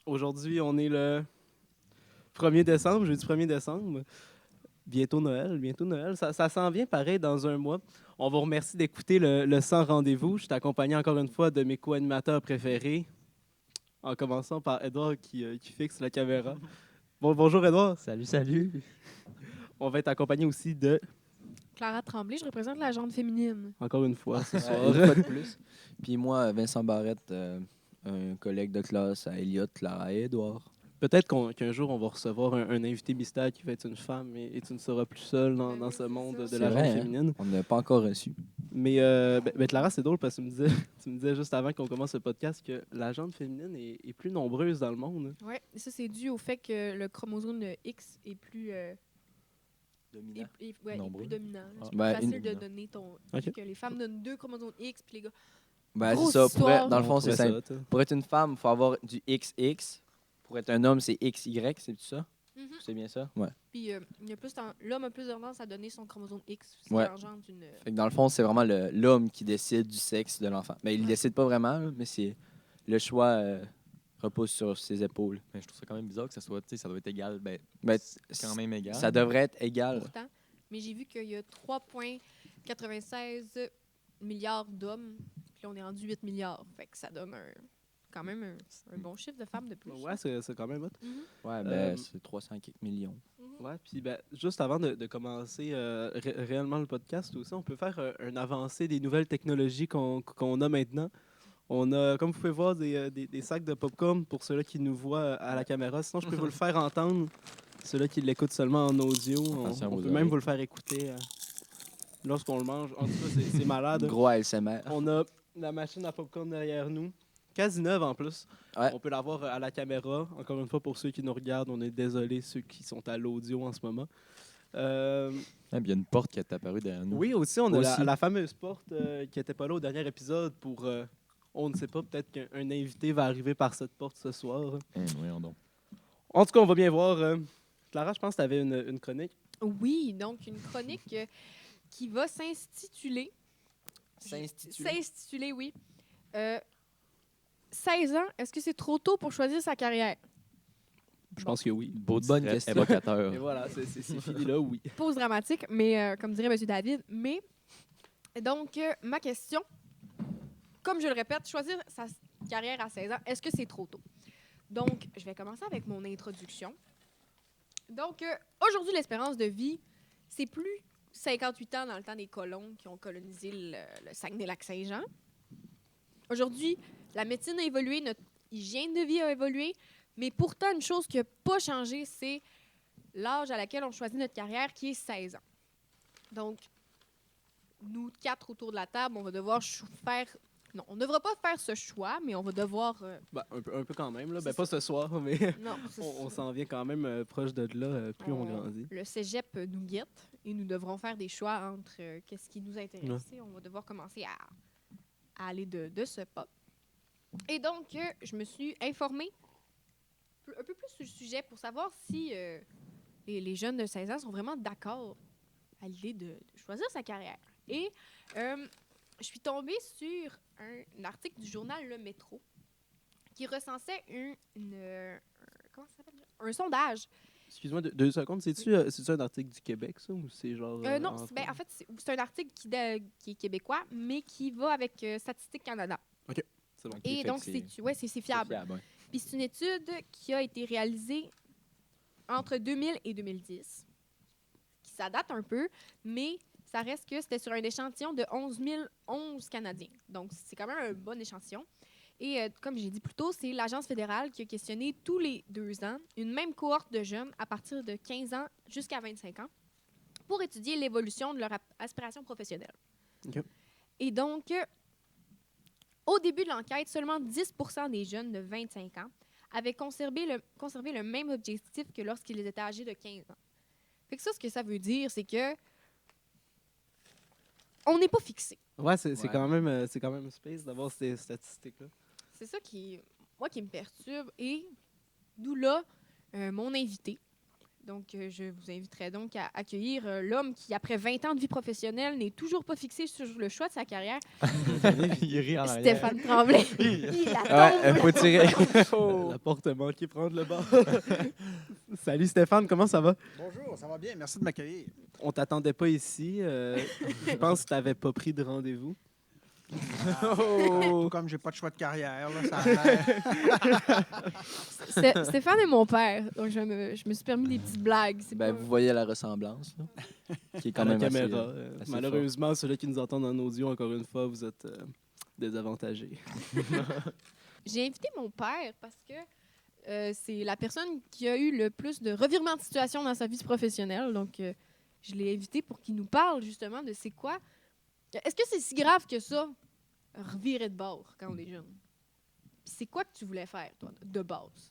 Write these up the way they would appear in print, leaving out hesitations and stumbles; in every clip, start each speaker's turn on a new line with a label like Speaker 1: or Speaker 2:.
Speaker 1: Aujourd'hui, on est le 1er décembre, jeudi 1er décembre. Bientôt Noël. Ça s'en vient pareil dans un mois. On vous remercie d'écouter le 100 rendez-vous. Je suis accompagné encore une fois de mes co-animateurs préférés, en commençant par Edouard qui fixe la caméra. Bonjour Edouard.
Speaker 2: Salut.
Speaker 1: On va être accompagné aussi de,
Speaker 3: Clara Tremblay, je représente la gente féminine.
Speaker 1: encore une fois ce soir,
Speaker 2: Une fois de plus. Puis moi, Vincent Barrette, un collègue de classe à Elliott, Clara et Édouard.
Speaker 1: peut-être qu'un jour on va recevoir un invité mystère qui va être une femme et tu ne seras plus seul dans
Speaker 3: Oui,
Speaker 1: ce
Speaker 3: c'est
Speaker 1: monde
Speaker 3: ça.
Speaker 1: de
Speaker 2: C'est
Speaker 1: la
Speaker 2: vrai,
Speaker 1: gente
Speaker 2: hein?
Speaker 1: féminine.
Speaker 2: On ne l'a pas encore reçu.
Speaker 1: Mais Clara, c'est drôle parce que tu me disais juste avant qu'on commence le podcast que la gente féminine est plus nombreuse dans le monde.
Speaker 3: Oui, ça c'est dû au fait que le chromosome X est plus,
Speaker 2: Dominant.
Speaker 3: est
Speaker 2: Nombreux.
Speaker 3: plus dominant. là.
Speaker 2: Ah.
Speaker 3: C'est plus
Speaker 2: Ben,
Speaker 3: facile
Speaker 2: une-
Speaker 3: de donner ton.
Speaker 1: Ok.
Speaker 3: Que les femmes donnent 2 chromosomes X, puis les gars.
Speaker 2: Ben,
Speaker 3: Grosse
Speaker 2: c'est ça.
Speaker 3: histoire.
Speaker 2: Dans le fond,
Speaker 1: On
Speaker 2: c'est
Speaker 1: trouvait
Speaker 2: simple.
Speaker 1: ça hot.
Speaker 2: Pour être une femme, il faut avoir du XX. Pour être un homme, c'est XY, c'est tout ça?
Speaker 3: Mhm.
Speaker 2: C'est bien ça? Ouais.
Speaker 3: Puis l'homme a plus tendance à donner son chromosome X, ce qui
Speaker 2: Ouais.
Speaker 3: engendre une.
Speaker 2: Fait que dans le fond, c'est vraiment l'homme qui décide du sexe de l'enfant. Mais il ne
Speaker 3: Ouais.
Speaker 2: décide pas vraiment, là, mais c'est le choix repose sur ses épaules.
Speaker 4: Mais je trouve ça quand même bizarre que ça soit, tu sais, ça doit être égal. Ben,
Speaker 2: Ben,
Speaker 4: c'est quand même égal.
Speaker 2: Ça devrait être égal.
Speaker 3: Pourtant. Mais j'ai vu qu'il y a 3,96 milliards d'hommes, puis là, on est rendu 8 milliards. Fait que ça donne quand même un bon chiffre de femmes de plus.
Speaker 1: Ouais, c'est quand même hot.
Speaker 3: Mhm.
Speaker 2: Ouais, ben,
Speaker 1: Euh,
Speaker 2: c'est 300 quelques millions.
Speaker 1: Ouais, puis juste avant de commencer réellement le podcast aussi, on peut faire un avancé des nouvelles technologies qu'on a maintenant. On a, comme vous pouvez voir, des sacs de popcorn pour ceux-là qui nous voient à la caméra. Sinon, je peux vous le faire entendre. Ceux-là qui l'écoutent seulement en audio,
Speaker 4: Attention à
Speaker 1: on
Speaker 4: vos
Speaker 1: peut même
Speaker 4: oreilles.
Speaker 1: vous le faire écouter lorsqu'on le mange. En tout cas, c'est malade.
Speaker 2: Gros ASMR.
Speaker 1: On a la machine à popcorn derrière nous, quasi neuve en plus.
Speaker 2: Ouais.
Speaker 1: On peut la voir à la caméra. Encore une fois, pour ceux qui nous regardent, on est désolé, ceux qui sont à l'audio en ce moment.
Speaker 4: Ah, puis il y a une porte qui est apparue derrière nous.
Speaker 1: Oui, aussi, on a
Speaker 2: Aussi.
Speaker 1: la fameuse porte qui n'était pas là au dernier épisode pour... on ne sait pas, peut-être qu'un invité va arriver par cette porte ce soir.
Speaker 4: Voyons donc.
Speaker 1: En tout cas, on va bien voir. Clara, je pense que tu avais une chronique.
Speaker 3: Oui, donc une chronique qui va s'intituler. S'intituler, oui. 16 ans, est-ce que c'est trop tôt pour choisir sa carrière?
Speaker 1: Je pense que oui.
Speaker 4: Beau
Speaker 2: Bonne
Speaker 4: distrait,
Speaker 2: question.
Speaker 4: évocateur.
Speaker 1: Et voilà, c'est fini là, oui.
Speaker 3: Pause dramatique, mais comme dirait M. David. Mais, donc, ma question, comme je le répète, choisir sa carrière à 16 ans, est-ce que c'est trop tôt? Donc, je vais commencer avec mon introduction. Donc, aujourd'hui, l'espérance de vie, c'est plus 58 ans dans le temps des colons qui ont colonisé le Saguenay-Lac-Saint-Jean. Aujourd'hui, la médecine a évolué, notre hygiène de vie a évolué, mais pourtant, une chose qui n'a pas changé, c'est l'âge à laquelle on choisit notre carrière, qui est 16 ans. Donc, nous 4 autour de la table, on va devoir faire... Non, on ne devra pas faire ce choix, mais on va devoir...
Speaker 1: Un peu quand même. Là.
Speaker 3: C'est
Speaker 1: Pas ce soir, mais
Speaker 3: non,
Speaker 1: on s'en vient quand même proche de là, plus on grandit.
Speaker 3: Le cégep nous guette et nous devrons faire des choix entre qu'est-ce qui nous intéresse. Et on va devoir commencer à aller de ce pas. Et donc, je me suis informée un peu plus sur le sujet pour savoir si les jeunes de 16 ans sont vraiment d'accord à l'idée de choisir sa carrière. Et je suis tombée sur un article du journal Le Métro qui recensait comment ça s'appelle? Un sondage.
Speaker 1: Excuse-moi, 2 secondes. C'est-tu un article du Québec, ça, ou c'est genre...
Speaker 3: Non, en fait, c'est un article qui est québécois, mais qui va avec Statistique Canada.
Speaker 1: C'est bon.
Speaker 3: Et
Speaker 4: fait
Speaker 3: donc,
Speaker 4: que
Speaker 3: c'est fiable.
Speaker 4: ouais.
Speaker 3: Puis c'est une étude qui a été réalisée entre 2000 et 2010, qui ça date un peu, mais ça reste que c'était sur un échantillon de 11 Canadiens. Donc, c'est quand même un bon échantillon. Et comme j'ai dit plus tôt, c'est l'Agence fédérale qui a questionné tous les 2 ans une même cohorte de jeunes à partir de 15 ans jusqu'à 25 ans pour étudier l'évolution de leur aspiration professionnelle.
Speaker 1: OK.
Speaker 3: Et donc, au début de l'enquête, seulement 10% des jeunes de 25 ans avaient conservé le même objectif que lorsqu'ils étaient âgés de 15 ans. Fait que ça, ce que ça veut dire, c'est que on n'est pas fixé.
Speaker 1: Ouais, c'est
Speaker 2: Ouais.
Speaker 1: quand même space d'avoir ces statistiques-là.
Speaker 3: C'est ça qui me perturbe. Et d'où là, mon invité. Donc, je vous inviterai donc à accueillir l'homme qui, après 20 ans de vie professionnelle, n'est toujours pas fixé sur le choix de sa carrière,
Speaker 4: Il rit en arrière.
Speaker 3: Stéphane Tremblay. Il la tombe.
Speaker 2: faut tirer.
Speaker 1: La porte a manqué prendre le bord. Salut Stéphane, comment ça va?
Speaker 5: Bonjour, ça va bien. Merci de m'accueillir.
Speaker 1: On t'attendait pas ici. Je pense que tu n'avais pas pris de rendez-vous.
Speaker 5: Tout comme j'ai pas de choix de carrière, là, ça a l'air.
Speaker 3: Stéphane est mon père, donc je me suis permis des petites blagues. C'est
Speaker 2: Ben,
Speaker 3: pas-
Speaker 2: vous voyez la ressemblance, là, qui est quand
Speaker 1: À la
Speaker 2: même assez,
Speaker 1: caméra.
Speaker 2: assez
Speaker 1: Malheureusement, ceux-là qui nous entendent en audio, encore une fois, vous êtes désavantagés.
Speaker 3: J'ai invité mon père parce que c'est la personne qui a eu le plus de revirements de situation dans sa vie professionnelle. Donc, je l'ai invité pour qu'il nous parle justement de c'est quoi. Est-ce que c'est si grave que ça, revirer de bord quand on est jeune? Puis c'est quoi que tu voulais faire, toi, de base?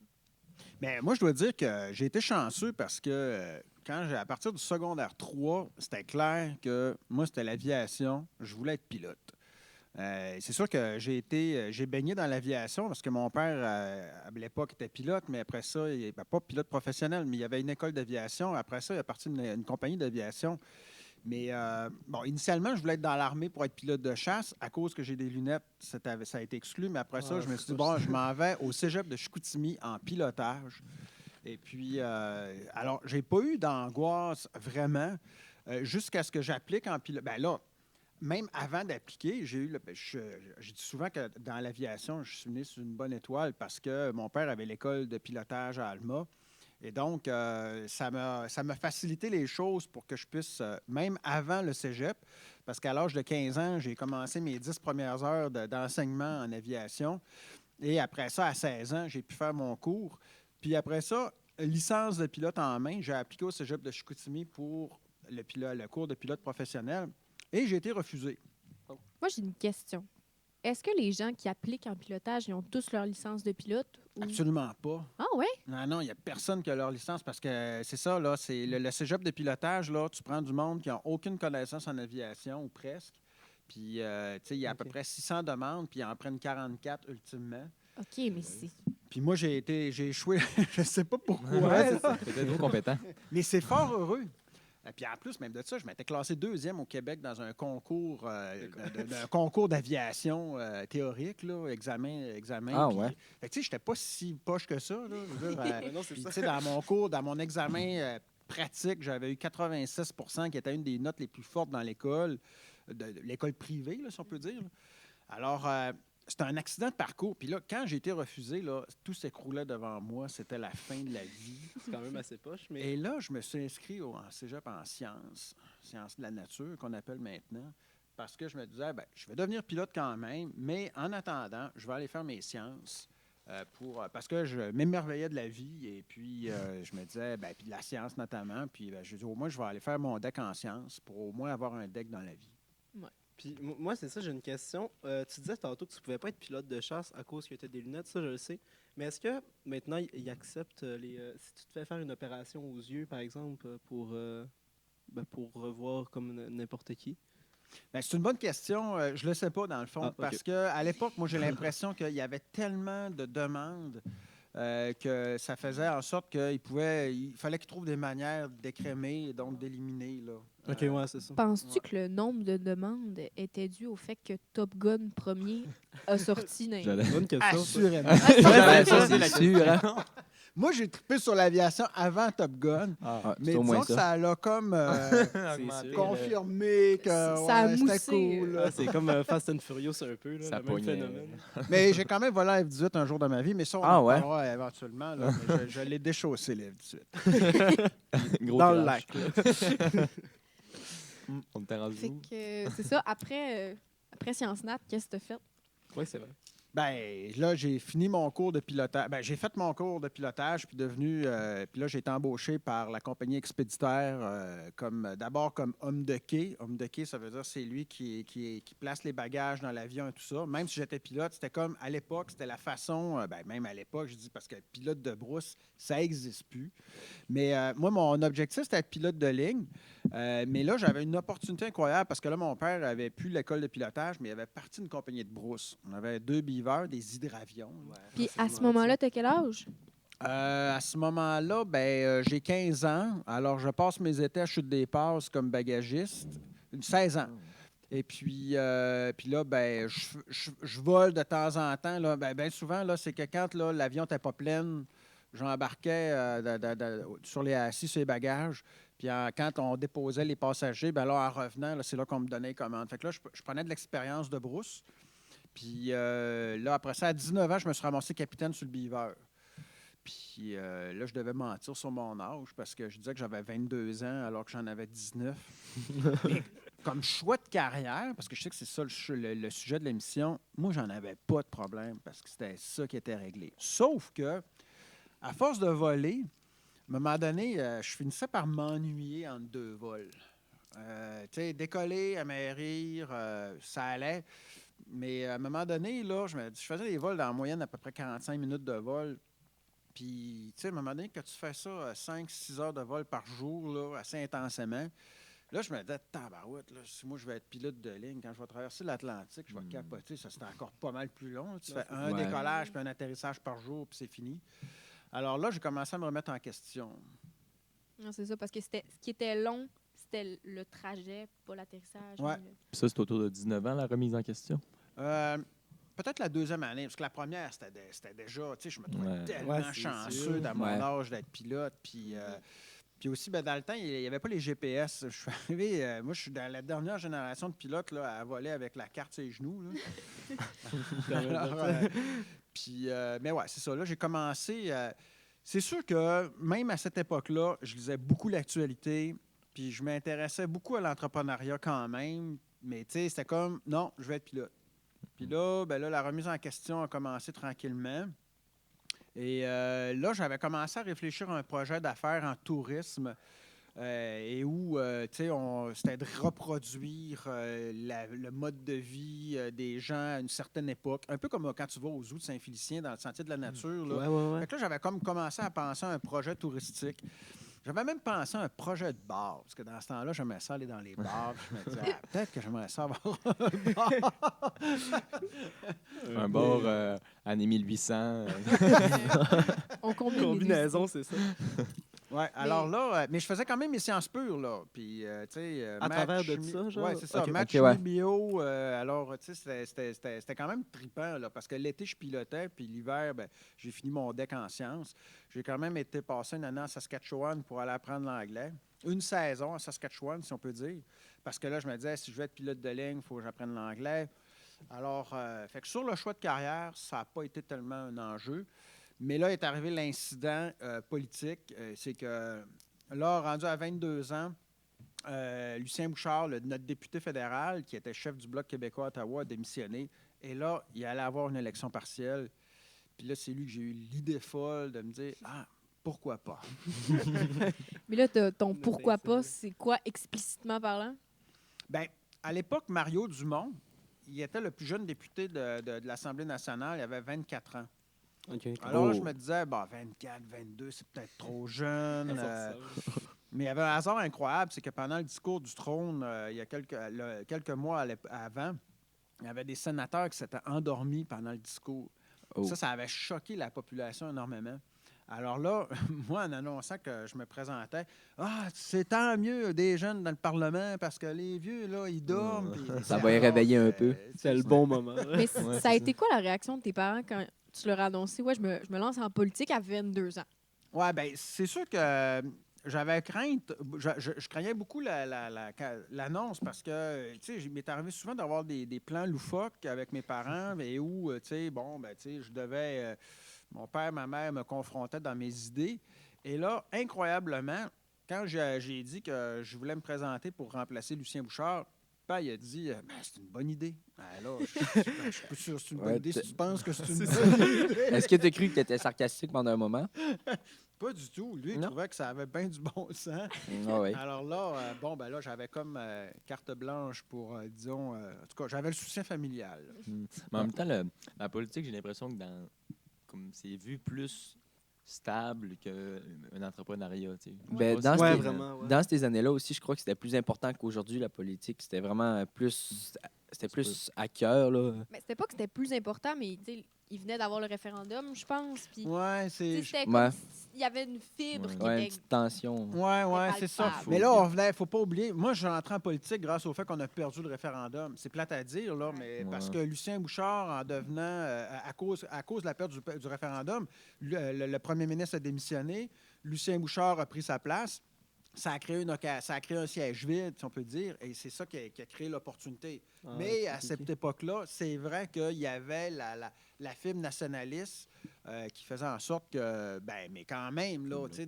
Speaker 5: Mais moi, je dois dire que j'ai été chanceux parce que à partir du secondaire 3, c'était clair que moi, c'était l'aviation. Je voulais être pilote. C'est sûr que j'ai baigné dans l'aviation parce que mon père, à l'époque, était pilote, mais après ça, il n'était pas pilote professionnel, mais il y avait une école d'aviation. Après ça, il est parti d'une compagnie d'aviation. Mais initialement, je voulais être dans l'armée pour être pilote de chasse. À cause que j'ai des lunettes, ça a été exclu. Mais après ça, je me suis dit, bon, je m'en vais au cégep de Chicoutimi en pilotage. Et puis, alors, j'ai pas eu d'angoisse vraiment jusqu'à ce que j'applique en pilote. Ben là, même avant d'appliquer, j'ai dis souvent que dans l'aviation, je suis né sur une bonne étoile parce que mon père avait l'école de pilotage à Alma. Et donc, ça m'a facilité les choses pour que je puisse, même avant le cégep, parce qu'à l'âge de 15 ans, j'ai commencé mes 10 premières heures d'enseignement en aviation. Et après ça, à 16 ans, j'ai pu faire mon cours. Puis après ça, licence de pilote en main, j'ai appliqué au cégep de Chicoutimi pour le cours de pilote professionnel. Et j'ai été refusé.
Speaker 3: Moi, j'ai une question. Est-ce que les gens qui appliquent en pilotage, ils ont tous leur licence de pilote? Ou...
Speaker 5: Absolument pas.
Speaker 3: Ah ouais?
Speaker 5: Non, il n'y a personne qui a leur licence parce que c'est ça, là, c'est le cégep de pilotage, là, tu prends du monde qui n'a aucune connaissance en aviation ou presque. Puis, tu sais, il y a à peu près 600 demandes, puis ils en prennent 44 ultimement.
Speaker 3: OK, mais c'est...
Speaker 5: Puis moi, j'ai échoué, je ne sais pas pourquoi.
Speaker 4: Ouais, peut-être trop compétent.
Speaker 5: Mais c'est fort heureux. Et puis en plus, même de ça, je m'étais classé 2e au Québec dans un concours concours d'aviation théorique, là, examen.
Speaker 2: Ah,
Speaker 5: puis,
Speaker 2: ouais.
Speaker 5: fait que, tu sais, j'étais pas si poche que ça. Là, je veux dire,
Speaker 1: Non, c'est
Speaker 5: puis,
Speaker 1: ça.
Speaker 5: tu sais, dans mon examen pratique, j'avais eu 86 qui était une des notes les plus fortes dans l'école, de l'école privée, là, si on peut dire. Alors, c'était un accident de parcours. Puis là, quand j'ai été refusé, là, tout s'écroulait devant moi. C'était la fin de la vie.
Speaker 1: C'est quand même assez poche, mais...
Speaker 5: Et là, je me suis inscrit en cégep en sciences de la nature, qu'on appelle maintenant, parce que je me disais, ben, je vais devenir pilote quand même, mais en attendant, je vais aller faire mes sciences parce que je m'émerveillais de la vie et puis je me disais, ben, puis de la science notamment, puis ben, je dis au moins, je vais aller faire mon deck en sciences pour au moins avoir un deck dans la vie.
Speaker 1: Puis moi, c'est ça, j'ai une question. Tu disais tantôt que tu pouvais pas être pilote de chasse à cause que tu as des lunettes, ça, je le sais. Mais est-ce que maintenant, ils acceptent si tu te fais faire une opération aux yeux, par exemple, pour revoir comme n'importe qui?
Speaker 5: Bien, c'est une bonne question. Je ne le sais pas, dans le fond,
Speaker 1: OK.
Speaker 5: parce qu'à l'époque, moi, j'ai l'impression qu'il y avait tellement de demandes que ça faisait en sorte qu'il fallait qu'ils trouvent des manières d'écrémer et donc d'éliminer. Là.
Speaker 1: OK, ouais, c'est ça.
Speaker 3: Penses-tu que le nombre de demandes était dû au fait que Top Gun premier a sorti dans...
Speaker 4: J'allais-
Speaker 1: Bonne question. ça.
Speaker 5: Assurément.
Speaker 2: Ben, ça, c'est sûr, hein?
Speaker 5: Moi, j'ai trippé sur l'aviation avant Top Gun,
Speaker 2: Ah,
Speaker 5: mais
Speaker 2: c'est au moins
Speaker 5: disons que ça l'a comme
Speaker 1: C'est sûr.
Speaker 5: confirmé que
Speaker 3: Ça a
Speaker 5: ouais, c'était
Speaker 3: moussé,
Speaker 5: cool. là.
Speaker 1: Ah, c'est comme Fast and Furious un peu, là,
Speaker 4: Ça
Speaker 1: le même
Speaker 4: pognait.
Speaker 1: phénomène.
Speaker 5: Mais j'ai quand même volé à F-18 un jour de ma vie, mais ça, on
Speaker 2: Ah,
Speaker 5: en
Speaker 2: ouais?
Speaker 5: parlera éventuellement. Là, mais je l'ai déchaussé, le F-18.
Speaker 4: Gros
Speaker 1: Dans le
Speaker 4: crash.
Speaker 1: lac. Là.
Speaker 4: On était rendu
Speaker 3: Fait
Speaker 4: où?
Speaker 3: que c'est ça. Après Sciences Nat, qu'est-ce que tu as fait?
Speaker 1: Oui, c'est vrai.
Speaker 5: Ben là, j'ai fini mon cours de pilotage. Ben, j'ai fait mon cours de pilotage, puis puis là, j'ai été embauché par la compagnie expéditeur d'abord comme homme de quai. Homme de quai, ça veut dire c'est lui qui place les bagages dans l'avion et tout ça. Même si j'étais pilote, c'était comme à l'époque, c'était la façon, même à l'époque, je dis parce que pilote de brousse, ça n'existe plus. Mais moi, mon objectif, c'était être pilote de ligne. Mais là, j'avais une opportunité incroyable parce que là, mon père avait plus l'école de pilotage, mais il avait parti d'une compagnie de brousse. On avait 2 beavers, des hydravions.
Speaker 3: Puis à ce moment-là, tu as quel âge?
Speaker 5: À ce moment-là, j'ai 15 ans. Alors, je passe mes étés à Chute des Passes comme bagagiste. 16 ans. Et puis là, je vole de temps en temps. Là, ben souvent, là, c'est que quand là, l'avion n'était pas plein, j'embarquais assis sur les bagages. Puis quand on déposait les passagers, ben là, en revenant, là, c'est là qu'on me donnait les commandes. Fait que là, je prenais de l'expérience de brousse. Puis là, après ça, à 19 ans, je me suis ramassé capitaine sur le Beaver. Puis là, je devais mentir sur mon âge parce que je disais que j'avais 22 ans alors que j'en avais 19. Mais comme choix de carrière, parce que je sais que c'est ça le sujet de l'émission, moi, j'en avais pas de problème parce que c'était ça qui était réglé. Sauf que, à force de voler, à un moment donné, je finissais par m'ennuyer entre deux vols. Tu sais, décoller, amérir, ça allait. Mais à un moment donné, là, je faisais des vols en moyenne à peu près 45 minutes de vol. Puis, tu sais, à un moment donné, quand tu fais ça 5-6 heures de vol par jour, là, assez intensément, là, je me disais, tabarouette, là, si moi je vais être pilote de ligne, quand je vais traverser l'Atlantique, je vais capoter, ça c'est encore pas mal plus long. Là. Tu fais un décollage puis un atterrissage par jour, puis c'est fini. Alors là, j'ai commencé à me remettre en question.
Speaker 3: Non, c'est ça, parce que ce qui était long, c'était le trajet, pas l'atterrissage.
Speaker 5: Ouais.
Speaker 4: Puis ça, c'est autour de 19 ans, la remise en question?
Speaker 5: Peut-être la deuxième année, parce que la première, c'était déjà, tu sais, je me trouvais tellement chanceux dans mon âge d'être pilote. Puis aussi, dans le temps, il n'y avait pas les GPS. Je suis arrivé, moi, je suis dans la dernière génération de pilotes là, à voler avec la carte sur les genoux. Là. Alors, mais ouais, c'est ça. Là, j'ai commencé. C'est sûr que même à cette époque-là, je lisais beaucoup l'actualité, puis je m'intéressais beaucoup à l'entrepreneuriat quand même. Mais tu sais, c'était comme, non, je vais être pilote. Puis là, la remise en question a commencé tranquillement. Et là, j'avais commencé à réfléchir à un projet d'affaires en tourisme et où, tu sais, c'était de reproduire le mode de vie des gens à une certaine époque. Un peu comme quand tu vas au zoo de Saint-Félicien, dans le Sentier de la Nature. Là.
Speaker 1: Ouais.
Speaker 5: Fait que là, j'avais comme commencé à penser à un projet touristique. J'avais même pensé à un projet de bar, parce que dans ce temps-là, j'aimais ça aller dans les bars. Puis je me disais, peut-être que j'aimerais ça avoir un bar.
Speaker 4: Un bar année 1800.
Speaker 3: On combine les
Speaker 1: Combinaison, c'est ça.
Speaker 5: Oui, alors là, mais je faisais quand même mes sciences pures, là. Puis, tu sais.
Speaker 1: À travers de ça, genre?
Speaker 5: Oui, c'est ça.
Speaker 1: Ok,
Speaker 5: Maths,
Speaker 2: ouais.
Speaker 5: chimie, bio. Alors, tu sais, c'était quand même trippant, là, parce que l'été, je pilotais, puis l'hiver, j'ai fini mon deck en sciences. J'ai quand même été passer une année en Saskatchewan pour aller apprendre l'anglais. Une saison en Saskatchewan, si on peut dire. Parce que là, je me disais, si je veux être pilote de ligne, il faut que j'apprenne l'anglais. Alors, fait que sur le choix de carrière, ça n'a pas été tellement un enjeu. Mais là est arrivé l'incident politique. C'est que là, rendu à 22 ans, Lucien Bouchard, notre député fédéral, qui était chef du Bloc québécois à Ottawa, a démissionné. Et là, il allait avoir une élection partielle. Puis là, c'est lui que j'ai eu l'idée folle de me dire, pourquoi pas?
Speaker 3: Mais là, ton pourquoi pas, c'est quoi explicitement parlant?
Speaker 5: Bien, à l'époque, Mario Dumont, il était le plus jeune député de l'Assemblée nationale. Il avait 24 ans.
Speaker 1: Okay.
Speaker 5: Alors là, je me disais, 24, 22, c'est peut-être trop jeune. Mais il y avait un hasard incroyable, c'est que pendant le discours du trône, il y a quelques mois avant, il y avait des sénateurs qui s'étaient endormis pendant le discours.
Speaker 2: Oh.
Speaker 5: Ça avait choqué la population énormément. Alors là, moi, en annonçant que je me présentais, c'est tant mieux des jeunes dans le Parlement parce que les vieux, là, ils dorment.
Speaker 2: Ça va y réveiller un peu.
Speaker 1: C'est le bon moment.
Speaker 3: Mais ça a été quoi la réaction de tes parents quand tu leur as annoncé, je me lance en politique à 22 ans?
Speaker 5: Oui, bien, c'est sûr que j'avais crainte, je craignais beaucoup l'annonce parce que, tu sais, il m'est arrivé souvent d'avoir des plans loufoques avec mes parents et où, tu sais, je devais, mon père, ma mère me confrontaient dans mes idées. Et là, incroyablement, quand j'ai dit que je voulais me présenter pour remplacer Lucien Bouchard, il a dit c'est une bonne idée. Là, je suis pas sûr que c'est une bonne idée si tu penses que c'est une bonne idée.
Speaker 2: Est-ce que tu as cru que tu étais sarcastique pendant un moment?
Speaker 5: Pas du tout. Lui, il trouvait que ça avait bien du bon sens.
Speaker 2: Ouais.
Speaker 5: Alors là, là, j'avais comme carte blanche pour, disons, en tout cas, j'avais le soutien familial.
Speaker 4: Mais en même temps, la politique, j'ai l'impression que comme c'est vu plus stable qu'un entrepreneuriat. Tu sais.
Speaker 2: Ben,
Speaker 1: vraiment.
Speaker 2: Dans ces années-là aussi, je crois que c'était plus important qu'aujourd'hui, la politique. C'était vraiment plus à cœur. Là.
Speaker 3: Mais c'était pas que c'était plus important, mais il il venait d'avoir le référendum, je pense. Puis,
Speaker 5: Ouais,
Speaker 3: tu sais,
Speaker 5: c'est.
Speaker 3: c'était
Speaker 2: Ouais.
Speaker 3: comme s'il y avait une fibre
Speaker 4: Ouais.
Speaker 3: qui
Speaker 2: Ouais, une
Speaker 3: était...
Speaker 2: petite tension.
Speaker 5: Ouais, c'est ça.
Speaker 3: palpable.
Speaker 5: Mais là, on venait, faut pas oublier. Moi, je suis entré en politique grâce au fait qu'on a perdu le référendum. C'est plate à dire, là, mais
Speaker 4: Ouais.
Speaker 5: parce que Lucien Bouchard, en devenant, à cause de la perte du référendum, le premier ministre a démissionné. Lucien Bouchard a pris sa place. Ça a créé un siège vide, si on peut dire, et c'est ça qui a créé l'opportunité. Mais à cette époque-là, c'est vrai qu'il y avait la fibre nationaliste qui faisait en sorte que, mais quand même, là, tu sais,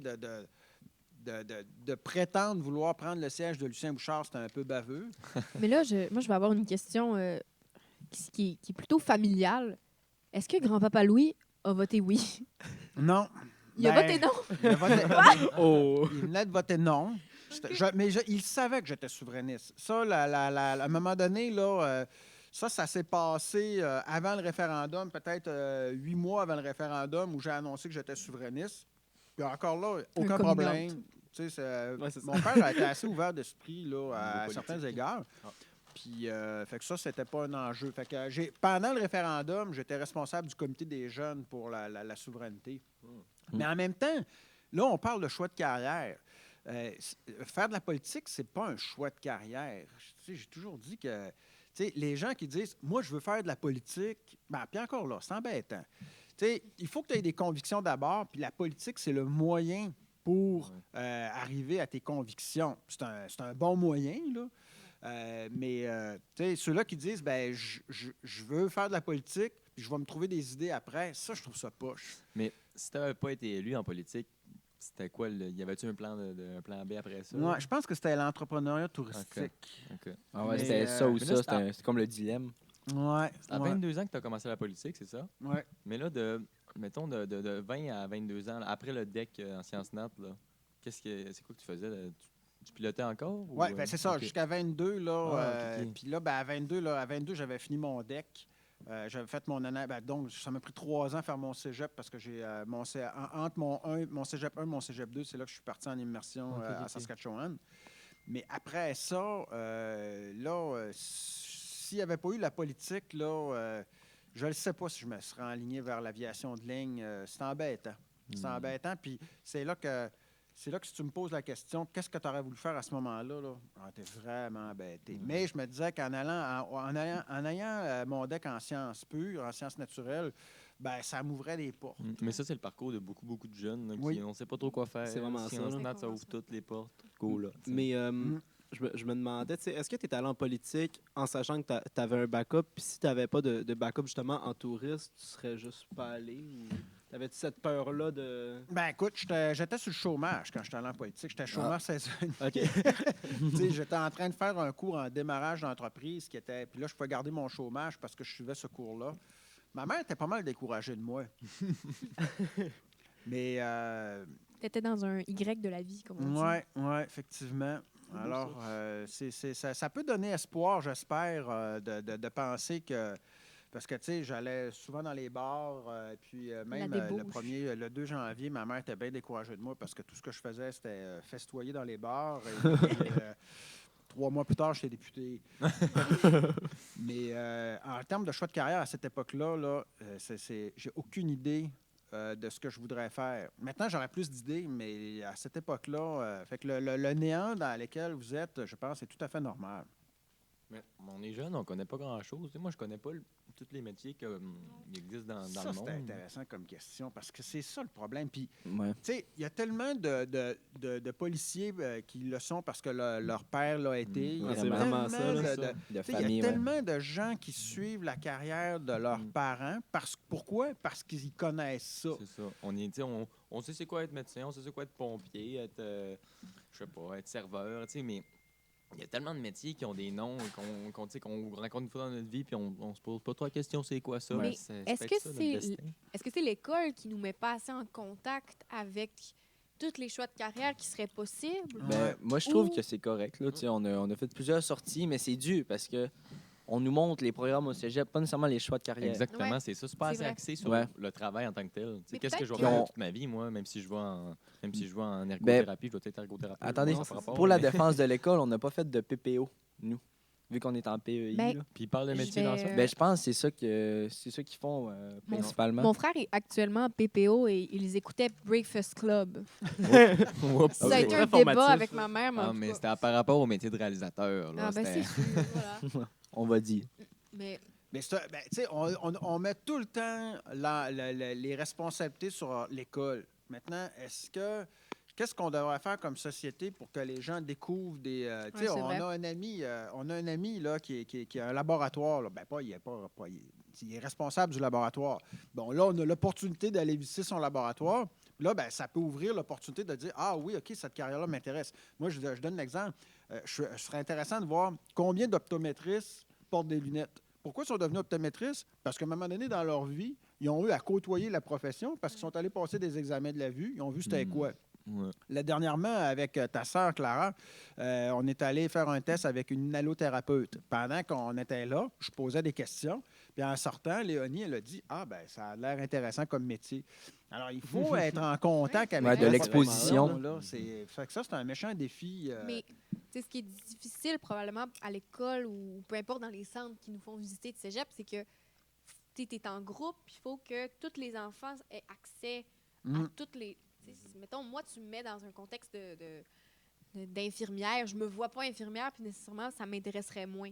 Speaker 5: de prétendre vouloir prendre le siège de Lucien Bouchard, c'était un peu baveux.
Speaker 3: Mais là, moi, je vais avoir une question qui est plutôt familiale. Est-ce que grand-papa Louis a voté oui?
Speaker 5: Non.
Speaker 3: Il a
Speaker 5: Ben,
Speaker 3: voté non?
Speaker 5: Il a voté-
Speaker 1: Oh!
Speaker 5: Il venait de voter non. Il savait que j'étais souverainiste. Ça, à un moment donné, là, ça s'est passé avant le référendum, peut-être 8 mois avant le référendum, où j'ai annoncé que j'étais souverainiste. Puis encore là, aucun
Speaker 3: coming
Speaker 5: problème.
Speaker 3: out.
Speaker 5: Tu sais,
Speaker 1: Ouais, c'est ça.
Speaker 5: mon père a été assez ouvert d'esprit là, à
Speaker 4: Niveau
Speaker 5: certains
Speaker 4: politique.
Speaker 5: égards.
Speaker 4: Ah.
Speaker 5: Puis, fait que ça, c'était pas un enjeu. Fait que pendant le référendum, j'étais responsable du comité des jeunes pour la souveraineté. Mais en même temps, là, on parle de choix de carrière. Faire de la politique, c'est pas un choix de carrière. Tu sais, j'ai toujours dit que tu sais, les gens qui disent « Moi, je veux faire de la politique », puis encore là, c'est embêtant. Tu sais, il faut que tu aies des convictions d'abord, puis la politique, c'est le moyen pour arriver à tes convictions. C'est un bon moyen, là. Mais tu sais, ceux-là qui disent ben je veux faire de la politique, puis je vais me trouver des idées après, ça, je trouve ça poche.
Speaker 4: Mais si tu n'avais pas été élu en politique, c'était quoi? Y avait-tu un plan B après ça?
Speaker 5: Moi, je pense que c'était l'entrepreneuriat touristique.
Speaker 4: OK.
Speaker 2: Ah ouais,
Speaker 5: Mais,
Speaker 2: c'était ça ou
Speaker 4: mais là,
Speaker 2: ça.
Speaker 4: c'est
Speaker 2: C'est comme le dilemme.
Speaker 5: Ouais.
Speaker 4: C'est à 22 ans que tu as commencé la politique, c'est ça?
Speaker 5: Ouais.
Speaker 4: Mais là, mettons, de 20 à 22 ans, là, après le DEC en sciences nat, là, c'est quoi que tu faisais? Là? Tu pilotais encore?
Speaker 5: Oui, ben c'est ça.
Speaker 4: OK.
Speaker 5: Jusqu'à 22, là.
Speaker 4: Ah, ok.
Speaker 5: Puis là, à 22, j'avais fini mon DEC. J'avais fait mon année. Donc, ça m'a pris 3 ans à faire mon cégep parce que j'ai entre mon cégep 1 et mon cégep 2, c'est là que je suis parti en immersion à Saskatchewan. Mais après ça, s'il n'y avait pas eu la politique, là, je ne sais pas si je me serais enligné vers l'aviation de ligne. C'est embêtant. C'est embêtant. Puis c'est là que si tu me poses la question, qu'est-ce que tu aurais voulu faire à ce moment-là? Là? T'es vraiment embêté. Mais je me disais qu'en ayant mon DEC en sciences pures, en sciences naturelles, ben ça m'ouvrait des portes.
Speaker 4: Mais ça, c'est le parcours de beaucoup, beaucoup de jeunes là,
Speaker 5: Oui.
Speaker 4: qui on ne sait pas trop quoi faire.
Speaker 1: C'est vraiment ça,
Speaker 4: Sciences
Speaker 1: là.
Speaker 4: nat, ça ouvre toutes les portes. Go, là.
Speaker 1: Mais je me demandais, tu sais, est-ce que tu étais allé en politique en sachant que tu avais un backup, puis si tu n'avais pas de backup justement en touriste, tu serais juste pas allé? Ou t'avais-tu cette peur-là de.
Speaker 5: Ben écoute, j'étais sur le chômage quand j'étais allé en politique. J'étais chômeur saisonnier.
Speaker 1: OK.
Speaker 5: Tu sais, j'étais en train de faire un cours en démarrage d'entreprise puis là, je pouvais garder mon chômage parce que je suivais ce cours-là. Ma mère était pas mal découragée de moi. Mais
Speaker 3: T'étais dans un Y de la vie, comme on dit.
Speaker 5: oui, effectivement. Alors, ça peut donner espoir, j'espère, de penser que. Parce que, tu sais, j'allais souvent dans les bars, puis même
Speaker 3: débauche.
Speaker 5: le 2 janvier, ma mère était bien découragée de moi parce que tout ce que je faisais, c'était festoyer dans les bars. Et puis, 3 mois plus tard, j'étais député. Mais en termes de choix de carrière, à cette époque-là, là, j'ai aucune idée de ce que je voudrais faire. Maintenant, j'aurais plus d'idées, mais à cette époque-là, fait que le néant dans lequel vous êtes, je pense, c'est tout à fait normal.
Speaker 4: Mais on est jeune, on ne connaît pas grand-chose. Tu sais, moi, je ne connais pas tous les métiers qui existent dans
Speaker 5: Ça,
Speaker 4: le
Speaker 5: c'est
Speaker 4: monde.
Speaker 5: intéressant comme question parce que c'est ça le problème. Puis,
Speaker 2: Ouais.
Speaker 5: tu sais, il y a tellement de policiers qui le sont parce que leur père l'a été. Il y a
Speaker 1: Ouais, c'est
Speaker 5: tellement
Speaker 1: vraiment ça, là.
Speaker 5: de-
Speaker 2: De
Speaker 5: Tu sais,
Speaker 2: famille,
Speaker 5: il y a
Speaker 2: ouais.
Speaker 5: tellement de gens qui suivent la carrière de leurs parents. Pourquoi? Parce qu'ils connaissent ça.
Speaker 4: C'est ça. On sait c'est quoi être médecin, on sait c'est quoi être pompier, être, je sais pas, être serveur, tu sais, mais il y a tellement de métiers qui ont des noms qu'on rencontre une fois dans notre vie, puis on se pose pas trop la question c'est quoi ça.
Speaker 3: Mais est-ce
Speaker 4: peut-être
Speaker 3: que
Speaker 4: ça, notre
Speaker 3: c'est
Speaker 4: destin.
Speaker 3: Est-ce que c'est l'école qui nous met pas assez en contact avec tous les choix de carrière qui seraient possibles?
Speaker 2: Ben, moi, je trouve
Speaker 3: Ou-
Speaker 2: que c'est correct. Là. Tu sais, on a fait plusieurs sorties, mais c'est dû parce que on nous montre les programmes au cégep, pas nécessairement les choix de carrière.
Speaker 4: Exactement,
Speaker 3: Ouais,
Speaker 4: c'est ça. C'est pas
Speaker 3: c'est
Speaker 4: assez
Speaker 3: vrai.
Speaker 4: axé sur
Speaker 2: Ouais.
Speaker 4: le travail en tant que tel. Tu sais,
Speaker 3: Mais
Speaker 4: qu'est-ce que je vais
Speaker 3: peut-être
Speaker 4: faire
Speaker 2: que-
Speaker 4: toute ma vie, moi, même si je vais en ergothérapie, je dois être ergothérapeute.
Speaker 2: Attendez,
Speaker 4: Ça par rapport,
Speaker 2: pour la
Speaker 4: mais-
Speaker 2: défense de l'école, on n'a pas fait de PPO, nous. vu qu'on est en PEI.
Speaker 3: Ben,
Speaker 2: là.
Speaker 4: Puis il parle de
Speaker 3: Je
Speaker 4: métier dans ça.
Speaker 3: vais-
Speaker 2: Ben, je pense que c'est ça qu'ils font principalement.
Speaker 3: Mon frère est actuellement en PPO et ils écoutaient Breakfast Club.
Speaker 4: Oups.
Speaker 3: Ça a été
Speaker 1: Très
Speaker 3: un
Speaker 1: formatif.
Speaker 3: débat avec ma mère.
Speaker 4: Ah, mais c'était par rapport au métier de réalisateur. Là.
Speaker 3: Ah, ben
Speaker 4: C'était-
Speaker 3: c'est sûr, voilà.
Speaker 2: On va dire.
Speaker 3: Mais
Speaker 5: Mais tu sais, on met tout le temps les responsabilités sur l'école. Maintenant, qu'est-ce qu'on devrait faire comme société pour que les gens découvrent des. Tu sais,
Speaker 3: Ouais, c'est vrai.
Speaker 5: on a un ami là, qui a un laboratoire. Là. Ben, il est responsable du laboratoire. Bon, là, on a l'opportunité d'aller visiter son laboratoire. Là, ben, ça peut ouvrir l'opportunité de dire ah oui, OK, cette carrière-là m'intéresse. Moi, je donne l'exemple. Je serais intéressant de voir combien d'optométristes portent des lunettes. Pourquoi ils sont devenus optométristes? Parce qu'à un moment donné, dans leur vie, ils ont eu à côtoyer la profession parce qu'ils sont allés passer des examens de la vue. Ils ont vu c'était quoi.
Speaker 4: Ouais.
Speaker 5: Là, dernièrement, avec ta sœur Clara, on est allé faire un test avec une allothérapeute. Pendant qu'on était là, je posais des questions. Puis en sortant, Léonie, elle a dit ah, ben ça a l'air intéressant comme métier. Alors, il faut être en contact avec
Speaker 2: Ouais, de
Speaker 5: la
Speaker 2: l'exposition.
Speaker 5: profession, là. Fait que ça, c'est un méchant défi.
Speaker 3: Mais tu sais, ce qui est difficile probablement à l'école ou peu importe dans les centres qui nous font visiter de cégep, c'est que tu es en groupe, il faut que tous les enfants aient accès à toutes les. Mettons, moi, tu me mets dans un contexte d'infirmière, je me vois pas infirmière, puis nécessairement, ça m'intéresserait moins.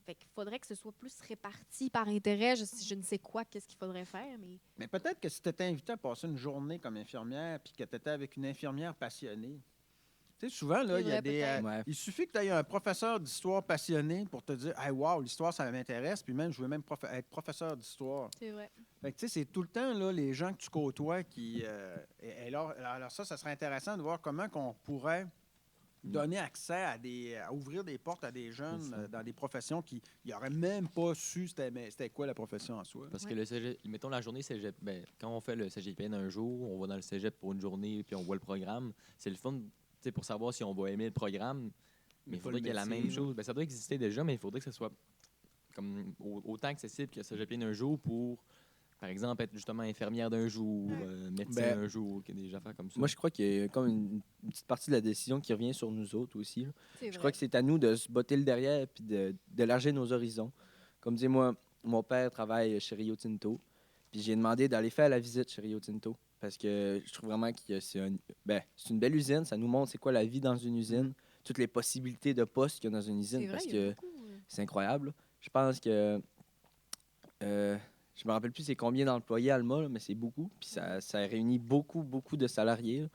Speaker 3: Fait qu'il faudrait que ce soit plus réparti par intérêt. Je ne sais quoi, qu'est-ce qu'il faudrait faire, mais.
Speaker 5: Mais peut-être que si tu étais invité à passer une journée comme infirmière puis que tu étais avec une infirmière passionnée, tu sais, souvent, là,
Speaker 3: C'est
Speaker 5: il y a
Speaker 3: vrai,
Speaker 5: des.
Speaker 3: peut-être.
Speaker 2: Ouais.
Speaker 5: Il suffit que tu aies un professeur d'histoire passionné pour te dire hey, wow, l'histoire, ça m'intéresse, puis même, je veux même être professeur d'histoire.
Speaker 3: C'est vrai.
Speaker 5: Fait que, tu sais, c'est tout le temps, là, les gens que tu côtoies qui. Alors, ça serait intéressant de voir comment on pourrait donner accès à ouvrir des portes à des jeunes dans des professions qui n'auraient même pas su c'était quoi la profession en soi.
Speaker 4: Parce
Speaker 3: Ouais.
Speaker 4: que le cégep, mettons la journée cégep, ben, quand on fait le cégepien un jour, on va dans le cégep pour une journée puis on voit le programme. C'est le fun tu sais, pour savoir si on va aimer le programme. Mais il
Speaker 1: pas
Speaker 4: faudrait
Speaker 1: le
Speaker 4: qu'il y ait la
Speaker 1: métier,
Speaker 4: même
Speaker 1: là.
Speaker 4: chose. Ben, ça doit exister déjà, mais il faudrait que ce soit comme autant accessible que le cégepien un jour pour, par exemple, être justement infirmière d'un jour, médecin
Speaker 2: Ben,
Speaker 4: un jour, des affaires comme ça.
Speaker 2: Moi, je crois qu'il y a comme une petite partie de la décision qui revient sur nous autres aussi. Là.
Speaker 3: C'est
Speaker 2: Je
Speaker 3: vrai.
Speaker 2: crois que c'est à nous de se botter le derrière et d'élargir nos horizons. Comme dit moi, mon père travaille chez Rio Tinto. Puis j'ai demandé d'aller faire la visite chez Rio Tinto. Parce que je trouve vraiment que c'est une belle usine. Ça nous montre c'est quoi la vie dans une usine. Toutes les possibilités de postes qu'il y a dans une usine.
Speaker 3: C'est vrai,
Speaker 2: Parce
Speaker 3: il y a
Speaker 2: que
Speaker 3: beaucoup.
Speaker 2: c'est incroyable. Là. Je pense que... je me rappelle plus c'est combien d'employés Alma, là, mais c'est beaucoup. Puis ça réunit beaucoup de salariés. Là.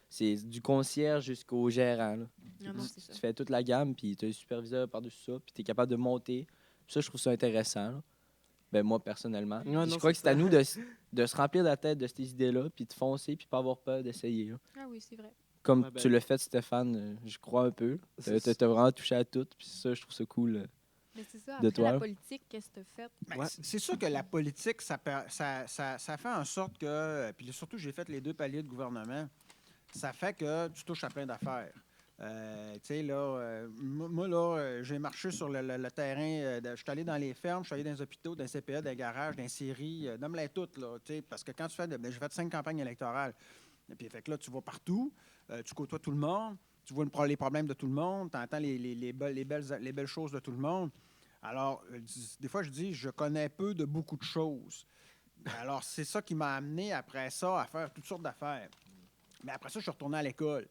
Speaker 2: C'est du concierge jusqu'au gérant. Là.
Speaker 3: Non, non, c'est ça.
Speaker 2: Tu fais toute la gamme, puis tu as le superviseur par-dessus ça, puis tu es capable de monter. Puis ça, je trouve ça intéressant. Là. Ben, moi, personnellement. Puis
Speaker 1: non,
Speaker 2: je crois que
Speaker 1: c'est
Speaker 2: c'est à
Speaker 1: ça.
Speaker 2: nous de se remplir la tête de ces idées-là, puis de foncer, puis pas avoir peur d'essayer. Là.
Speaker 3: Ah oui, c'est vrai.
Speaker 2: Comme
Speaker 1: Ouais, ben-
Speaker 2: tu l'as fait, Stéphane, je crois un peu. T'as vraiment touché à tout, puis ça, je trouve ça cool.
Speaker 3: Mais c'est ça,
Speaker 2: De
Speaker 3: après
Speaker 2: toi.
Speaker 3: la politique, qu'est-ce que tu as fait?
Speaker 5: Ben,
Speaker 1: Ouais.
Speaker 5: c'est sûr que la politique, ça fait en sorte que, puis surtout, j'ai fait les 2 paliers de gouvernement, ça fait que tu touches à plein d'affaires. Tu sais, là, moi, là, j'ai marché sur le terrain, je suis allé dans les fermes, je suis allé dans les hôpitaux, dans les CPE, dans les garages, dans les séries, nomme-les toutes, là, tu sais, parce que quand tu fais, j'ai fait 5 campagnes électorales, et puis fait que là, tu vas partout, tu côtoies tout le monde, tu vois les problèmes de tout le monde, tu entends les belles choses de tout le monde. Alors, des fois, je dis, je connais peu de beaucoup de choses. Alors, c'est ça qui m'a amené après ça à faire toutes sortes d'affaires. Mais après ça, je suis retourné à l'école.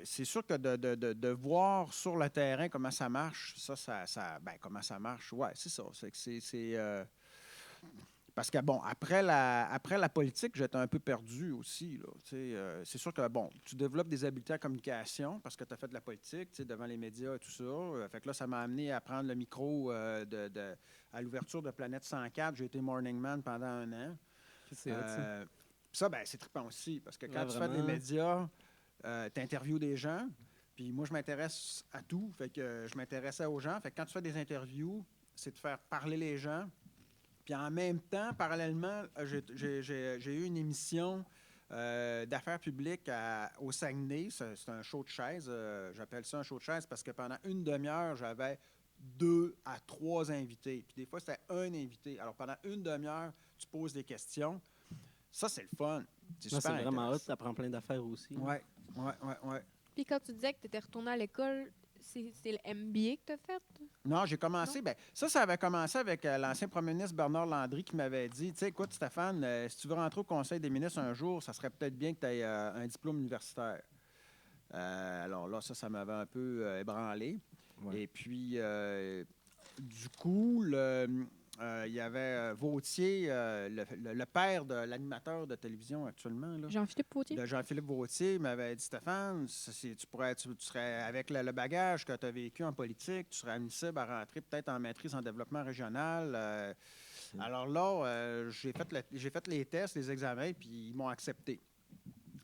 Speaker 5: C'est sûr que de voir sur le terrain comment ça marche, comment ça marche, ouais, c'est ça. Parce que, bon, après la politique, j'étais un peu perdu aussi. Là, c'est sûr que, bon, tu développes des habiletés en communication parce que tu as fait de la politique, devant les médias et tout ça. Fait que là, ça m'a amené à prendre le micro à l'ouverture de Planète 104. J'ai été morning man pendant 1 an.
Speaker 1: C'est hot, ça.
Speaker 5: Ça, ben, c'est trippant aussi parce que quand
Speaker 1: Ouais,
Speaker 5: tu fais des
Speaker 1: vraiment.
Speaker 5: médias, tu interviews des gens. Puis moi, je m'intéresse à tout. Fait que je m'intéressais aux gens. Fait que quand tu fais des interviews, c'est de faire parler les gens. Puis en même temps, parallèlement, j'ai eu une émission d'affaires publiques au Saguenay. C'est un show de chaise. J'appelle ça un show de chaise parce que pendant une demi-heure, j'avais 2 à 3 invités. Puis des fois, c'était un invité. Alors pendant une demi-heure, tu poses des questions. Ça, c'est le fun. C'est
Speaker 1: Non,
Speaker 5: super
Speaker 1: c'est vraiment hot,
Speaker 5: intéressant.
Speaker 1: ça prend plein d'affaires aussi.
Speaker 5: Oui.
Speaker 3: Puis quand tu disais que tu étais retourné à l'école, c'est le MBA que tu as fait?
Speaker 5: Non, j'ai commencé. Ben, ça avait commencé avec l'ancien premier ministre Bernard Landry qui m'avait dit, tu sais, écoute, Stéphane, si tu veux rentrer au Conseil des ministres un jour, ça serait peut-être bien que tu aies un diplôme universitaire. Alors là, ça m'avait un peu ébranlé.
Speaker 2: Ouais.
Speaker 5: Et puis, du coup, il y avait Vautier, le père de l'animateur de télévision actuellement, là.
Speaker 3: Jean-Philippe Vautier?
Speaker 5: De Jean-Philippe Vautier m'avait dit, Stéphane, tu serais, avec le bagage que tu as vécu en politique, tu serais admissible à rentrer peut-être en maîtrise en développement régional. Alors là, j'ai fait les tests, les examens, puis ils m'ont accepté.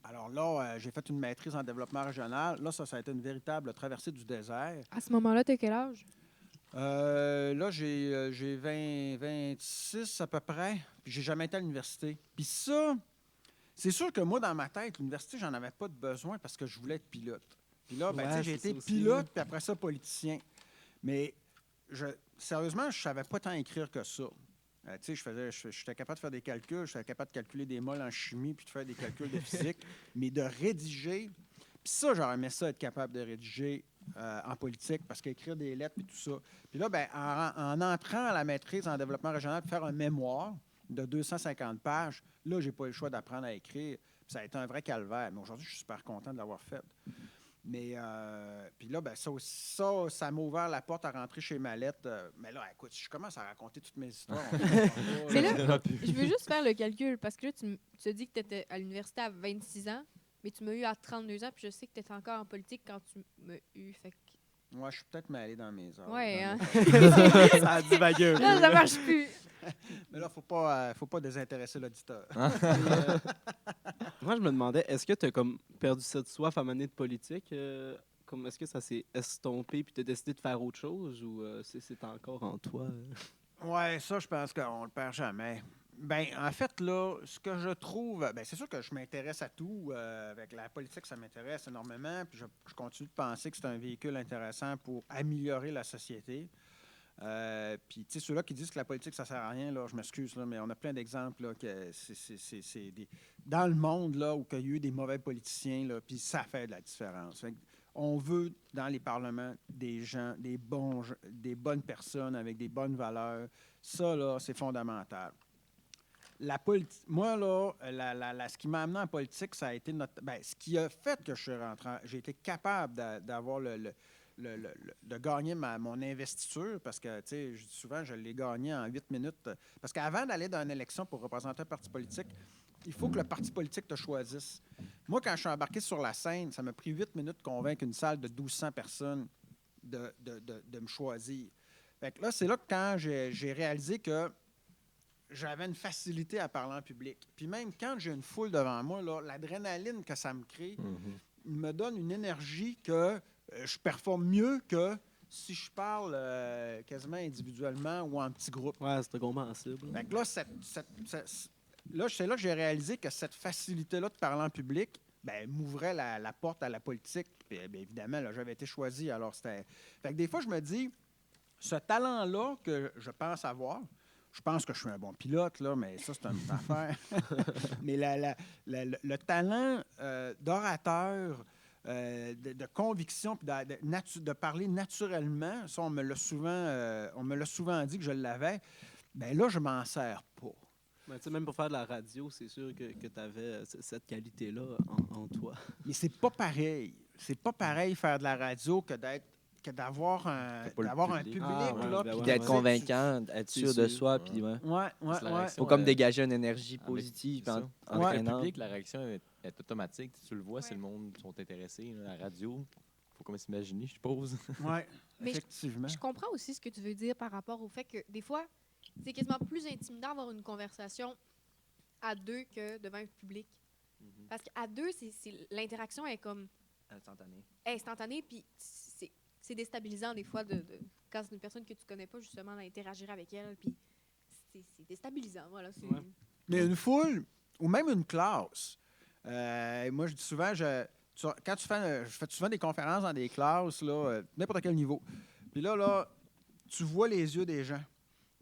Speaker 5: Alors là, j'ai fait une maîtrise en développement régional. Là, ça a été une véritable traversée du désert.
Speaker 3: À ce moment-là, tu as quel âge?
Speaker 5: Là, j'ai 26 à peu près, puis j'ai jamais été à l'université. Puis ça, c'est sûr que moi, dans ma tête, l'université, j'en avais pas de besoin parce que je voulais être pilote. Puis là, ben,
Speaker 1: Ouais,
Speaker 5: tu sais, j'ai
Speaker 1: c'est
Speaker 5: été
Speaker 1: ça aussi,
Speaker 5: pilote,
Speaker 1: là.
Speaker 5: puis après ça, politicien. Mais sérieusement, je savais pas tant écrire que ça. Tu sais, j'étais capable de faire des calculs, j'étais capable de calculer des moles en chimie, puis de faire des calculs de physique, mais de rédiger, puis ça, j'aurais aimé ça, être capable de rédiger en politique, parce qu'écrire des lettres et tout ça. Puis là, ben, en entrant à la maîtrise en développement régional pour faire un mémoire de 250 pages, là, j'ai pas eu le choix d'apprendre à écrire. Puis ça a été un vrai calvaire. Mais aujourd'hui, je suis super content de l'avoir fait. Mais puis là, ben, ça m'a ouvert la porte à rentrer chez Mallette. Mais là, écoute, si je commence à raconter toutes mes histoires,
Speaker 3: Mais là, je veux juste faire le calcul parce que là, tu as dit que tu étais à l'université à 26 ans, mais tu m'as eu à 32 ans, puis je sais que tu étais encore en politique quand tu m'as eu. Fait que...
Speaker 5: moi, je suis peut-être mêlé dans mes heures.
Speaker 3: Ouais, hein?
Speaker 1: Ça a divagué un peu.
Speaker 3: Là, ça marche plus.
Speaker 5: Mais là, faut pas désintéresser l'auditeur.
Speaker 1: Moi, je me demandais, est-ce que tu as comme perdu cette soif à mener de politique? Comme, est-ce que ça s'est estompé puis tu as décidé de faire autre chose ou c'est encore en toi?
Speaker 5: Oui, ça, je pense qu'on le perd jamais. Ben, en fait, là, ce que je trouve, ben, c'est sûr que je m'intéresse à tout. Avec la politique, ça m'intéresse énormément. Puis je continue de penser que c'est un véhicule intéressant pour améliorer la société. Puis, tu sais, ceux-là qui disent que la politique, ça sert à rien, là, je m'excuse, là, mais on a plein d'exemples là, que c'est dans le monde là, où il y a eu des mauvais politiciens, là, puis ça fait de la différence. Fait on veut, dans les parlements, des gens, des bonnes personnes avec des bonnes valeurs. Ça, là, c'est fondamental. Moi, là, ce qui m'a amené en politique, ça a été ce qui a fait que je suis rentré. J'ai été capable d'avoir de gagner mon investiture parce que, tu sais, souvent, je l'ai gagné en 8 minutes. Parce qu'avant d'aller dans une élection pour représenter un parti politique, il faut que le parti politique te choisisse. Moi, quand je suis embarqué sur la scène, ça m'a pris 8 minutes de convaincre une salle de 1200 personnes de me choisir. Fait que là, c'est là que quand j'ai réalisé que j'avais une facilité à parler en public. Puis même quand j'ai une foule devant moi, là, l'adrénaline que ça me crée me donne une énergie que je performe mieux que si je parle quasiment individuellement ou en petit groupe.
Speaker 1: Ouais, c'était compréhensible.
Speaker 5: Fait que là, c'est là que j'ai réalisé que cette facilité-là de parler en public m'ouvrait la porte à la politique. Puis, bien évidemment, là, j'avais été choisi. Alors, c'était... Fait que des fois, je me dis, ce talent-là que je pense avoir, je pense que je suis un bon pilote, là, mais ça, c'est une autre affaire. Mais le talent d'orateur, de conviction, puis de parler naturellement, ça, on me l'a souvent dit que je l'avais, bien là, je m'en sers pas.
Speaker 1: Ben, tu sais, même pour faire de la radio, c'est sûr que tu avais cette qualité-là en toi.
Speaker 5: Mais c'est pas pareil. C'est pas pareil faire de la radio que d'avoir un public.
Speaker 1: Ah, ouais,
Speaker 5: là,
Speaker 1: ben
Speaker 5: puis
Speaker 1: ouais,
Speaker 2: D'être
Speaker 1: ouais.
Speaker 2: convaincant, être
Speaker 1: C'est
Speaker 2: sûr de
Speaker 1: sûr.
Speaker 2: soi, puis ouais.
Speaker 5: Ouais.
Speaker 4: C'est la réaction.
Speaker 2: Faut comme
Speaker 4: Ouais.
Speaker 2: dégager une énergie
Speaker 4: Avec
Speaker 2: positive,
Speaker 4: ça.
Speaker 2: en
Speaker 5: Ouais.
Speaker 4: Le
Speaker 2: entraînante.
Speaker 4: public, la réaction est automatique. Tu le vois,
Speaker 3: Ouais.
Speaker 4: si le monde sont intéressés. Là, la radio, faut comme s'imaginer, je suppose.
Speaker 5: Ouais,
Speaker 3: Mais
Speaker 5: effectivement.
Speaker 3: Je comprends aussi ce que tu veux dire par rapport au fait que des fois, c'est quasiment plus intimidant d'avoir une conversation à deux que devant un public. Parce qu'à deux, l'interaction est comme
Speaker 2: Instantané.
Speaker 3: instantanée, puis c'est déstabilisant des fois quand c'est une personne que tu connais pas, justement, d'interagir avec elle, puis c'est déstabilisant, voilà.
Speaker 1: Ouais.
Speaker 5: Mais une foule, ou même une classe. Moi, je dis souvent, quand je fais souvent des conférences dans des classes, là, n'importe quel niveau. Puis là, tu vois les yeux des gens.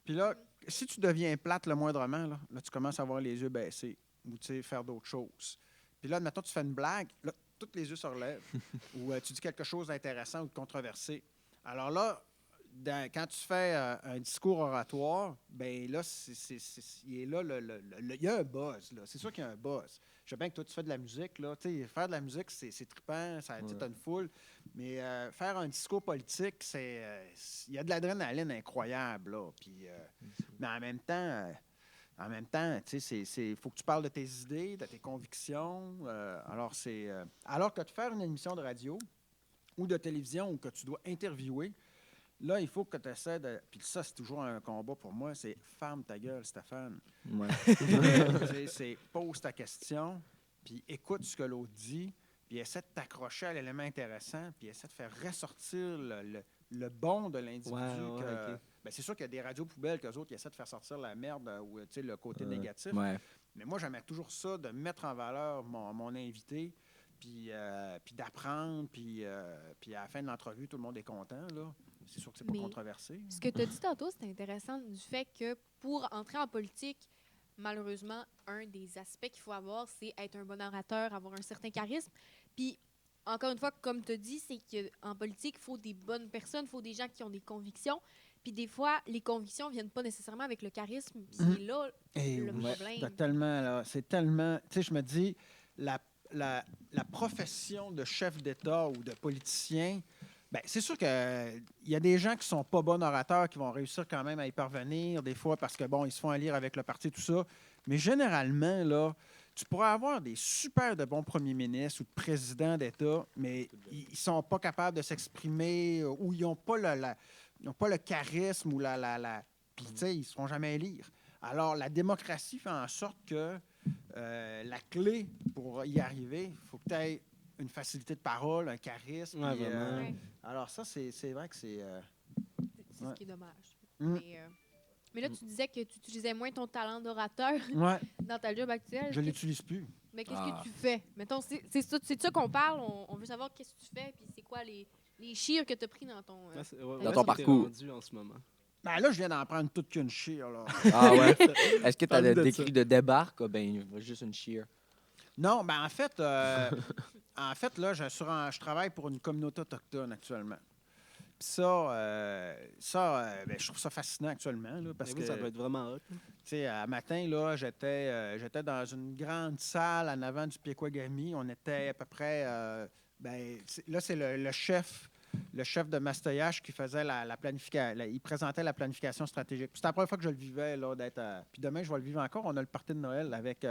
Speaker 5: Puis là, si tu deviens plate le moindrement, là, tu commences à avoir les yeux baissés ou faire d'autres choses. Puis là, admettons, tu fais une blague. Là, tous les yeux se relèvent, ou tu dis quelque chose d'intéressant ou de controversé. Alors là, quand tu fais un discours oratoire, ben là, il est là, il y a un buzz. Là. C'est sûr qu'il y a un buzz. Je sais bien que toi, tu fais de la musique. Là. Faire de la musique, c'est trippant, tu as une foule. Mais faire un discours politique, il y a de l'adrénaline incroyable. Là. Puis, mais en même temps, il faut que tu parles de tes idées, de tes convictions. Alors que de faire une émission de radio ou de télévision où que tu dois interviewer, là, il faut que tu essaies de... Puis ça, c'est toujours un combat pour moi, c'est « ferme ta gueule, Stéphane
Speaker 2: Ouais. ».
Speaker 5: C'est pose ta question, puis écoute ce que l'autre dit, puis essaie de t'accrocher à l'élément intéressant, puis essaie de faire ressortir le bon de l'individu.
Speaker 1: OK.
Speaker 5: Ben, c'est sûr qu'il y a des radios poubelles qu'eux autres, ils essaient de faire sortir la merde ou le côté négatif.
Speaker 2: Ouais.
Speaker 5: Mais moi, j'aimais toujours ça, de mettre en valeur mon invité, puis d'apprendre, puis à la fin de l'entrevue, tout le monde est content, là. C'est sûr que c'est pas
Speaker 3: Mais
Speaker 5: controversé.
Speaker 3: Ce que tu as dit tantôt, c'est intéressant du fait que pour entrer en politique, malheureusement, un des aspects qu'il faut avoir, c'est être un bon orateur, avoir un certain charisme. Puis, encore une fois, comme tu as dit, c'est qu'en politique, il faut des bonnes personnes, il faut des gens qui ont des convictions. Puis des fois, les convictions ne viennent pas nécessairement avec le charisme. Puis c'est là le problème.
Speaker 5: C'est tellement... Tu sais, je me dis, la profession de chef d'État ou de politicien, bien, c'est sûr qu'il y a des gens qui ne sont pas bons orateurs qui vont réussir quand même à y parvenir, des fois, parce que, bon, ils se font élire avec le parti, tout ça. Mais généralement, là, tu pourrais avoir des super de bons premiers ministres ou de présidents d'État, mais ils ne sont pas capables de s'exprimer ou ils n'ont pas le charisme ou puis, tu sais, ils ne se font jamais élire. Alors, la démocratie fait en sorte que la clé pour y arriver, il faut que tu aies une facilité de parole, un charisme.
Speaker 1: Ouais,
Speaker 5: puis,
Speaker 1: vraiment.
Speaker 3: Ouais.
Speaker 5: alors, ça, c'est vrai que c'est...
Speaker 3: C'est
Speaker 5: ouais.
Speaker 3: ce qui est dommage.
Speaker 5: Mm.
Speaker 3: Mais là, tu disais que tu utilisais moins ton talent d'orateur
Speaker 5: Ouais,
Speaker 3: dans ta job actuelle.
Speaker 5: je ne l'utilise plus.
Speaker 3: Mais qu'est-ce
Speaker 2: Ah.
Speaker 3: que tu fais? Mettons, c'est de ça qu'on parle. On veut savoir qu'est-ce que tu fais, puis c'est quoi les cheers que tu as pris dans ton...
Speaker 1: Ouais, c'est- ouais,
Speaker 3: Dans
Speaker 1: où
Speaker 3: ton
Speaker 1: est-ce que t'es
Speaker 2: parcours.
Speaker 1: rendu en ce moment?
Speaker 5: Ben là, je viens d'en prendre toute qu'une chire, là.
Speaker 2: Ah ouais? Est-ce que tu as
Speaker 1: Parle-nous de
Speaker 2: des
Speaker 1: ça.
Speaker 2: cris de débarque? Ah, ben, juste une cheer.
Speaker 5: Non, ben en fait, là, je travaille pour une communauté autochtone actuellement. Puis ben, je trouve ça fascinant actuellement, là, parce
Speaker 1: Mais oui,
Speaker 5: que,
Speaker 1: ça doit être vraiment hot.
Speaker 5: tu sais, à matin, là, j'étais dans une grande salle en avant du Piekouagami. On était à peu près, là, c'est le chef de Mastoyache qui faisait la planification. Il présentait la planification stratégique. C'était la première fois que je le vivais, là, puis demain, je vais le vivre encore. On a le party de Noël avec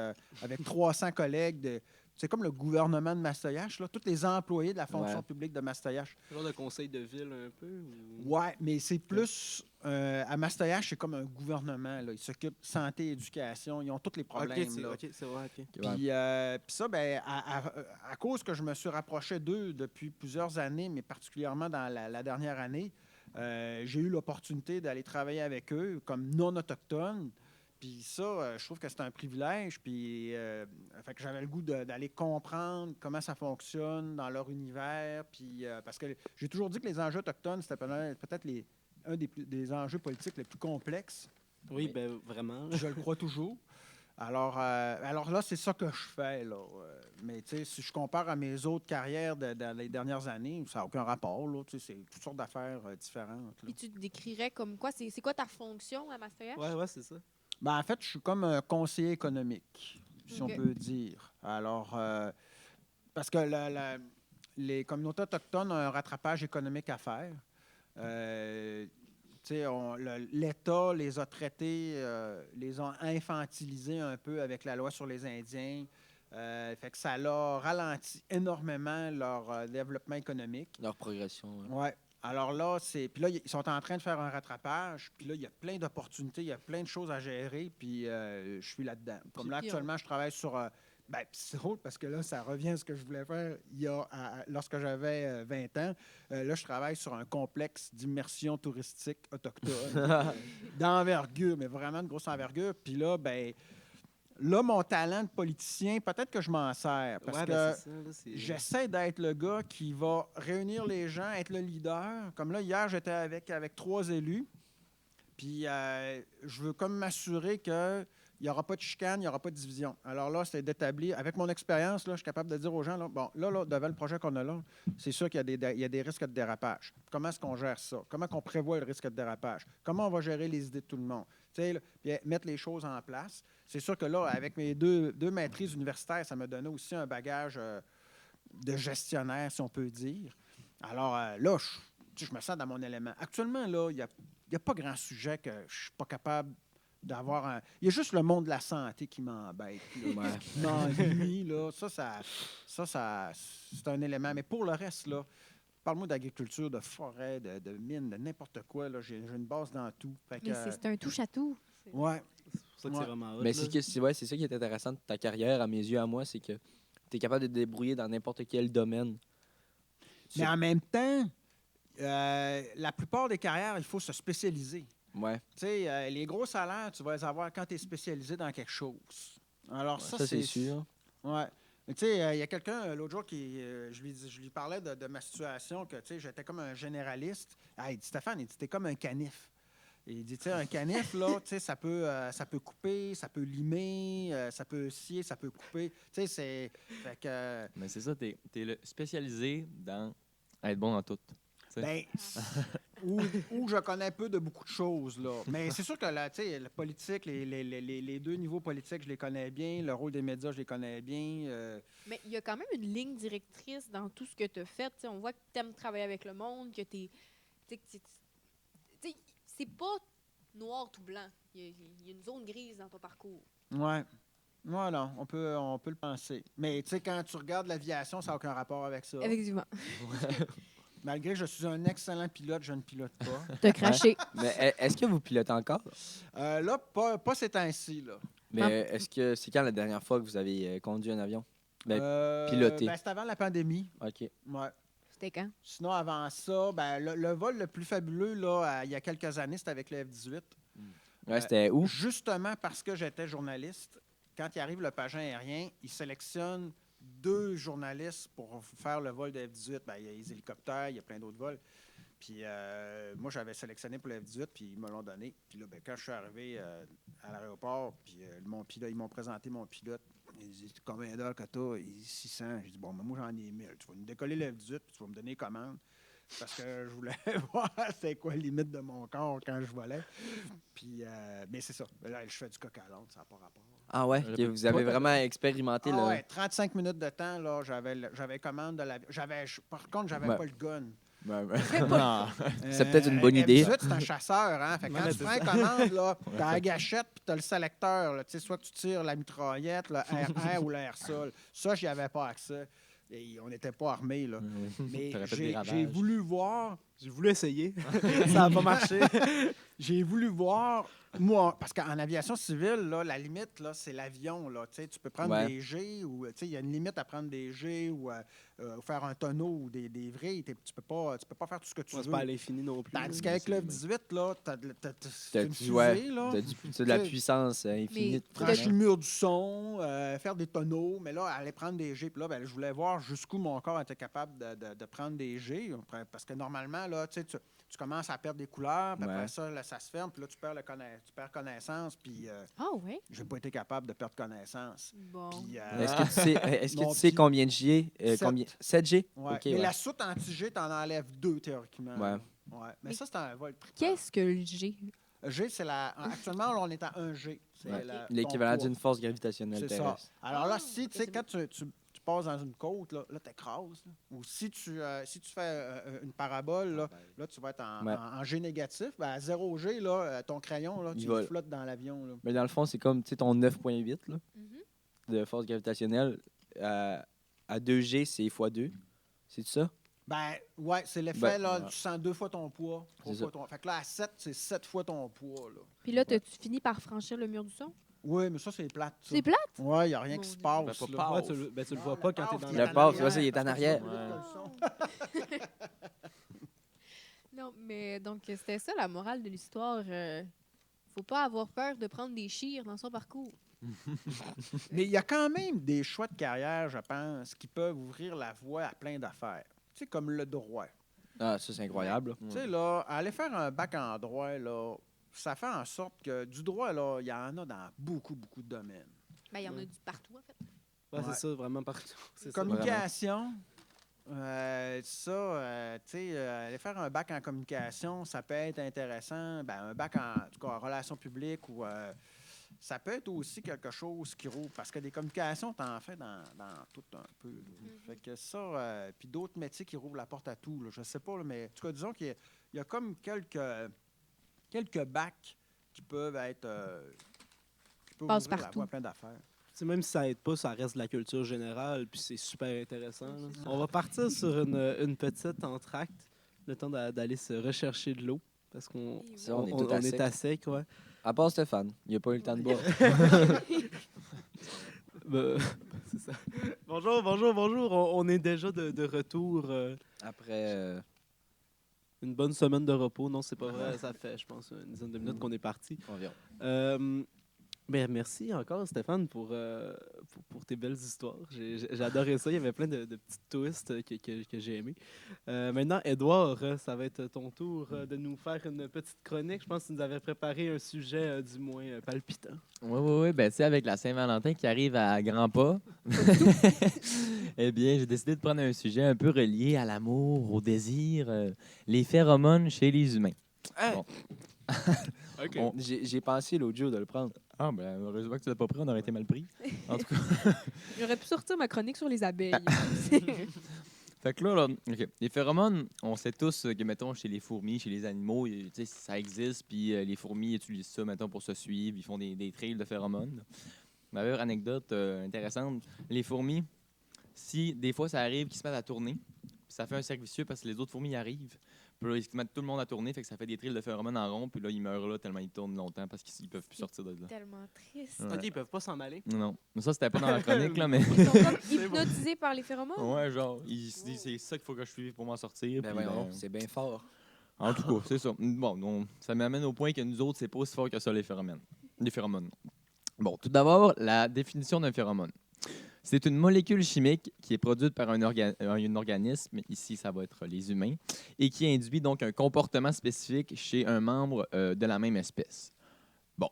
Speaker 5: 300 collègues. C'est comme le gouvernement de Mastoyache, là, tous les employés de la fonction
Speaker 2: Ouais.
Speaker 5: publique de Mastoyache.
Speaker 1: Genre de conseil de ville un peu? Ou...
Speaker 5: Ouais, mais c'est plus... à Mastoyache, c'est comme un gouvernement. Là. Ils s'occupent de santé, éducation. Ils ont tous les problèmes. là.
Speaker 1: OK, c'est vrai, OK.
Speaker 5: Puis ça, ben, à cause que je me suis rapproché d'eux depuis plusieurs années, mais particulièrement dans la dernière année, j'ai eu l'opportunité d'aller travailler avec eux comme non-autochtone. Puis ça, je trouve que c'est un privilège. Puis fait que j'avais le goût d'aller comprendre comment ça fonctionne dans leur univers. Puis parce que j'ai toujours dit que les enjeux autochtones, c'était peut-être un des enjeux politiques les plus complexes.
Speaker 1: Oui, ben vraiment.
Speaker 5: Je le crois toujours. Alors là, c'est ça que je fais. Là. Mais tu sais, si je compare à mes autres carrières dans les dernières années, ça n'a aucun rapport. Là. Tu sais, c'est toutes sortes d'affaires différentes. Là.
Speaker 3: Puis tu te décrirais comme quoi? C'est quoi ta fonction à Mastoyache?
Speaker 1: Ouais, c'est ça.
Speaker 5: Ben, en fait, je suis comme un conseiller économique, si
Speaker 3: OK.
Speaker 5: on peut dire. Alors, parce que les communautés autochtones ont un rattrapage économique à faire. L'État les a traités, les a infantilisés un peu avec la loi sur les Indiens. Fait que ça leur ralentit énormément leur développement économique.
Speaker 2: Leur progression. Ouais.
Speaker 5: Ouais. Alors là, puis là, ils sont en train de faire un rattrapage. Puis là, il y a plein d'opportunités, il y a plein de choses à gérer. Puis je suis là-dedans. Comme là,
Speaker 3: Puis
Speaker 5: actuellement, je travaille sur... ben, c'est drôle parce que là, ça revient à ce que je voulais faire lorsque j'avais 20 ans. Là, je travaille sur un complexe d'immersion touristique autochtone d'envergure, mais vraiment de grosse envergure. Puis là, ben, mon talent de politicien, peut-être que je m'en sers. Parce
Speaker 1: Ouais,
Speaker 5: que
Speaker 1: ben, c'est ça, là, c'est...
Speaker 5: j'essaie d'être le gars qui va réunir les gens, être le leader. Comme là, hier, j'étais avec 3 élus. Puis je veux comme m'assurer que il n'y aura pas de chicane, il n'y aura pas de division. Alors là, c'est d'établir, avec mon expérience, là, je suis capable de dire aux gens, là, bon, là, devant le projet qu'on a là, c'est sûr qu'il y a des risques de dérapage. Comment est-ce qu'on gère ça? Comment on prévoit le risque de dérapage? Comment on va gérer les idées de tout le monde? Tu sais, là, puis mettre les choses en place. C'est sûr que là, avec mes deux maîtrises universitaires, ça m'a donné aussi un bagage de gestionnaire, si on peut dire. Alors là, je me sens dans mon élément. Actuellement, là, il n'y a pas grand sujet que je ne suis pas capable d'avoir un... Il y a juste le monde de la santé qui m'embête, là, qui m'ennuie. Là. Ça, c'est un élément. Mais pour le reste, là, parle-moi d'agriculture, de forêt, de mine, de n'importe quoi. Là. J'ai une base dans tout. Fait que,
Speaker 3: Mais c'est un touche-à-tout.
Speaker 5: ouais.
Speaker 1: C'est pour ça que c'est vraiment hot,
Speaker 2: Mais
Speaker 1: là.
Speaker 2: c'est ça qui est intéressant de ta carrière, à mes yeux, à moi, c'est que tu es capable de te débrouiller dans n'importe quel domaine.
Speaker 5: Mais en même temps, la plupart des carrières, il faut se spécialiser.
Speaker 2: Ouais,
Speaker 5: Tu sais, les gros salaires, tu vas les avoir quand tu es spécialisé dans quelque chose. Alors,
Speaker 2: ça c'est sûr.
Speaker 5: Ouais. Mais tu sais, il y a quelqu'un l'autre jour qui. Je lui parlais de ma situation, que tu sais, j'étais comme un généraliste. Ah, il dit Stéphane, il dit t'es comme un canif. Et il dit, tu sais, un canif, là, tu sais, ça peut couper, ça peut limer, ça peut scier, ça peut couper. Tu sais, c'est. Fait que.
Speaker 4: Mais c'est ça, t'es spécialisé dans être bon dans tout.
Speaker 5: Ben, où je connais peu de beaucoup de choses, là. Mais c'est sûr que là, tu sais, la politique, les deux niveaux politiques, je les connais bien. Le rôle des médias, je les connais bien.
Speaker 3: Mais il y a quand même une ligne directrice dans tout ce que tu as fait. T'sais, on voit que tu aimes travailler avec le monde, que tu c'est pas noir tout blanc. Il y a une zone grise dans ton parcours.
Speaker 5: Ouais. Voilà, on peut le penser. Mais tu sais, quand tu regardes l'aviation, ça n'a aucun rapport avec ça.
Speaker 3: Effectivement.
Speaker 5: Malgré que je suis un excellent pilote, je ne pilote pas.
Speaker 3: T'as craché.
Speaker 2: Mais est-ce que vous pilotez encore?
Speaker 5: Là, pas ces temps-ci, là.
Speaker 2: Mais est-ce que c'est quand la dernière fois que vous avez conduit un avion? Piloté.
Speaker 5: C'était avant la pandémie.
Speaker 2: OK.
Speaker 5: Ouais.
Speaker 3: C'était quand?
Speaker 5: Sinon, avant ça, le vol le plus fabuleux, là, il y a quelques années, c'était avec le F-18.
Speaker 2: Ouais, c'était où?
Speaker 5: Justement parce que j'étais journaliste, quand il arrive le pageant aérien, il sélectionne 2 journalistes pour faire le vol de F-18. Il y a les hélicoptères, il y a plein d'autres vols. Puis moi, j'avais sélectionné pour le F-18, puis ils me l'ont donné. Puis là, quand je suis arrivé à l'aéroport, puis ils m'ont présenté mon pilote. Ils disent combien d'heures que tu as? Il dit 600. J'ai dit bon, moi, j'en ai 1000. Tu vas nous décoller le F-18, puis tu vas me donner commande. Parce que je voulais voir c'est quoi la limite de mon corps quand je volais. Puis, mais c'est ça. Là, je fais du coq à l'âne, ça n'a pas rapport.
Speaker 2: Ah ouais? Ok, vous avez vraiment expérimenté
Speaker 5: Ah
Speaker 2: là.
Speaker 5: ouais, 35 minutes de temps, là, j'avais commande de l'avion. Par contre, j'avais
Speaker 2: Ouais.
Speaker 5: pas le gun.
Speaker 4: Non.
Speaker 2: C'est peut-être une bonne idée.
Speaker 5: F-18, c'est un chasseur, hein? Fait que quand tu prends une commande, là, t'as la gâchette puis t'as le sélecteur. Là, soit tu tires la mitraillette, le RR ou le air-sol. Ça, j'y avais pas accès. Et on n'était pas armés, là. Mais
Speaker 4: T'aurais fait des ravages.
Speaker 5: j'ai voulu voir.
Speaker 1: J'ai voulu essayer. Ça n'a pas marché.
Speaker 5: J'ai voulu voir, moi, parce qu'en aviation civile, là, la limite, là, c'est l'avion. Là. Tu peux prendre
Speaker 2: Ouais.
Speaker 5: des G ou il y a une limite à prendre des G ou faire un tonneau ou des vrais. Tu peux pas faire tout ce que tu
Speaker 1: Ouais, c'est
Speaker 5: veux.
Speaker 1: pas à l'infini non plus.
Speaker 5: Tandis
Speaker 1: là,
Speaker 5: qu'avec le
Speaker 1: c'est-
Speaker 5: F-18, là,
Speaker 2: T'as
Speaker 5: une
Speaker 2: du-
Speaker 5: fusée,
Speaker 2: ouais,
Speaker 5: là.
Speaker 2: t'as de la
Speaker 5: T'sais,
Speaker 2: puissance infinie.
Speaker 3: Mais-
Speaker 5: Franchir le mur du son, faire des tonneaux, mais là, aller prendre des G. Puis là, je voulais voir jusqu'où mon corps était capable de prendre des G. Parce que normalement, là, tu commences à perdre des couleurs, puis après
Speaker 2: Ouais.
Speaker 5: ça, là, ça se ferme, puis là, tu perds connaissance, puis
Speaker 3: Ah oui?
Speaker 5: j'ai pas été capable de perdre connaissance.
Speaker 3: Bon.
Speaker 5: Puis,
Speaker 2: Est-ce que
Speaker 5: Mon
Speaker 2: tu sais
Speaker 5: pied.
Speaker 2: combien de G? 7 G?
Speaker 5: ouais.
Speaker 2: OK,
Speaker 5: Mais
Speaker 2: ouais.
Speaker 5: la soute anti-G, t'en enlèves 2, théoriquement.
Speaker 2: Ouais.
Speaker 5: là. Ouais. Mais ça, c'est un vol triple.
Speaker 3: Qu'est-ce que le G?
Speaker 5: G, c'est la... Actuellement, là, on est à 1 G. C'est
Speaker 2: Ouais.
Speaker 5: ton
Speaker 2: L'équivalent
Speaker 5: poids.
Speaker 2: d'une force gravitationnelle
Speaker 5: C'est ça.
Speaker 2: terrestre.
Speaker 5: Alors là,
Speaker 3: Ah,
Speaker 5: si, tu
Speaker 3: ça,
Speaker 5: sais, quand tu passes dans une côte, là t'écrases. Là. Ou si tu fais une parabole, là, tu vas être
Speaker 2: Ouais.
Speaker 5: en G négatif. Ben, à 0 G, là, ton crayon, là,
Speaker 2: Il
Speaker 5: tu
Speaker 2: vole.
Speaker 5: flottes dans l'avion. Là.
Speaker 2: Mais dans le fond, c'est comme ton 9,8 là,
Speaker 3: Mhm.
Speaker 2: de force gravitationnelle. À 2 G, c'est x2. C'est ça?
Speaker 5: Ben, ouais, c'est l'effet,
Speaker 2: Ben,
Speaker 5: là,
Speaker 2: ouais.
Speaker 5: tu sens 2 fois ton poids. 3
Speaker 2: C'est
Speaker 5: fois
Speaker 2: ça.
Speaker 5: ton... Fait que là, à 7, c'est 7 fois ton poids, là.
Speaker 3: Puis là, t'as-tu fini par franchir le mur du son?
Speaker 5: Oui, mais ça, c'est plate. ça.
Speaker 3: C'est plate?
Speaker 5: Ouais, il n'y a rien
Speaker 3: Mon
Speaker 5: qui se
Speaker 3: Dieu.
Speaker 5: passe.
Speaker 4: Ben,
Speaker 5: là.
Speaker 4: pas
Speaker 1: Ouais, tu le vois pas quand t'es dans
Speaker 5: il
Speaker 2: Le
Speaker 5: est en
Speaker 2: paf, tu vois
Speaker 5: arrière,
Speaker 2: ça, il est en
Speaker 5: parce que tu
Speaker 2: arrière.
Speaker 5: vois plus vite que le son.
Speaker 3: Non, mais donc, c'était ça la morale de l'histoire. Faut pas avoir peur de prendre des chires dans son parcours.
Speaker 5: Mais il y a quand même des choix de carrière, je pense, qui peuvent ouvrir la voie à plein d'affaires. Tu sais, comme le droit.
Speaker 2: Ah, ça, c'est incroyable.
Speaker 5: Tu sais, là, aller faire un bac en droit, là, ça fait en sorte que du droit, là, il y en a dans beaucoup, beaucoup de domaines.
Speaker 3: Ben, il y en a du partout, en fait.
Speaker 1: Ouais,
Speaker 5: Ouais.
Speaker 1: c'est ça, vraiment partout. C'est ça.
Speaker 5: Communication, tu sais, aller faire un bac en communication, ça peut être intéressant. Ben, un bac en tout cas, en relations publiques ou ça peut être aussi quelque chose qui roule. Parce que des communications, tu en fais dans tout un peu. Là. Fait que ça, puis d'autres métiers qui rouvrent la porte à tout. Là, je sais pas, là, mais en tout cas, disons qu'il y a comme quelques bacs qui peuvent être. Qui peuvent ouvrir la
Speaker 3: Passe-partout.
Speaker 5: voie à plein d'affaires.
Speaker 1: Tu sais, même si ça aide pas, ça reste de la culture générale, puis c'est super intéressant. Là. On va partir sur une petite entracte, le temps d'aller se rechercher de l'eau, parce qu'on
Speaker 2: Ça, on est tout à sec.
Speaker 1: à sec, ouais.
Speaker 2: À part Stéphane, il n'a pas eu le temps de boire.
Speaker 1: Ben, c'est ça. Bonjour, bonjour, bonjour. On est déjà de retour.
Speaker 2: Après,
Speaker 1: Une bonne semaine de repos. Non, c'est pas vrai. Ça fait, je pense, une dizaine de minutes qu'on est parti.
Speaker 2: environ.
Speaker 1: Ben, merci encore, Stéphane, pour tes belles histoires. J'ai adoré ça. Il y avait plein de petits twists que j'ai aimés. Maintenant, Édouard, ça va être ton tour de nous faire une petite chronique. Je pense que tu nous avais préparé un sujet, du moins, palpitant.
Speaker 4: Oui. Ben, tu sais, avec la Saint-Valentin qui arrive à grands pas, eh bien, j'ai décidé de prendre un sujet un peu relié à l'amour, au désir, les phéromones chez les humains. Bon.
Speaker 1: OK.
Speaker 4: On-
Speaker 2: J'ai pensé l'autre jour de le prendre.
Speaker 4: Ah, ben, heureusement que tu l'as pas pris, on aurait été mal pris. En tout cas.
Speaker 3: J'aurais pu sortir ma chronique sur les abeilles.
Speaker 4: Fait que là, OK. Les phéromones, on sait tous que, mettons, chez les fourmis, chez les animaux, tu sais, ça existe, puis les fourmis utilisent ça, mettons, pour se suivre. Ils font des trails de phéromones. D'ailleurs, anecdote intéressante, les fourmis, si des fois ça arrive qu'ils se mettent à tourner, puis ça fait un cercle vicieux parce que les autres fourmis y arrivent, puis là, ils se mettent tout le monde à tourner, fait que ça fait des trails de phéromones en rond, puis là, ils meurent là tellement ils tournent longtemps parce qu'ils peuvent plus sortir de là.
Speaker 3: Tellement triste.
Speaker 4: Ouais.
Speaker 1: OK, ils peuvent pas s'en aller.
Speaker 4: Non, mais ça, c'était pas dans la chronique, là, mais...
Speaker 3: Ils sont comme
Speaker 1: C'est bon.
Speaker 3: hypnotisés par les phéromones.
Speaker 4: Ouais, genre, ils se disent, c'est ça qu'il faut que je suive pour m'en sortir.
Speaker 2: Ben
Speaker 4: puis
Speaker 2: voyons,
Speaker 4: ben,
Speaker 2: c'est bien fort.
Speaker 4: en tout cas, c'est ça. Bon, donc, ça m'amène au point que nous autres, c'est pas aussi fort que ça, les phéromones. Les phéromones. Bon, tout d'abord, la définition d'un phéromone. C'est une molécule chimique qui est produite par un organisme, ici ça va être les humains, et qui induit donc un comportement spécifique chez un membre de la même espèce. Bon,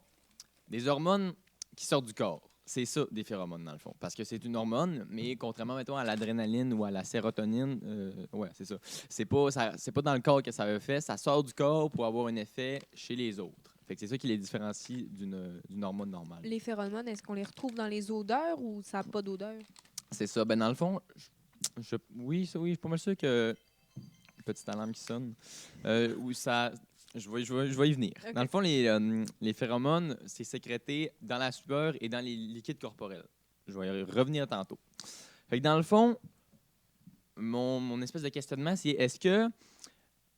Speaker 4: des hormones qui sortent du corps, c'est ça des phéromones dans le fond, parce que c'est une hormone, mais contrairement mettons à l'adrénaline ou à la sérotonine, ouais c'est ça, c'est pas dans le corps que ça fait, ça sort du corps pour avoir un effet chez les autres. Fait que c'est ça qui les différencie d'une hormone normale.
Speaker 3: Les phéromones, est-ce qu'on les retrouve dans les odeurs ou ça n'a pas d'odeur?
Speaker 4: C'est ça. Ben, dans le fond, oui, je suis pas mal sûr que. Petite alarme qui sonne. Où ça. Je vais y venir.
Speaker 3: Ok.
Speaker 4: Dans le fond, les phéromones, c'est sécrété dans la sueur et dans les liquides corporels. Je vais y revenir tantôt. Fait que dans le fond, mon espèce de questionnement, c'est est-ce que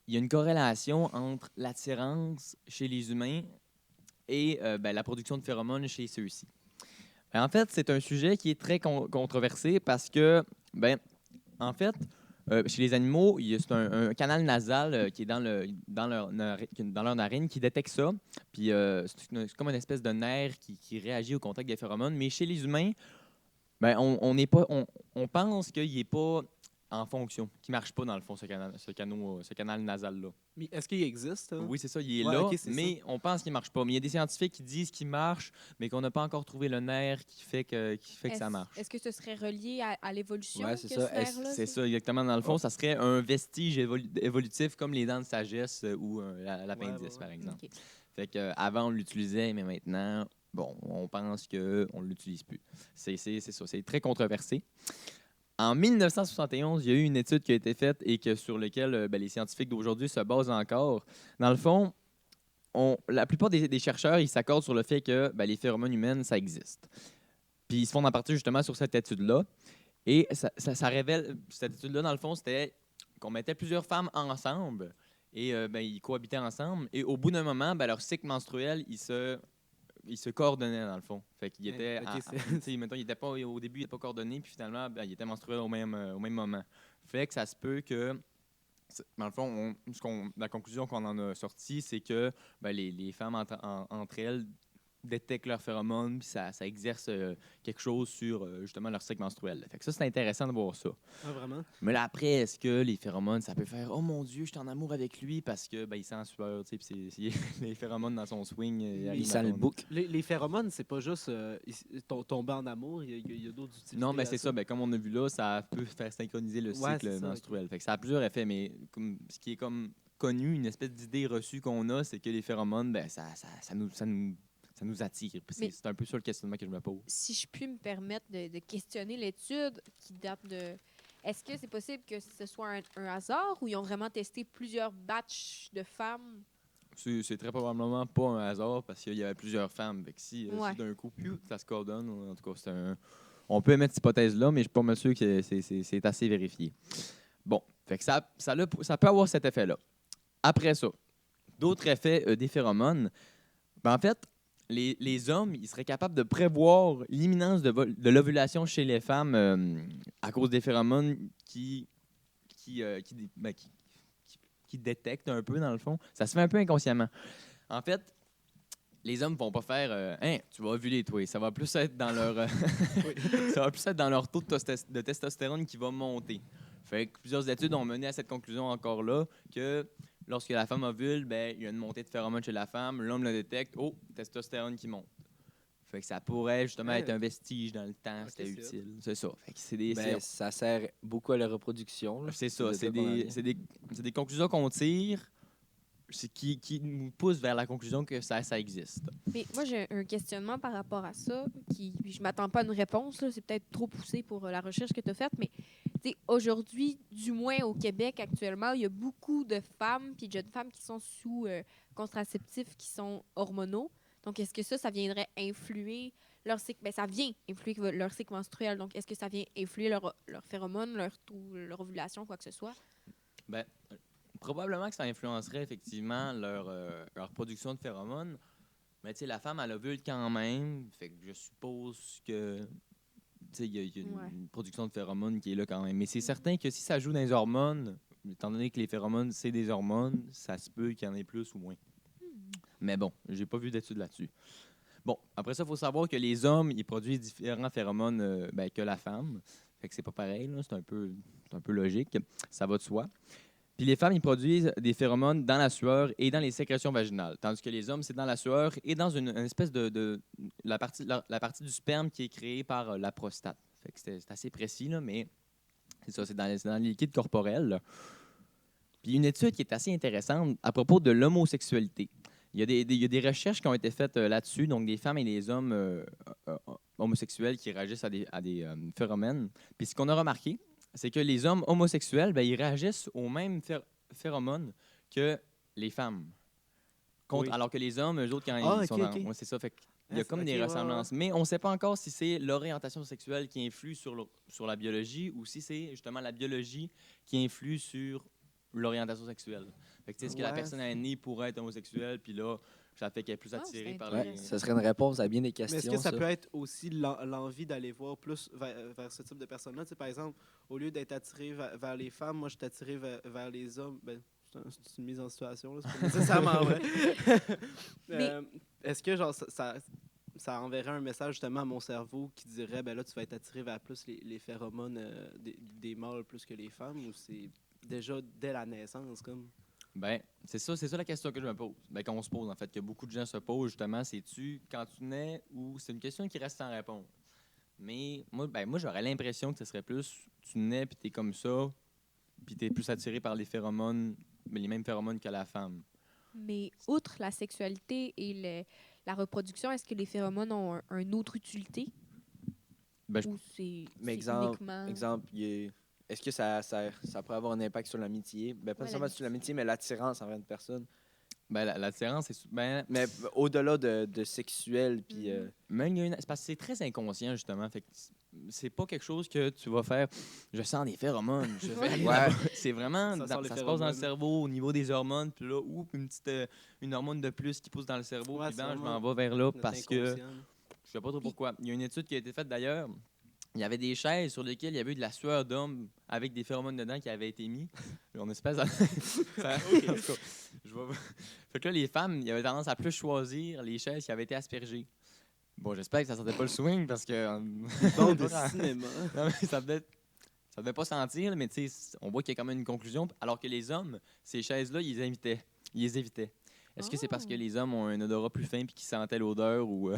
Speaker 4: il y a une corrélation entre l'attirance chez les humains et la production de phéromones chez ceux-ci? En fait, c'est un sujet qui est très controversé parce que, en fait, chez les animaux, c'est un canal nasal qui est dans leur narine qui détecte ça. Puis c'est comme une espèce de nerf qui réagit au contact des phéromones. Mais chez les humains, on pense qu'il n'est pas en fonction, qu'il ne marche pas dans le fond, ce canal nasal-là.
Speaker 1: Mais est-ce qu'il existe? Hein?
Speaker 4: Oui, c'est ça, il est
Speaker 1: Ouais,
Speaker 4: là,
Speaker 1: ok, c'est
Speaker 4: mais on pense qu'il ne marche pas. Mais il y a des scientifiques qui disent qu'il marche, mais qu'on n'a pas encore trouvé le nerf qui fait que ça marche.
Speaker 3: Est-ce que ce serait relié à l'évolution?
Speaker 2: Ouais, c'est
Speaker 3: que
Speaker 2: ça.
Speaker 3: ce nerf-là,
Speaker 4: C'est ça, exactement. Dans le fond, ça serait un vestige évolutif comme les dents de sagesse ou l'appendice,
Speaker 1: ouais.
Speaker 4: par exemple.
Speaker 3: Ok.
Speaker 4: Fait que, avant, on l'utilisait, mais maintenant, bon, on pense qu'on ne l'utilise plus. C'est ça, c'est très controversé. En 1971, il y a eu une étude qui a été faite et sur laquelle les scientifiques d'aujourd'hui se basent encore. Dans le fond, la plupart des chercheurs ils s'accordent sur le fait que les phéromones humaines, ça existe. Puis ils se font en partie justement sur cette étude-là. Et ça révèle, cette étude-là, dans le fond, c'était qu'on mettait plusieurs femmes ensemble et ils cohabitaient ensemble. Et au bout d'un moment, leur cycle menstruel, il se coordonnait dans le fond. Fait qu'il était, mettons, il était pas au début, il n'était pas coordonné, puis finalement, il était menstruel au même moment. Fait que ça se peut que, dans le fond, la conclusion qu'on en a sortie, c'est que les femmes entre elles détectent leurs phéromones, puis ça exerce quelque chose sur justement leur cycle menstruel. Fait que ça, c'est intéressant de voir ça.
Speaker 1: Ah, vraiment?
Speaker 4: Mais là, après, est-ce que les phéromones, ça peut faire « Oh mon Dieu, je suis en amour avec lui » parce que il sent en sueur, tu sais, puis les phéromones dans son swing.
Speaker 2: Il sent le bouc.
Speaker 1: Les phéromones, c'est pas juste tomber en amour, il y a d'autres utilités.
Speaker 4: Non, mais
Speaker 1: à
Speaker 4: c'est ça. Comme on a vu là, ça peut faire synchroniser le
Speaker 1: Ouais,
Speaker 4: cycle
Speaker 1: c'est ça,
Speaker 4: menstruel. Fait que ça a plusieurs effets, mais ce qui est comme connu, une espèce d'idée reçue qu'on a, c'est que les phéromones, ça nous attire. Puis
Speaker 3: Mais-
Speaker 4: c'est un peu ça le questionnement que je me pose.
Speaker 3: Si je puis me permettre de questionner l'étude qui date de... Est-ce que c'est possible que ce soit un hasard ou ils ont vraiment testé plusieurs batchs de femmes?
Speaker 4: C'est très probablement pas un hasard parce qu'il y avait plusieurs femmes. Fait que si
Speaker 3: Ouais.
Speaker 4: d'un coup, ça se coordonne, en tout cas, on peut émettre cette hypothèse-là, mais je suis pas mal sûr que c'est assez vérifié. Bon, fait que ça peut avoir cet effet-là. Après ça, d'autres effets des phéromones, en fait, les hommes, ils seraient capables de prévoir l'imminence de l'ovulation chez les femmes à cause des phéromones qui détectent un peu, dans le fond. Ça se fait un peu inconsciemment. En fait, les hommes vont pas faire Hein, tu vas ovuler, toi. Ça va plus être dans leur ça va plus être dans leur taux de testostérone qui va monter. Fait que plusieurs études ont mené à cette conclusion encore là que lorsque la femme ovule, il y a une montée de phéromones chez la femme, l'homme le détecte, testostérone qui monte. Fait que ça pourrait justement
Speaker 1: Ouais.
Speaker 4: être un vestige dans le temps,
Speaker 1: Ok,
Speaker 4: c'était
Speaker 1: c'est
Speaker 4: utile. C'est ça. Fait que c'est des
Speaker 2: Ça sert beaucoup à la reproduction. là.
Speaker 4: c'est ça,
Speaker 2: de
Speaker 4: c'est
Speaker 2: qu'on en
Speaker 4: des,
Speaker 2: vient.
Speaker 4: c'est des conclusions qu'on tire qui nous poussent vers la conclusion que ça existe.
Speaker 3: Mais moi, j'ai un questionnement par rapport à ça. Je m'attends pas à une réponse. Là. C'est peut-être trop poussé pour la recherche que tu as faite. Mais tu sais, aujourd'hui, du moins au Québec actuellement, il y a beaucoup de femmes puis de jeunes femmes qui sont sous contraceptifs qui sont hormonaux. Donc, est-ce que ça viendrait influer leur cycle? Ben, ça vient influer leur cycle menstruel. Donc, est-ce que ça vient influer leur phéromones, leur ovulation, quoi que ce soit?
Speaker 4: Ben, probablement que ça influencerait effectivement leur production de phéromones. Mais tu sais, la femme, elle ovule quand même. Fait que je suppose que tu sais, il y a
Speaker 3: Ouais.
Speaker 4: une production de phéromones qui est là quand même. Mais c'est certain que si ça joue dans les hormones, étant donné que les phéromones, c'est des hormones, ça se peut qu'il y en ait plus ou moins. Mais bon, j'ai pas vu d'études là-dessus. Bon, après ça, il faut savoir que les hommes, ils produisent différents phéromones que la femme. Fait que c'est pas pareil, là. C'est un peu logique. Ça va de soi. Puis les femmes, ils produisent des phéromones dans la sueur et dans les sécrétions vaginales. Tandis que les hommes, c'est dans la sueur et dans une espèce la partie du sperme qui est créée par la prostate. Fait que c'est assez précis, là, mais c'est ça, c'est dans les liquides corporels, là. Puis une étude qui est assez intéressante à propos de l'homosexualité. Il y a des recherches qui ont été faites là-dessus, donc des femmes et des hommes homosexuels qui réagissent à des phéromones. Puis ce qu'on a remarqué, c'est que les hommes homosexuels, ils réagissent aux mêmes phéromones que les femmes.
Speaker 1: Oui.
Speaker 4: Alors que les hommes, eux autres, quand
Speaker 1: Ah,
Speaker 4: ils sont
Speaker 1: ok,
Speaker 4: dans...
Speaker 1: ok.
Speaker 4: Ouais, c'est ça. Fait il y a comme
Speaker 1: Ok,
Speaker 4: des
Speaker 1: ouais,
Speaker 4: ressemblances. Mais on ne sait pas encore si c'est l'orientation sexuelle qui influe sur la biologie ou si c'est justement la biologie qui influe sur l'orientation sexuelle. Fait que, est-ce que la
Speaker 1: Ouais.
Speaker 4: personne est née pour être homosexuelle, puis là, ça fait qu'elle est plus
Speaker 3: Ah,
Speaker 4: attirée
Speaker 3: c'est
Speaker 4: par
Speaker 2: Ouais,
Speaker 4: les...
Speaker 2: ça serait une réponse à bien des
Speaker 1: Mais
Speaker 2: questions.
Speaker 1: est-ce que ça
Speaker 2: ça.
Speaker 1: peut être aussi l'envie d'aller voir plus vers ce type de personnes-là? Tu sais, par exemple, au lieu d'être attiré vers les femmes, moi, je suis attiré vers les hommes. Ben, c'est une mise en situation, là, c'est pas nécessairement vrai. Est-ce que genre, ça enverrait un message justement à mon cerveau qui dirait, ben là, tu vas être attiré vers plus les phéromones des mâles plus que les femmes, ou c'est déjà dès la naissance, comme?
Speaker 4: Ben, c'est ça la question que je me pose. Qu'on se pose, en fait, que beaucoup de gens se posent, justement, c'est-tu quand tu nais ou c'est une question qui reste sans réponse? Mais moi j'aurais l'impression que ce serait plus, tu nais puis t'es comme ça, puis t'es plus attiré par les phéromones, les mêmes phéromones que la femme.
Speaker 3: Mais outre la sexualité et la reproduction, est-ce que les phéromones ont une autre utilité?
Speaker 4: Ben, je-
Speaker 3: Ou c'est
Speaker 2: Mais
Speaker 3: uniquement...
Speaker 2: exemple, est-ce que ça pourrait avoir un impact sur l'amitié? Ben, pas
Speaker 3: Ouais,
Speaker 2: seulement sur l'amitié, mais l'attirance envers une personne.
Speaker 4: l'attirance,
Speaker 2: Mais au-delà de sexuel, puis...
Speaker 3: Mhm.
Speaker 4: même c'est parce que c'est très inconscient, justement. Fait que c'est pas quelque chose que tu vas faire. Je sens des phéromones. Je vais aller
Speaker 2: Ouais.
Speaker 4: là-bas. C'est vraiment.
Speaker 1: Ça sent les
Speaker 4: Ça se passe dans le
Speaker 1: phéromones.
Speaker 4: cerveau au niveau des hormones. Puis là, une hormone de plus qui pousse dans le cerveau.
Speaker 1: Ouais,
Speaker 4: puis
Speaker 1: c'est
Speaker 4: je m'en
Speaker 1: vraiment
Speaker 4: vais vers là
Speaker 1: Notre
Speaker 4: parce que.
Speaker 1: inconscient.
Speaker 4: Je sais pas trop pourquoi. Il y a une étude qui a été faite d'ailleurs il y avait des chaises sur lesquelles il y avait eu de la sueur d'homme avec des phéromones dedans qui avaient été mis. On espèce en tout cas, fait que là, les femmes, il y avait tendance à plus choisir les chaises qui avaient été aspergées. Bon, j'espère que ça sentait pas le swing parce que...
Speaker 1: Bon, de cinéma.
Speaker 4: Non, mais ça devait pas sentir, mais tu sais, on voit qu'il y a quand même une conclusion. Alors que les hommes, ces chaises-là, ils les évitaient. Est-ce que c'est parce que les hommes ont un odorat plus fin et qu'ils sentaient l'odeur ou,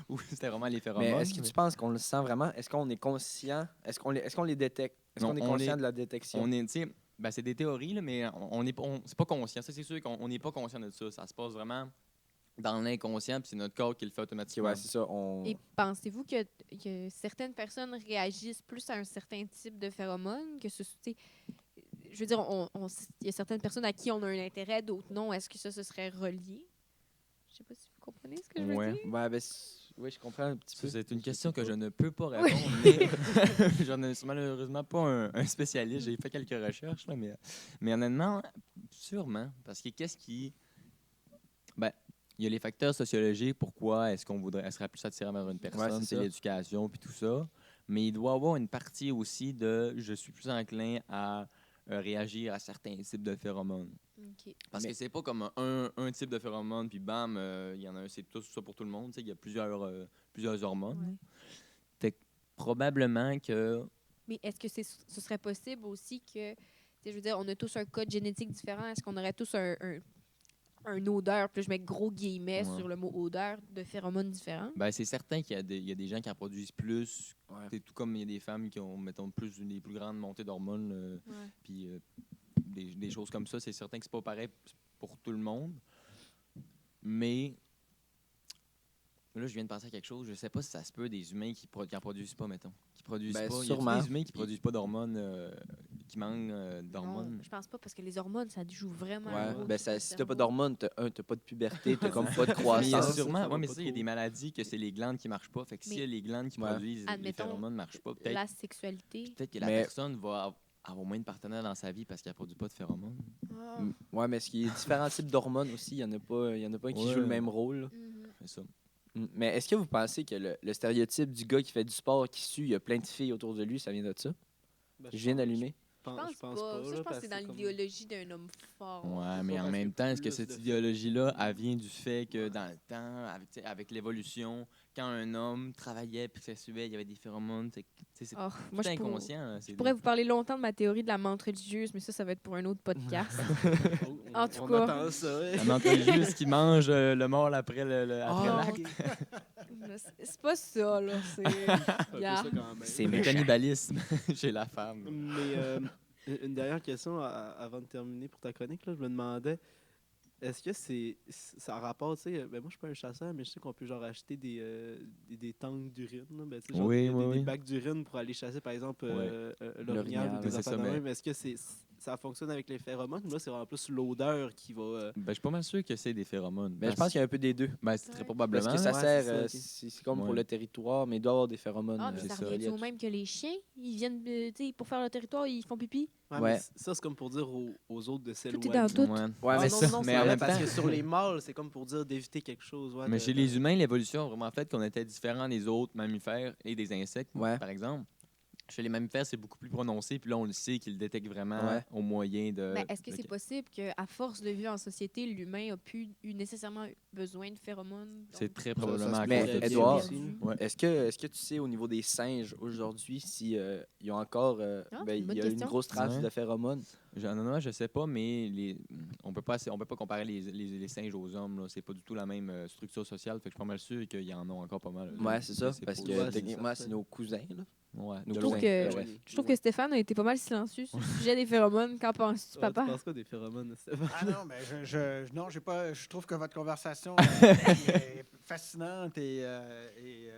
Speaker 4: ou c'était vraiment les phéromones?
Speaker 2: Mais est-ce que tu penses qu'on le sent vraiment? Est-ce qu'on est conscient? Est-ce qu'on les détecte? Est-ce
Speaker 4: Non,
Speaker 2: qu'on est
Speaker 4: on
Speaker 2: conscient
Speaker 4: est-
Speaker 2: de la détection?
Speaker 4: On est, tu sais, ben, c'est des théories, là, mais c'est pas conscient. Ça, c'est sûr qu'on n'est pas conscient de ça. Ça se passe vraiment dans l'inconscient, puis c'est notre corps qui le fait
Speaker 2: Ok,
Speaker 4: automatiquement.
Speaker 2: ouais, c'est ça.
Speaker 3: Et pensez-vous que certaines personnes réagissent plus à un certain type de phéromone que ce, tu sais, je veux dire, il y a certaines personnes à qui on a un intérêt, d'autres non. Est-ce que ça se serait relié? Je sais pas si vous comprenez ce que je veux
Speaker 4: Ouais.
Speaker 3: dire.
Speaker 2: Ouais, ben, oui, je comprends un petit
Speaker 4: Ça,
Speaker 2: peu.
Speaker 4: c'est une question que je ne peux pas répondre, mais j'en suis malheureusement pas un spécialiste. J'ai fait quelques recherches, là, mais honnêtement, sûrement. Parce que qu'est-ce qui. Ben, il y a les facteurs sociologiques. Pourquoi est-ce qu'on voudrait, elle serait plus attirée vers une personne?
Speaker 2: c'est
Speaker 4: C'est
Speaker 2: ça.
Speaker 4: l'éducation puis tout ça. Mais il doit y avoir une partie aussi de je suis plus enclin à réagir à certains types de phéromones.
Speaker 3: OK.
Speaker 4: Parce
Speaker 2: Mais-
Speaker 4: que c'est pas comme un type de phéromone, puis bam, il y en a un, c'est tout ça pour tout le monde. Tu sais, il y a plusieurs hormones.
Speaker 3: Ouais.
Speaker 4: Fait que probablement que.
Speaker 3: Mais est-ce que ce serait possible aussi que, tu sais, je veux dire, on a tous un code génétique différent. Est-ce qu'on aurait tous un odeur, puis là, je mets gros guillemets
Speaker 4: Ouais.
Speaker 3: sur le mot odeur, de phéromones différents?
Speaker 4: Ben, c'est certain qu'il y a des gens qui en produisent plus.
Speaker 2: Ouais.
Speaker 4: C'est tout comme il y a des femmes qui ont, mettons, des plus grandes montées d'hormones,
Speaker 3: Ouais.
Speaker 4: puis des choses comme ça. C'est certain que c'est pas pareil pour tout le monde. Mais là, je viens de penser à quelque chose. Je sais pas si ça se peut des humains qui en produisent pas, mettons. Qui produisent
Speaker 2: Ben,
Speaker 4: pas.
Speaker 2: sûrement.
Speaker 4: Y a des humains qui produisent pas d'hormones, qui manquent d'hormones?
Speaker 3: Non, je pense pas, parce que les hormones, ça joue vraiment un
Speaker 2: Ouais,
Speaker 3: rôle
Speaker 2: ben
Speaker 3: sur le
Speaker 2: si t'as pas
Speaker 3: cerveau.
Speaker 2: d'hormones, t'as pas de puberté, t'as comme pas de
Speaker 4: Mais il y a
Speaker 2: croissance.
Speaker 4: sûrement,
Speaker 1: ça va
Speaker 4: mais
Speaker 1: pas
Speaker 4: ça, il y a
Speaker 1: trop.
Speaker 4: des maladies que c'est les glandes qui marchent pas. Fait que s'il y a les glandes qui
Speaker 2: Ouais.
Speaker 4: produisent les
Speaker 3: Admettons,
Speaker 4: phéromones ne marchent pas, peut-être
Speaker 3: La sexualité.
Speaker 4: que la
Speaker 2: Mais-
Speaker 4: personne va avoir moins de partenaires dans sa vie parce qu'elle ne produit pas de phéromones.
Speaker 3: Ah.
Speaker 2: Ouais, mais il y a différents types d'hormones aussi. Il y en a pas qui
Speaker 4: Ouais.
Speaker 2: joue le même rôle, là.
Speaker 3: Mhm.
Speaker 4: C'est ça.
Speaker 2: Mais est-ce que vous pensez que le stéréotype du gars qui fait du sport, qui sue, il y a plein de filles autour de lui, ça vient de ça?
Speaker 1: Ben,
Speaker 2: Je viens d'allumer.
Speaker 3: Je pense pas. Ça, je
Speaker 1: là,
Speaker 3: pense
Speaker 1: parce
Speaker 3: que c'est dans
Speaker 1: comme-
Speaker 3: l'idéologie d'un homme fort.
Speaker 4: Ouais, mais en
Speaker 1: parce
Speaker 4: même
Speaker 1: que
Speaker 4: temps, est-ce que
Speaker 1: plus
Speaker 4: cette
Speaker 1: de-
Speaker 4: idéologie-là, elle vient du fait que dans le temps, avec l'évolution, quand un homme travaillait puis s'assuait, il y avait des phéromones, c'est
Speaker 3: Oh,
Speaker 4: tout
Speaker 3: moi, je pourrais,
Speaker 4: inconscient. Là,
Speaker 3: je pourrais vous parler longtemps de ma théorie de la menthe religieuse, mais ça va être pour un autre podcast. En tout
Speaker 1: on
Speaker 3: cas.
Speaker 1: entend ça, ouais.
Speaker 4: La menthe religieuse qui mange le mort après après
Speaker 3: Ah,
Speaker 4: l'acte.
Speaker 3: C'est pas ça, là. C'est.
Speaker 1: C'est un peu
Speaker 3: Yeah.
Speaker 1: ça quand même.
Speaker 2: C'est
Speaker 4: Le
Speaker 2: méchant.
Speaker 4: cannibalisme chez la femme.
Speaker 1: Mais une dernière question avant de terminer pour ta chronique. Là, je me demandais, est-ce que ça a rapport, tu sais, ben moi je suis pas un chasseur, mais je sais qu'on peut genre acheter des tanks d'urine, là, ben, tu sais, genre
Speaker 4: Oui,
Speaker 1: des,
Speaker 4: oui,
Speaker 1: des
Speaker 4: oui.
Speaker 1: bacs d'urine pour aller chasser par exemple l'orignal
Speaker 2: L'orignal,
Speaker 1: ou des
Speaker 4: c'est
Speaker 1: affaires
Speaker 4: ça,
Speaker 1: de
Speaker 4: mais-
Speaker 1: même. Est-ce que ça fonctionne avec les phéromones ou là c'est vraiment plus l'odeur qui va.
Speaker 4: Ben, je suis pas mal sûr que c'est des phéromones.
Speaker 2: Ben, je pense qu'il y a un peu des deux.
Speaker 4: Ben, c'est très
Speaker 3: Ouais.
Speaker 4: probablement.
Speaker 2: Parce que ça
Speaker 1: Ouais,
Speaker 2: sert,
Speaker 1: c'est ça, ok.
Speaker 2: c'est comme pour
Speaker 4: Ouais.
Speaker 2: le territoire, mais il doit y avoir des phéromones.
Speaker 3: Ah, mais
Speaker 2: c'est
Speaker 3: ça
Speaker 2: ça,
Speaker 3: revient
Speaker 2: relié à
Speaker 3: au
Speaker 2: tout.
Speaker 3: même que les chiens. Ils viennent, tu sais, pour faire le territoire, ils font pipi.
Speaker 1: Ouais,
Speaker 2: Ouais.
Speaker 1: mais ça c'est comme pour dire aux autres de s'éloigner.
Speaker 3: dans tout.
Speaker 4: Ouais.
Speaker 2: Ouais,
Speaker 1: Ah,
Speaker 2: mais
Speaker 1: non,
Speaker 2: ça,
Speaker 1: non,
Speaker 4: mais
Speaker 1: c'est
Speaker 4: en
Speaker 1: vrai,
Speaker 4: même
Speaker 1: parce
Speaker 4: temps-
Speaker 1: que sur les mâles, c'est comme pour dire d'éviter quelque chose. Ouais,
Speaker 4: Mais chez les humains, l'évolution a vraiment fait qu'on était différents des autres mammifères et des insectes,
Speaker 2: Ouais.
Speaker 4: par exemple. Chez les mammifères, c'est beaucoup plus prononcé, puis là, on le sait qu'ils le détectent vraiment
Speaker 2: Ouais.
Speaker 4: au moyen de.
Speaker 3: Mais est-ce que
Speaker 4: de-
Speaker 3: c'est possible qu'à force de vivre en société, l'humain a pu eu nécessairement besoin de phéromones?
Speaker 4: C'est
Speaker 3: donc-
Speaker 4: très
Speaker 1: ça
Speaker 4: probablement
Speaker 1: se
Speaker 4: à
Speaker 2: Mais,
Speaker 4: cause de ça.
Speaker 2: Edouard,
Speaker 1: aussi.
Speaker 4: Ouais.
Speaker 2: est-ce que tu sais au niveau des singes aujourd'hui si il y a encore
Speaker 3: Ah, c'est
Speaker 2: ben,
Speaker 3: une bonne
Speaker 2: il y a une
Speaker 3: question.
Speaker 2: grosse trace
Speaker 4: Ouais.
Speaker 2: de phéromones?
Speaker 4: Non, je sais pas, mais on peut pas comparer les singes aux hommes. Là. C'est pas du tout la même structure sociale. Fait que je suis pas mal sûr qu'il y en a encore pas mal.
Speaker 2: Ouais, c'est ça.
Speaker 4: C'est
Speaker 2: Parce
Speaker 4: pas-
Speaker 2: que
Speaker 1: Ouais, c'est
Speaker 2: techniquement,
Speaker 1: ça.
Speaker 2: c'est nos cousins. Là.
Speaker 4: Ouais,
Speaker 2: Nous
Speaker 4: de
Speaker 3: trouve
Speaker 4: loin.
Speaker 3: que-
Speaker 2: Bref.
Speaker 3: Je trouve que Stéphane a été pas mal silencieux sur le sujet des phéromones. Qu'en penses-tu,
Speaker 1: Tu
Speaker 3: papa?
Speaker 1: penses quoi des phéromones, Stéphane?
Speaker 5: Ah non, mais non, j'ai pas. Je trouve que votre conversation est fascinante et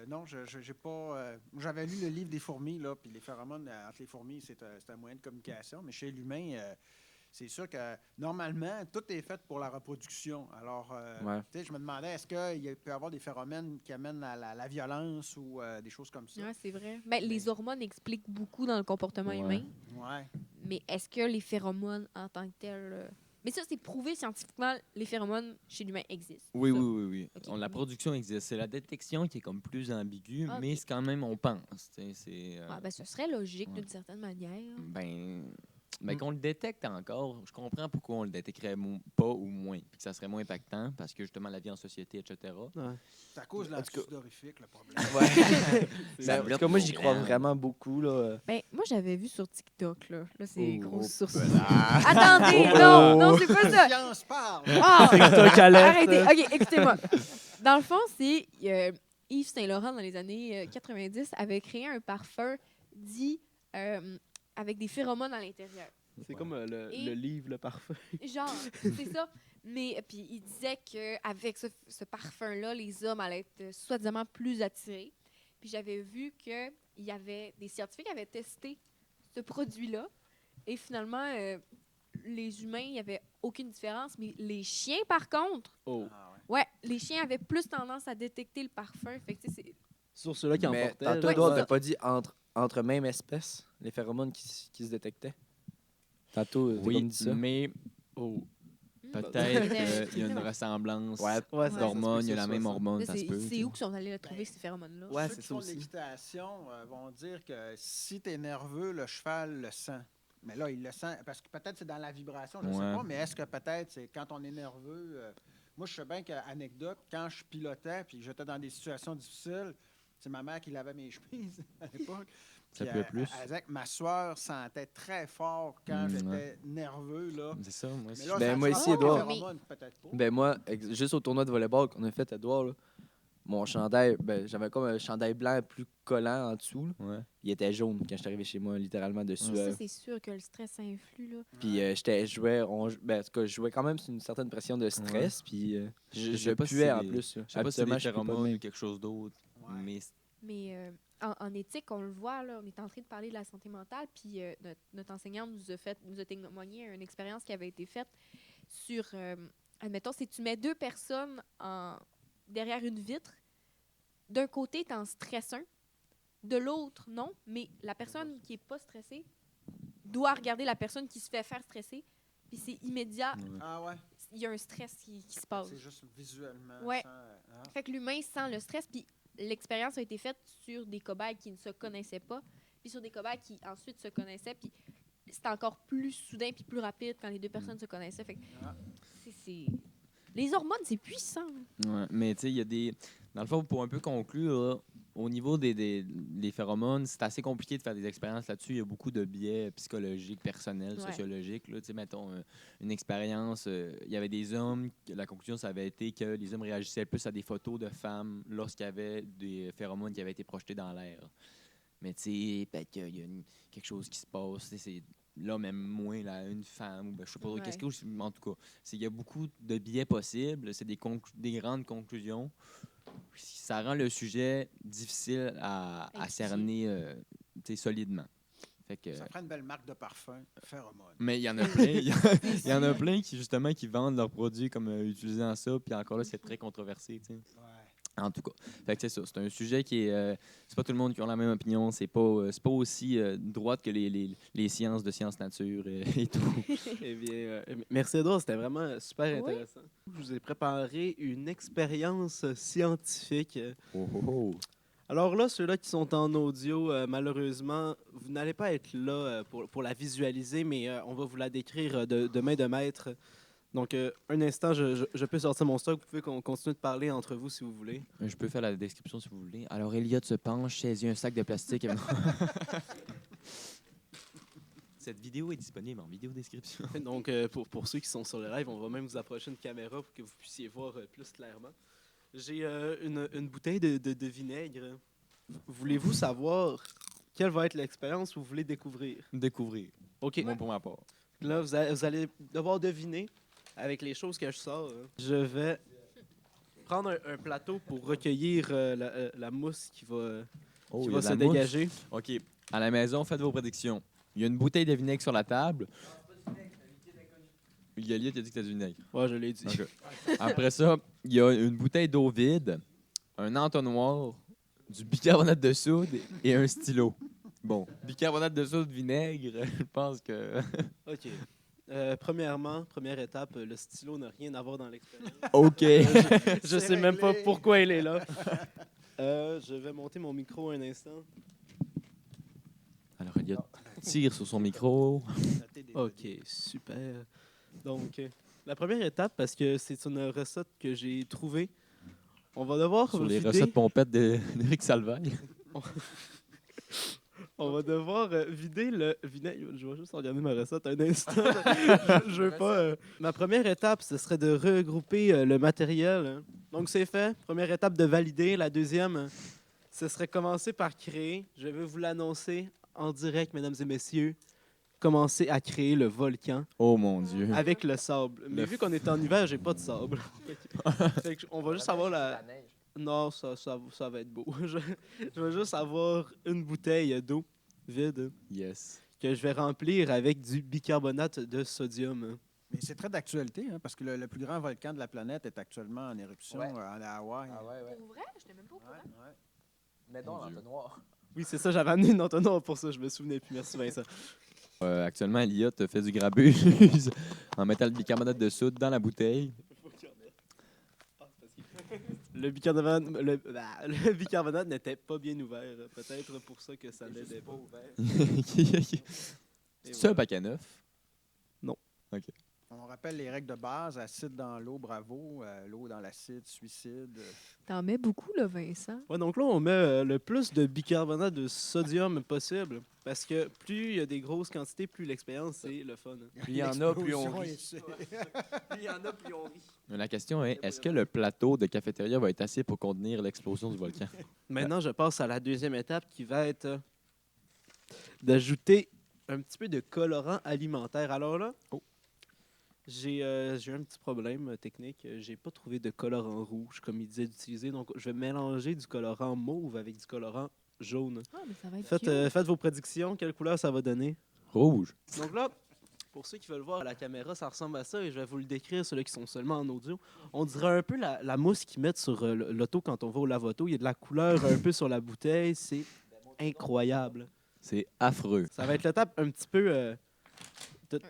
Speaker 5: non, j'ai pas. J'avais lu le livre des fourmis là, puis les phéromones entre les fourmis, c'est un moyen de communication, mais chez l'humain, c'est sûr que normalement tout est fait pour la reproduction. Alors,
Speaker 2: Ouais.
Speaker 5: tu sais, je me demandais est-ce qu'il peut y avoir des phéromones qui amènent à la violence ou des choses comme ça.
Speaker 3: Ouais, c'est vrai. Ben, les hormones expliquent beaucoup dans le comportement
Speaker 4: Ouais.
Speaker 3: humain,
Speaker 5: Ouais.
Speaker 3: mais est-ce que les phéromones en tant que tels... Mais ça, c'est prouvé scientifiquement, les phéromones chez l'humain existent.
Speaker 4: Oui,
Speaker 3: Ça.
Speaker 4: oui, oui, oui.
Speaker 3: Ok.
Speaker 4: La production existe. C'est la détection qui est comme plus ambiguë,
Speaker 3: Ok.
Speaker 4: mais c'est quand même, on pense. C'est,
Speaker 3: Ah, ben, ce serait logique
Speaker 4: ouais.
Speaker 3: d'une certaine manière.
Speaker 4: Ben, qu'on le détecte encore, je comprends pourquoi on le détecterait pas ou moins, puis que ça serait moins impactant, parce que justement, la vie en société, etc.
Speaker 1: Ouais.
Speaker 5: C'est à cause de
Speaker 2: En
Speaker 5: la
Speaker 2: tout cas-
Speaker 5: sudorifique, le problème.
Speaker 2: Ouais.
Speaker 4: Ça
Speaker 2: En tout
Speaker 4: bloque
Speaker 2: cas, moi,
Speaker 4: nos
Speaker 2: j'y crois
Speaker 4: glandes.
Speaker 2: vraiment beaucoup. Là.
Speaker 3: Ben, moi, j'avais vu sur TikTok, là. Là, c'est
Speaker 2: Oh,
Speaker 3: grosse
Speaker 2: oh,
Speaker 3: source.
Speaker 5: Ah!
Speaker 3: Attendez,
Speaker 2: Oh.
Speaker 3: non, c'est pas ça.
Speaker 5: Science parle!
Speaker 3: Ah!
Speaker 1: TikTok alerte.
Speaker 3: Arrêtez. OK, écoutez-moi. Dans le fond, c'est Yves Saint-Laurent, dans les années 90, avait créé un parfum dit avec des phéromones à l'intérieur.
Speaker 1: C'est comme
Speaker 3: Et-
Speaker 1: le livre, le parfum.
Speaker 3: Genre, c'est ça. Mais puis il disait qu'avec ce parfum-là, les hommes allaient être soi-disant plus attirés. Puis j'avais vu qu'il y avait des scientifiques qui avaient testé ce produit-là. Et finalement, les humains, il n'y avait aucune différence. Mais les chiens, par contre,
Speaker 1: Oh.
Speaker 5: Ah, ouais.
Speaker 3: ouais, les chiens avaient plus tendance à détecter le parfum. Fait que, tu sais, c'est
Speaker 1: Sur ceux-là qui
Speaker 2: Mais
Speaker 1: emportaient.
Speaker 2: tantôt,
Speaker 3: Ouais,
Speaker 2: Edouard,
Speaker 3: c'est
Speaker 2: t'as pas dit entre même espèce, les phéromones qui se détectaient? Tantôt, t'as
Speaker 4: Oui,
Speaker 2: comme dit ça.
Speaker 4: mais
Speaker 1: Oh.
Speaker 4: peut-être qu'il y a une ressemblance
Speaker 2: Ouais,
Speaker 1: Ouais, ça-
Speaker 4: d'hormones, il y a
Speaker 1: ça
Speaker 4: la
Speaker 1: se
Speaker 4: même
Speaker 1: peut, ça.
Speaker 4: hormone,
Speaker 3: Là,
Speaker 4: ça se peut.
Speaker 3: c'est où qu'ils sont allés trouver ces phéromones-là?
Speaker 1: Ouais,
Speaker 5: Ceux
Speaker 1: c'est
Speaker 5: qui
Speaker 1: ça
Speaker 5: font de
Speaker 1: aussi.
Speaker 5: l'équitation vont dire que si tu es nerveux, le cheval le sent. Mais là, il le sent, parce que peut-être c'est dans la vibration, je ne sais
Speaker 4: Ouais.
Speaker 5: pas, mais est-ce que peut-être c'est quand on est nerveux... moi, je sais bien qu'anecdote, quand je pilotais puis que j'étais dans des situations difficiles, c'est ma mère qui lavait mes chemises à l'époque.
Speaker 4: Ça
Speaker 5: Puis
Speaker 4: peut
Speaker 5: elle-
Speaker 4: plus.
Speaker 5: Elle disait que ma soeur sentait très fort quand
Speaker 4: Mm,
Speaker 5: j'étais
Speaker 4: ouais.
Speaker 5: nerveux. Là.
Speaker 4: C'est ça, moi
Speaker 5: Mais
Speaker 4: aussi.
Speaker 5: là,
Speaker 2: Ben,
Speaker 5: ça
Speaker 2: moi
Speaker 5: se
Speaker 2: ici,
Speaker 5: sent pas,
Speaker 2: Edouard.
Speaker 5: les phéromones, peut-être pas.
Speaker 2: Ben moi, juste au tournoi de volleyball qu'on a fait à Edouard, là, mon chandail, ben, j'avais comme un chandail blanc plus collant en dessous. Là.
Speaker 4: Ouais.
Speaker 2: Il était jaune quand je suis arrivé chez moi, littéralement de
Speaker 3: Ça,
Speaker 2: sueur.
Speaker 3: c'est sûr que le stress influe, là.
Speaker 2: Puis je jouais, ben, en tout cas, je jouais quand même sur une certaine pression de stress. Puis je
Speaker 4: sais pas si
Speaker 2: puais
Speaker 4: c'est
Speaker 2: en
Speaker 4: des-
Speaker 2: plus. là.
Speaker 4: Je sais pas si c'est
Speaker 2: Habituellement,
Speaker 4: des
Speaker 2: je pue pas de
Speaker 4: phéromones
Speaker 2: même.
Speaker 4: ou quelque chose d'autre,
Speaker 5: Ouais.
Speaker 4: mais
Speaker 3: Mais en éthique, on le voit, là, on est en train de parler de la santé mentale, puis notre enseignante nous a témoigné une expérience qui avait été faite sur, admettons, si tu mets deux personnes derrière une vitre, d'un côté, tu en stresses un, de l'autre, non, mais la personne qui n'est pas stressée doit regarder la personne qui se fait faire stresser, puis c'est immédiat,
Speaker 5: Ah ouais,
Speaker 3: il y a un stress qui se passe.
Speaker 5: c'est juste visuellement.
Speaker 3: Ouais.
Speaker 5: Sans,
Speaker 3: Fait que l'humain sent le stress, puis l'expérience a été faite sur des cobayes qui ne se connaissaient pas, puis sur des cobayes qui ensuite se connaissaient, puis c'était encore plus soudain puis plus rapide quand les deux personnes se connaissaient. Fait que
Speaker 5: Ah.
Speaker 3: c'est- Les hormones, c'est puissant.
Speaker 4: ouais, mais tu sais, il y a des. Dans le fond, pour un peu conclure, là, au niveau des phéromones, c'est assez compliqué de faire des expériences là-dessus. Il y a beaucoup de biais psychologiques, personnels,
Speaker 3: Ouais.
Speaker 4: sociologiques. Là. Tu sais, mettons, une expérience, il y avait des hommes, la conclusion, ça avait été que les hommes réagissaient plus à des photos de femmes lorsqu'il y avait des phéromones qui avaient été projetés dans l'air. Mais tu sais, peut-être qu'il y a quelque chose qui se passe. Tu sais, c'est là, même moins, là, une femme, ou ben, je sais pas,
Speaker 3: Ouais.
Speaker 4: qu'est-ce que. En tout cas, il y a beaucoup de biais possibles. C'est des grandes conclusions. Ça rend le sujet difficile à
Speaker 3: Étudier.
Speaker 4: cerner tu sais, solidement. Fait que,
Speaker 5: Ça prend une belle marque de parfum, phéromone.
Speaker 4: mais il y en a plein. Il y en a plein qui, justement, qui vendent leurs produits comme utilisant ça. Puis encore là, c'est très controversé. Tu sais.
Speaker 5: Ouais.
Speaker 4: En tout cas, fait que c'est ça. C'est un sujet qui est. C'est pas tout le monde qui a la même opinion. C'est pas aussi droite que les sciences de sciences nature et tout.
Speaker 1: Eh bien, merci Edouard, c'était vraiment super
Speaker 3: Oui.
Speaker 1: intéressant. Je vous ai préparé une expérience scientifique. Alors là, ceux-là qui sont en audio, malheureusement, vous n'allez pas être là pour la visualiser, mais on va vous la décrire de main de maître. Donc, un instant, je peux sortir mon stock. Vous pouvez continuer de parler entre vous si vous voulez.
Speaker 4: Je peux faire la description si vous voulez. Alors, Elliot se penche, saisit un sac de plastique. Cette vidéo est disponible en vidéo description.
Speaker 1: Donc, pour ceux qui sont sur le live, on va même vous approcher une caméra pour que vous puissiez voir plus clairement. J'ai une bouteille de vinaigre. Voulez-vous savoir quelle va être l'expérience que vous voulez découvrir?
Speaker 4: Découvrir.
Speaker 1: OK.
Speaker 4: Moi, pour ma part.
Speaker 1: Là, vous allez devoir deviner avec les choses que je sors. Je vais prendre un plateau pour recueillir la mousse qui va,
Speaker 4: Oh,
Speaker 1: qui
Speaker 4: il y
Speaker 1: va
Speaker 4: a de
Speaker 1: se
Speaker 4: la mousse.
Speaker 1: dégager.
Speaker 4: OK. À la maison, faites vos prédictions. Il y a une bouteille de vinaigre sur la table. Elliot a dit que c'était du vinaigre.
Speaker 1: Ouais, je l'ai dit.
Speaker 4: OK. Après ça, il y a une bouteille d'eau vide, un entonnoir, du bicarbonate de soude et un stylo. Bon, bicarbonate de soude, vinaigre, je pense que...
Speaker 1: OK. Première étape, le stylo n'a rien à voir dans l'expérience.
Speaker 4: OK.
Speaker 1: Je sais même pas pourquoi il est là. Je vais monter mon micro un instant.
Speaker 4: Alors, Elliot tire sur son micro.
Speaker 1: OK, super. Donc, la première étape, parce que c'est une recette que j'ai trouvée, on va devoir
Speaker 4: Sur les
Speaker 1: vider-
Speaker 4: recettes pompettes d'Éric Salvaille.
Speaker 1: On va devoir vider le vinaigre. Je vais juste regarder ma recette un instant. Je veux pas. Ma première étape, ce serait de regrouper le matériel. Hein. Donc, c'est fait. Première étape de valider. La deuxième, ce serait commencer par créer. Je vais vous l'annoncer en direct, mesdames et messieurs. Commencer à créer le volcan
Speaker 4: Oh mon Dieu.
Speaker 1: avec le sable. Mais vu qu'on est en hiver, j'ai pas de sable. Fait que on va juste avoir la. Non, ça va être beau. Je vais juste avoir une bouteille d'eau vide
Speaker 4: Yes.
Speaker 1: que je vais remplir avec du bicarbonate de sodium.
Speaker 5: Mais c'est très d'actualité, hein, parce que le plus grand volcan de la planète est actuellement en éruption
Speaker 2: Ouais.
Speaker 5: à Hawaï.
Speaker 2: ouais.
Speaker 3: Pour vrai? Je n'étais même pas au courant.
Speaker 5: Ouais.
Speaker 2: Mais non,
Speaker 4: Mon Dieu.
Speaker 2: l'entonnoir.
Speaker 1: Oui, c'est ça, j'avais amené une entonnoir pour ça, je me souvenais plus. Merci Vincent.
Speaker 4: Actuellement, Elliot fait du grabuge en mettant le bicarbonate de soude dans la bouteille.
Speaker 1: Le bicarbonate n'était pas bien ouvert. Peut-être pour ça que ça l'aidait pas.
Speaker 4: C'est ça un paquet neuf?
Speaker 5: On rappelle les règles de base, acide dans l'eau, bravo, l'eau dans l'acide, suicide.
Speaker 3: T'en mets beaucoup, là, Vincent.
Speaker 1: Ouais, donc là, on met le plus de bicarbonate de sodium possible. Parce que plus il y a des grosses quantités, plus l'expérience, c'est le fun.
Speaker 2: Plus il y en a, plus on
Speaker 5: L'explosion
Speaker 2: rit.
Speaker 5: est-
Speaker 1: Plus il y en a, plus on rit.
Speaker 4: Mais la question est, est-ce que le plateau de cafétéria va être assez pour contenir l'explosion du volcan?
Speaker 1: Maintenant, je passe à la deuxième étape qui va être d'ajouter un petit peu de colorant alimentaire. Alors là, j'ai eu un petit problème technique. J'ai pas trouvé de colorant rouge comme il disait d'utiliser. Donc, je vais mélanger du colorant mauve avec du colorant jaune.
Speaker 3: Ah, mais ça va être
Speaker 1: Faites,
Speaker 3: cute.
Speaker 1: faites vos prédictions. Quelle couleur ça va donner?
Speaker 4: Rouge.
Speaker 1: Donc là, pour ceux qui veulent voir à la caméra, ça ressemble à ça et je vais vous le décrire, ceux qui sont seulement en audio. On dirait un peu la mousse qu'ils mettent sur l'auto quand on va au lave-auto. Il y a de la couleur un peu sur la bouteille. C'est incroyable.
Speaker 4: C'est affreux.
Speaker 1: Ça va être l'étape un petit peu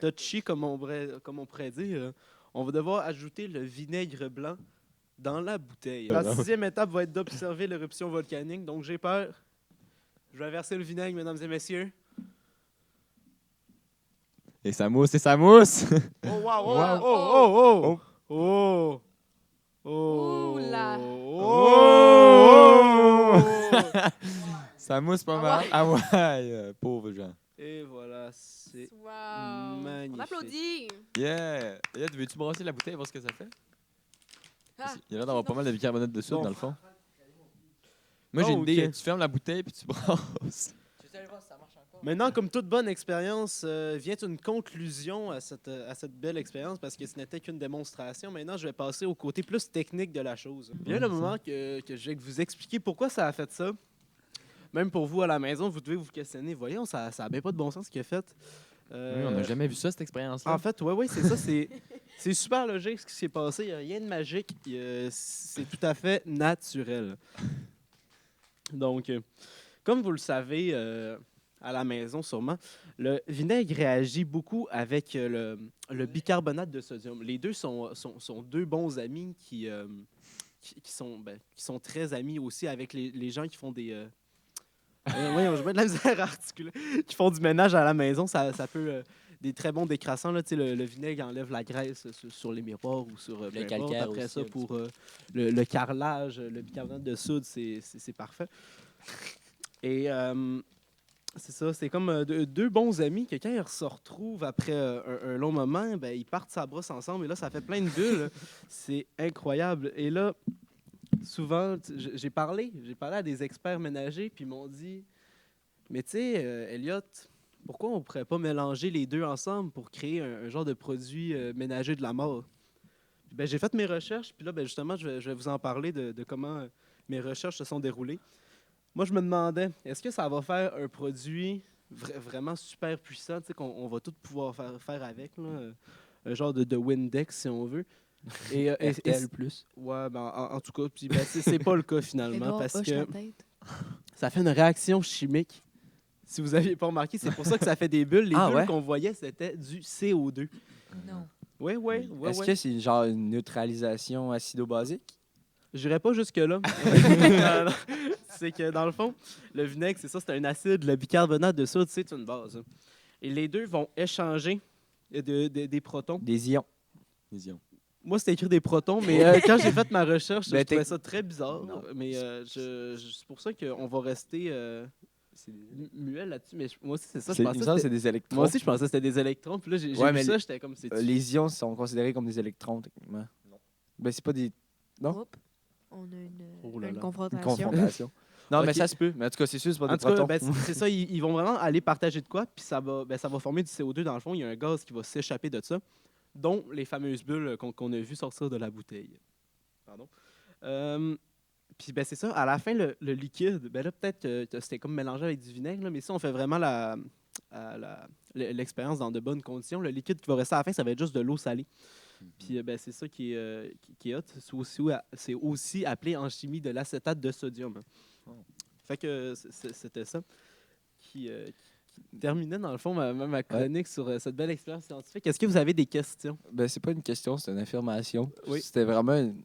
Speaker 1: touchy, comme on pourrait dire. On va devoir ajouter le vinaigre blanc dans la bouteille. La sixième étape va être d'observer l'éruption volcanique. Donc, j'ai peur. Je vais verser le vinaigre, mesdames et messieurs.
Speaker 4: Et ça mousse, et ça mousse!
Speaker 1: Oh, wow, oh,
Speaker 4: Wow.
Speaker 1: oh, oh, oh, oh,
Speaker 3: Ouh là.
Speaker 1: oh,
Speaker 4: Ça mousse pas mal. Ah ouais, pauvre Jean.
Speaker 1: Et voilà, c'est
Speaker 3: Wow. On
Speaker 1: magnifique.
Speaker 3: applaudit.
Speaker 4: Yeah! Elliot, veux-tu brasser la bouteille et voir ce que ça fait?
Speaker 3: Ah,
Speaker 4: Il y a l'air d'avoir pas mal de bicarbonate de soude
Speaker 1: Bon.
Speaker 4: dans le fond. Moi, j'ai une
Speaker 1: ok.
Speaker 4: idée. Tu fermes la bouteille puis tu brasses.
Speaker 2: Je vais aller voir si ça marche encore.
Speaker 1: Maintenant, comme toute bonne expérience, vient une conclusion à cette belle expérience parce que ce n'était qu'une démonstration. Maintenant, je vais passer au côté plus technique de la chose. Vient le moment que je vais vous expliquer pourquoi ça a fait ça. Même pour vous à la maison, vous devez vous questionner. Voyons, ça a bien pas de bon sens ce qu'il a fait.
Speaker 4: Oui, on n'a jamais vu ça, cette expérience-là.
Speaker 1: En fait, oui, c'est ça. C'est super logique ce qui s'est passé. Il n'y a rien de magique. C'est tout à fait naturel. Donc, comme vous le savez, à la maison sûrement, le vinaigre réagit beaucoup avec le bicarbonate de sodium. Les deux sont deux bons amis qui sont très amis aussi avec les gens qui font des... voyons, je mets de la misère à articuler. Qui font du ménage à la maison, ça peut... des très bons décrassants. Là, le vinaigre enlève la graisse sur les miroirs ou sur peu importe.
Speaker 2: calcaire
Speaker 1: Après
Speaker 2: aussi,
Speaker 1: ça,
Speaker 2: un petit
Speaker 1: pour le carrelage, le bicarbonate de soude, c'est parfait. Et c'est ça, c'est comme deux bons amis que quand ils se retrouvent après un long moment, ben, ils partent sa brosse ensemble et là, ça fait plein de bulles. C'est incroyable. Et là, souvent, j'ai parlé à des experts ménagers puis ils m'ont dit, mais tu sais, Elliot, pourquoi on ne pourrait pas mélanger les deux ensemble pour créer un genre de produit ménager de la mort? Puis, ben, j'ai fait mes recherches, puis là, ben, justement, je vais vous en parler de comment mes recherches se sont déroulées. Moi, je me demandais, est-ce que ça va faire un produit vraiment super puissant, tu sais, qu'on va tout pouvoir faire avec, là, un genre de Windex, si on veut. Et
Speaker 2: RTL plus.
Speaker 1: ouais, ben, en tout cas, puis, ben, c'est pas le cas finalement,
Speaker 3: Edouard
Speaker 1: parce
Speaker 3: hoche
Speaker 1: que
Speaker 3: la tête.
Speaker 1: ça fait une réaction chimique Si vous n'aviez pas remarqué, c'est pour ça que ça fait des bulles. Les
Speaker 2: Ah,
Speaker 1: bulles
Speaker 2: ouais?
Speaker 1: qu'on voyait, c'était du CO2.
Speaker 3: Non.
Speaker 1: Oui, oui, oui.
Speaker 2: Est-ce que c'est genre une neutralisation acido-basique?
Speaker 1: J'irai pas jusque-là. Non, non. C'est que dans le fond, le vinaigre, c'est ça, c'est un acide. Le bicarbonate de soude, c'est une base. Et les deux vont échanger des protons.
Speaker 2: Des ions.
Speaker 4: Les ions.
Speaker 1: Moi, c'était écrit des protons, mais quand j'ai fait ma recherche,
Speaker 2: Ben,
Speaker 1: je trouvais
Speaker 2: t'es-
Speaker 1: ça très bizarre.
Speaker 2: Non.
Speaker 1: Mais c'est pour ça qu'on va rester muet là-dessus. Mais moi aussi, c'est ça. Je pensais que
Speaker 2: c'est
Speaker 1: c'était-
Speaker 2: des électrons.
Speaker 1: moi aussi, je pensais que c'était des électrons. Puis là, j'ai
Speaker 2: Ouais,
Speaker 1: vu
Speaker 2: mais
Speaker 1: ça, j'étais comme c'est.
Speaker 2: Les ions sont considérés comme des électrons, techniquement. Non. Ben, c'est pas des... Non?
Speaker 3: Oups. On a
Speaker 1: Oh là
Speaker 3: une
Speaker 1: là.
Speaker 2: Une
Speaker 3: confrontation.
Speaker 2: confrontation. Non, mais
Speaker 1: Ok.
Speaker 2: ça se peut. Mais en tout cas, c'est sûr, c'est pas
Speaker 1: En
Speaker 2: des
Speaker 1: tout cas,
Speaker 2: protons.
Speaker 1: ben, c'est ça, ils vont vraiment aller partager de quoi, puis ça va former du CO2 dans le fond. Il y a un gaz qui va s'échapper de ça, dont les fameuses bulles qu'on a vues sortir de la bouteille. Pardon. Puis ben, c'est ça, à la fin, le liquide, ben là, peut-être que c'était comme mélangé avec du vinaigre, là, mais si on fait vraiment l'expérience dans de bonnes conditions, le liquide qui va rester à la fin, ça va être juste de l'eau salée. Puis ben, c'est ça qui est hot. C'est aussi appelé en chimie de l'acétate de sodium. Fait que c'était ça qui terminait dans le fond ma chronique sur cette belle expérience scientifique. Est-ce que vous avez des questions?
Speaker 2: Ben, c'est pas une question, c'est une affirmation.
Speaker 1: Oui.
Speaker 2: C'était vraiment une...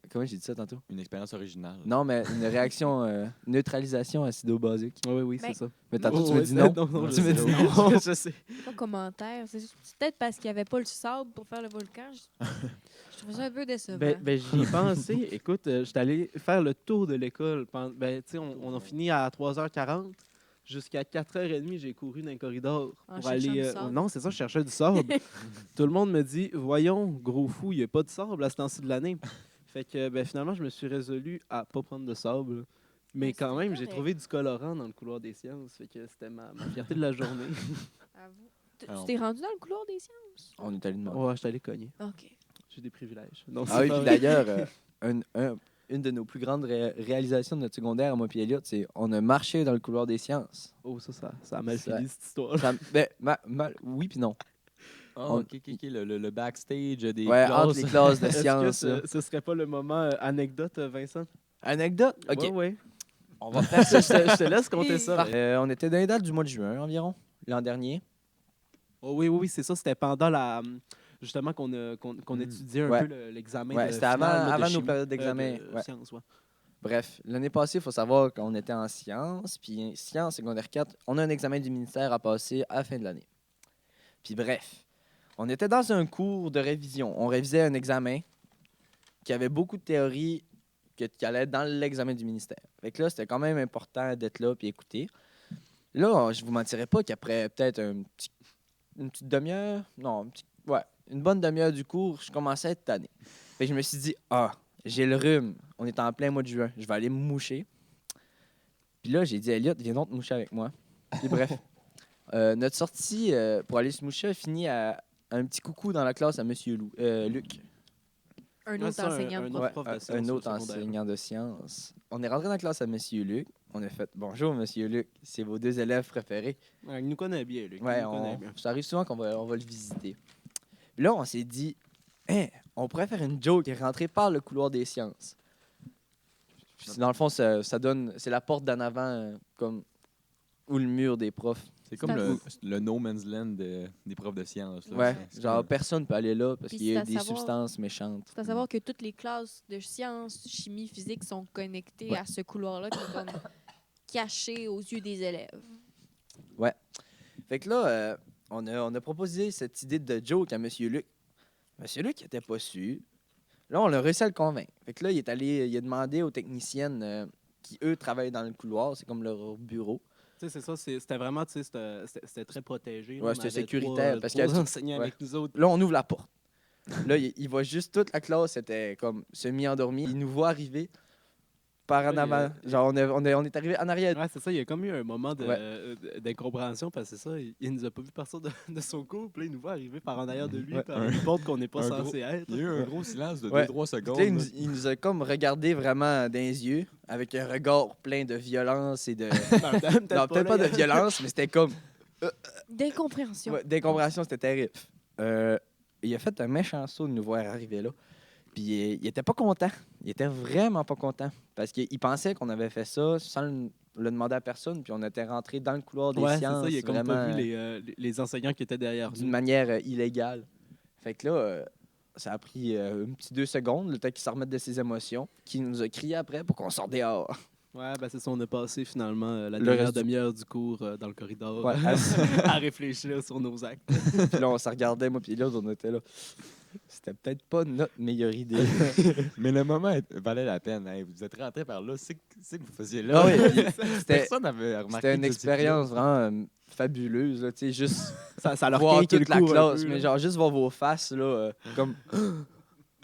Speaker 2: Comment j'ai dit ça tantôt?
Speaker 4: Une expérience originale.
Speaker 2: Non, mais une réaction neutralisation acido-basique.
Speaker 1: Oui,
Speaker 3: Ben,
Speaker 1: c'est ça.
Speaker 2: Mais tantôt, tu
Speaker 1: Oh,
Speaker 2: m'as
Speaker 1: ouais,
Speaker 2: dit non.
Speaker 1: non,
Speaker 2: Tu
Speaker 1: je
Speaker 2: m'as
Speaker 1: sais.
Speaker 2: dit non.
Speaker 1: Je sais.
Speaker 3: Pas commentaire. C'est peut-être parce qu'il n'y avait pas le sable pour faire le volcan. Je trouvais ça un peu décevant.
Speaker 1: Ben, j'y ai pensé. Écoute, j'étais allé faire le tour de l'école. Ben, tu sais, on a fini à 3h40. Jusqu'à 4h30, j'ai couru dans un corridor
Speaker 3: En
Speaker 1: pour
Speaker 3: cherchant
Speaker 1: aller.
Speaker 3: du sable.
Speaker 1: Non, c'est ça, je cherchais du sable. Tout le monde me dit voyons, gros fou, il n'y a pas de sable à ce temps-ci de l'année. Fait que ben, finalement, je me suis résolu à pas prendre de sable. Mais
Speaker 3: Ouais,
Speaker 1: quand
Speaker 3: c'est
Speaker 1: même, j'ai
Speaker 3: correct.
Speaker 1: trouvé du colorant dans le couloir des sciences. Fait que c'était ma fierté de la journée.
Speaker 3: Avoue.
Speaker 4: Alors.
Speaker 3: Tu t'es rendu dans le couloir des sciences?
Speaker 2: On est allé demander.
Speaker 1: Ouais, je suis allé cogner.
Speaker 3: OK.
Speaker 1: J'ai des privilèges. Non,
Speaker 2: Ah oui,
Speaker 1: pas
Speaker 2: puis
Speaker 1: vrai.
Speaker 2: d'ailleurs, une de nos plus grandes réalisations de notre secondaire, moi et Elliot, c'est on a marché dans le couloir des sciences.
Speaker 1: Oh, ça a mal
Speaker 2: Ça-
Speaker 1: fini, cette histoire.
Speaker 2: Ça- ben, oui puis non.
Speaker 4: Ah,
Speaker 2: On-
Speaker 4: ok. Le backstage des
Speaker 2: Ouais,
Speaker 4: classes.
Speaker 2: entre les classes de
Speaker 1: Est-ce que
Speaker 2: sciences. là.
Speaker 1: ce serait pas le moment anecdote, Vincent?
Speaker 2: Anecdote? OK.
Speaker 1: Ouais, ouais.
Speaker 2: On va faire ça.
Speaker 1: Je te laisse compter ça.
Speaker 2: On était dans les dates du mois de juin environ, l'an dernier.
Speaker 1: Oh, oui, c'est ça. C'était pendant justement qu'on étudiait un
Speaker 2: Ouais.
Speaker 1: peu l'examen.
Speaker 2: Ouais,
Speaker 1: de
Speaker 2: c'était
Speaker 1: final, là,
Speaker 2: avant
Speaker 1: de
Speaker 2: nos
Speaker 1: chimie,
Speaker 2: périodes d'examen.
Speaker 1: de
Speaker 2: Ouais.
Speaker 1: sciences, ouais.
Speaker 2: Bref, l'année passée, il faut savoir qu'on était en sciences, puis sciences secondaire 4, on a un examen du ministère à passer à la fin de l'année. Puis bref, on était dans un cours de révision. On révisait un examen qui avait beaucoup de théories qui allaient dans l'examen du ministère. Fait que là, c'était quand même important d'être là puis écouter. Là, je vous mentirais pas qu'après peut-être une petite demi-heure, non, une bonne demi-heure du cours, je commençais à être tanné. Fait que je me suis dit, j'ai le rhume. On est en plein mois de juin. Je vais aller me moucher. Puis là, j'ai dit à Elliot, viens donc te moucher avec moi. Puis bref, notre sortie pour aller se moucher a fini à un petit coucou dans la classe à M. Luc.
Speaker 3: Un
Speaker 1: Ouais,
Speaker 3: autre
Speaker 1: ça,
Speaker 3: enseignant de
Speaker 1: un
Speaker 3: prof.
Speaker 1: autre prof de sciences
Speaker 2: un
Speaker 1: au
Speaker 2: autre
Speaker 1: secondaire.
Speaker 2: enseignant de sciences. On est rentré dans la classe à M. Luc. On a fait bonjour, M. Luc. C'est vos deux élèves préférés.
Speaker 1: Ouais, il nous connaît bien, lui.
Speaker 2: Ouais,
Speaker 1: il nous connaît bien.
Speaker 2: ça arrive souvent qu'on va le visiter. Puis là, on s'est dit, on pourrait faire une joke et rentrer par le couloir des sciences. Puis dans le fond, ça donne, c'est la porte d'en avant, comme ou le mur des profs.
Speaker 4: C'est comme le no man's land des profs de sciences. Là.
Speaker 2: Ouais,
Speaker 4: C'est
Speaker 2: genre
Speaker 4: comme-
Speaker 2: personne peut aller là parce
Speaker 3: Puis
Speaker 2: qu'il y a
Speaker 3: c'est
Speaker 2: des
Speaker 3: à savoir-
Speaker 2: substances méchantes.
Speaker 3: C'est à savoir que toutes les classes de sciences, chimie, physique sont connectées
Speaker 2: Ouais.
Speaker 3: à ce couloir-là qui est comme caché aux yeux des élèves.
Speaker 2: Fait que là, on a proposé cette idée de joke à M. Luc. M. Luc n'était pas sûr. Là, on a réussi à le convaincre. Fait que là, il a demandé aux techniciennes qui, eux, travaillent dans le couloir. C'est comme leur bureau.
Speaker 1: Tu sais, c'est ça, c'était vraiment, tu sais, c'était très protégé.
Speaker 2: Ouais,
Speaker 1: là.
Speaker 2: c'était
Speaker 1: On avait
Speaker 2: sécuritaire,
Speaker 1: trois-
Speaker 2: parce
Speaker 1: trois
Speaker 2: qu'il y a-
Speaker 1: enseignants
Speaker 2: ouais.
Speaker 1: avec nous autres.
Speaker 2: Là, on ouvre la porte. Là, il voit juste toute la classe était comme semi-endormie. Il nous voit arriver par en
Speaker 1: Ouais,
Speaker 2: avant. Genre, on est arrivé en arrière.
Speaker 1: Ouais, c'est ça, il y a comme eu un moment
Speaker 2: Ouais.
Speaker 1: d'incompréhension parce que c'est ça, il nous a pas vu partir de son cours, puis là, il nous voit arriver par en arrière de lui,
Speaker 2: Ouais.
Speaker 1: par une porte qu'on n'est pas
Speaker 4: Un
Speaker 1: censé être.
Speaker 4: Il y a eu un gros silence de
Speaker 2: Ouais.
Speaker 4: 2-3
Speaker 2: Puis
Speaker 4: secondes.
Speaker 2: là,
Speaker 4: là.
Speaker 2: il nous a comme regardé vraiment dans les yeux, avec un regard plein de violence et de. Non, peut-être pas de violence, mais c'était comme.
Speaker 3: D'incompréhension.
Speaker 2: Ouais, d'incompréhension, c'était terrible. Il a fait un méchant saut de nous voir arriver là. Puis il était pas content. Il était vraiment pas content. Parce qu'il pensait qu'on avait fait ça sans l'a demandé à personne, puis on était rentré dans le couloir des
Speaker 1: Ouais, c'est
Speaker 2: sciences,
Speaker 1: ça, il a comme
Speaker 2: vraiment
Speaker 1: pas vu les enseignants qui étaient derrière
Speaker 2: d'une
Speaker 1: nous.
Speaker 2: manière illégale. Fait que là, ça a pris un petit 2 secondes, le temps qu'il se remette de ses émotions, qu'il nous a crié après pour qu'on sorte dehors.
Speaker 1: Ouais, ben c'est ça, on a passé finalement la
Speaker 2: Le
Speaker 1: dernière
Speaker 2: reste du-
Speaker 1: demi-heure du cours dans le corridor
Speaker 2: Ouais,
Speaker 1: à réfléchir sur nos actes.
Speaker 2: Puis là, on se regardait, moi, puis l'autre, on était là. C'était peut-être pas notre meilleure idée.
Speaker 4: Mais le moment valait la peine. Hey, vous êtes rentré par là, c'est que vous faisiez là.
Speaker 2: Ah oui, c'était
Speaker 4: Personne n'avait remarqué.
Speaker 2: c'était une
Speaker 4: que vous étiez là.
Speaker 2: expérience vraiment fabuleuse, là, tu sais, juste
Speaker 1: Ça leur
Speaker 2: voir
Speaker 1: quinquait
Speaker 2: toute
Speaker 1: le
Speaker 2: la
Speaker 1: coup un
Speaker 2: classe,
Speaker 1: peu,
Speaker 2: mais
Speaker 1: là.
Speaker 2: genre juste voir vos faces, là, comme...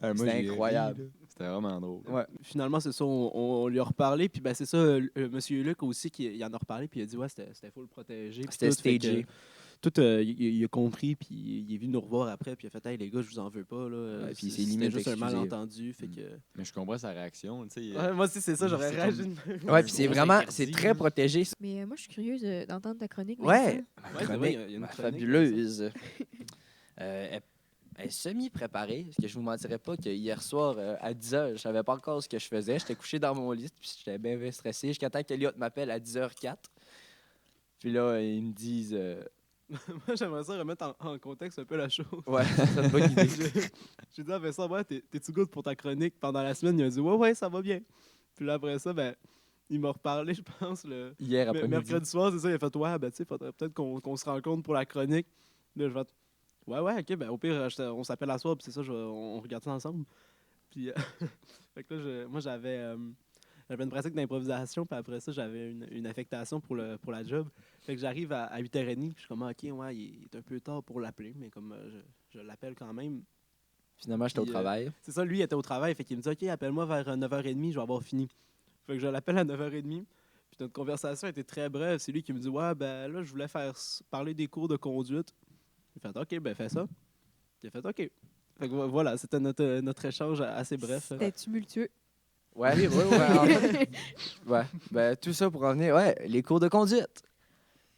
Speaker 4: Moi,
Speaker 2: C'était
Speaker 4: j'ai ri,
Speaker 2: incroyable.
Speaker 4: là. C'était vraiment drôle.
Speaker 2: Ouais.
Speaker 1: Finalement, c'est ça, on lui a reparlé. Puis ben, c'est ça, Monsieur Luc aussi, qui il en a reparlé. Puis il a dit, ouais, c'était full protégé. puis
Speaker 2: C'était
Speaker 1: tout, fait que
Speaker 2: stagé.
Speaker 1: Tout, il a compris. Puis il est venu nous revoir après. Puis il a fait, hey, les gars, je vous en veux pas. Là.
Speaker 2: Ouais, puis il s'est
Speaker 1: C'était
Speaker 2: limite
Speaker 1: juste un
Speaker 2: excusé.
Speaker 1: malentendu. Fait
Speaker 4: Mm.
Speaker 1: que...
Speaker 4: Mais je comprends sa réaction. Tu sais,
Speaker 1: Ouais, moi aussi, c'est ça, j'aurais
Speaker 4: c'est
Speaker 1: réagi.
Speaker 2: Ouais, puis c'est
Speaker 4: gros
Speaker 2: vraiment...
Speaker 4: interdit,
Speaker 2: C'est très
Speaker 4: là.
Speaker 2: protégé.
Speaker 3: Mais moi, je suis curieuse d'entendre ta chronique.
Speaker 2: Ouais,
Speaker 3: Vincent.
Speaker 2: ma
Speaker 1: Ouais, c'est vrai,
Speaker 2: chronique,
Speaker 1: il y a une
Speaker 2: ma
Speaker 1: chronique,
Speaker 2: fabuleuse. Elle est semi-préparée, parce que je vous mentirais pas que hier soir, à 10h, je savais pas encore ce que je faisais. J'étais couché dans mon lit, puis j'étais bien stressé, jusqu'à temps qu'Eliott m'appelle à 10h04. Puis là, ils me disent...
Speaker 1: Moi, j'aimerais ça remettre en contexte un peu la chose.
Speaker 2: Ouais, c'est une bonne idée.
Speaker 1: J'ai dit à Vincent, ouais, t'es-tu good pour ta chronique pendant la semaine? Il a dit, ouais, ça va bien. Puis là, après ça, ben, il m'a reparlé, je pense, le
Speaker 2: Hier après-midi.
Speaker 1: mercredi soir, c'est ça. Il a fait, ouais, ben, tu sais, faudrait peut-être qu'on se rencontre pour la chronique. Là, je vais, ouais, ok, ben, au pire, on s'appelle à soir, puis c'est ça, on regarde ça ensemble. Puis, fait que là, moi, j'avais une pratique d'improvisation, puis après ça, j'avais une affectation pour la job. Fait que j'arrive à 8h30, puis je suis comme, ok, ouais, il est un peu tard pour l'appeler, mais comme je l'appelle quand même.
Speaker 2: Finalement, j'étais au
Speaker 1: Puis,
Speaker 2: travail.
Speaker 1: C'est ça, lui, il était au travail, fait qu'il me dit, ok, appelle-moi vers 9h30, je vais avoir fini. Fait que je l'appelle à 9h30, puis notre conversation était très brève. C'est lui qui me dit, ouais, ben là, je voulais parler des cours de conduite. Il fait, ok, ben fais ça. Il a fait, ok. Fait que voilà, c'était notre échange assez bref.
Speaker 3: C'était tumultueux.
Speaker 2: Ouais, en fait, ouais. Ben, tout ça pour en venir, ouais, les cours de conduite.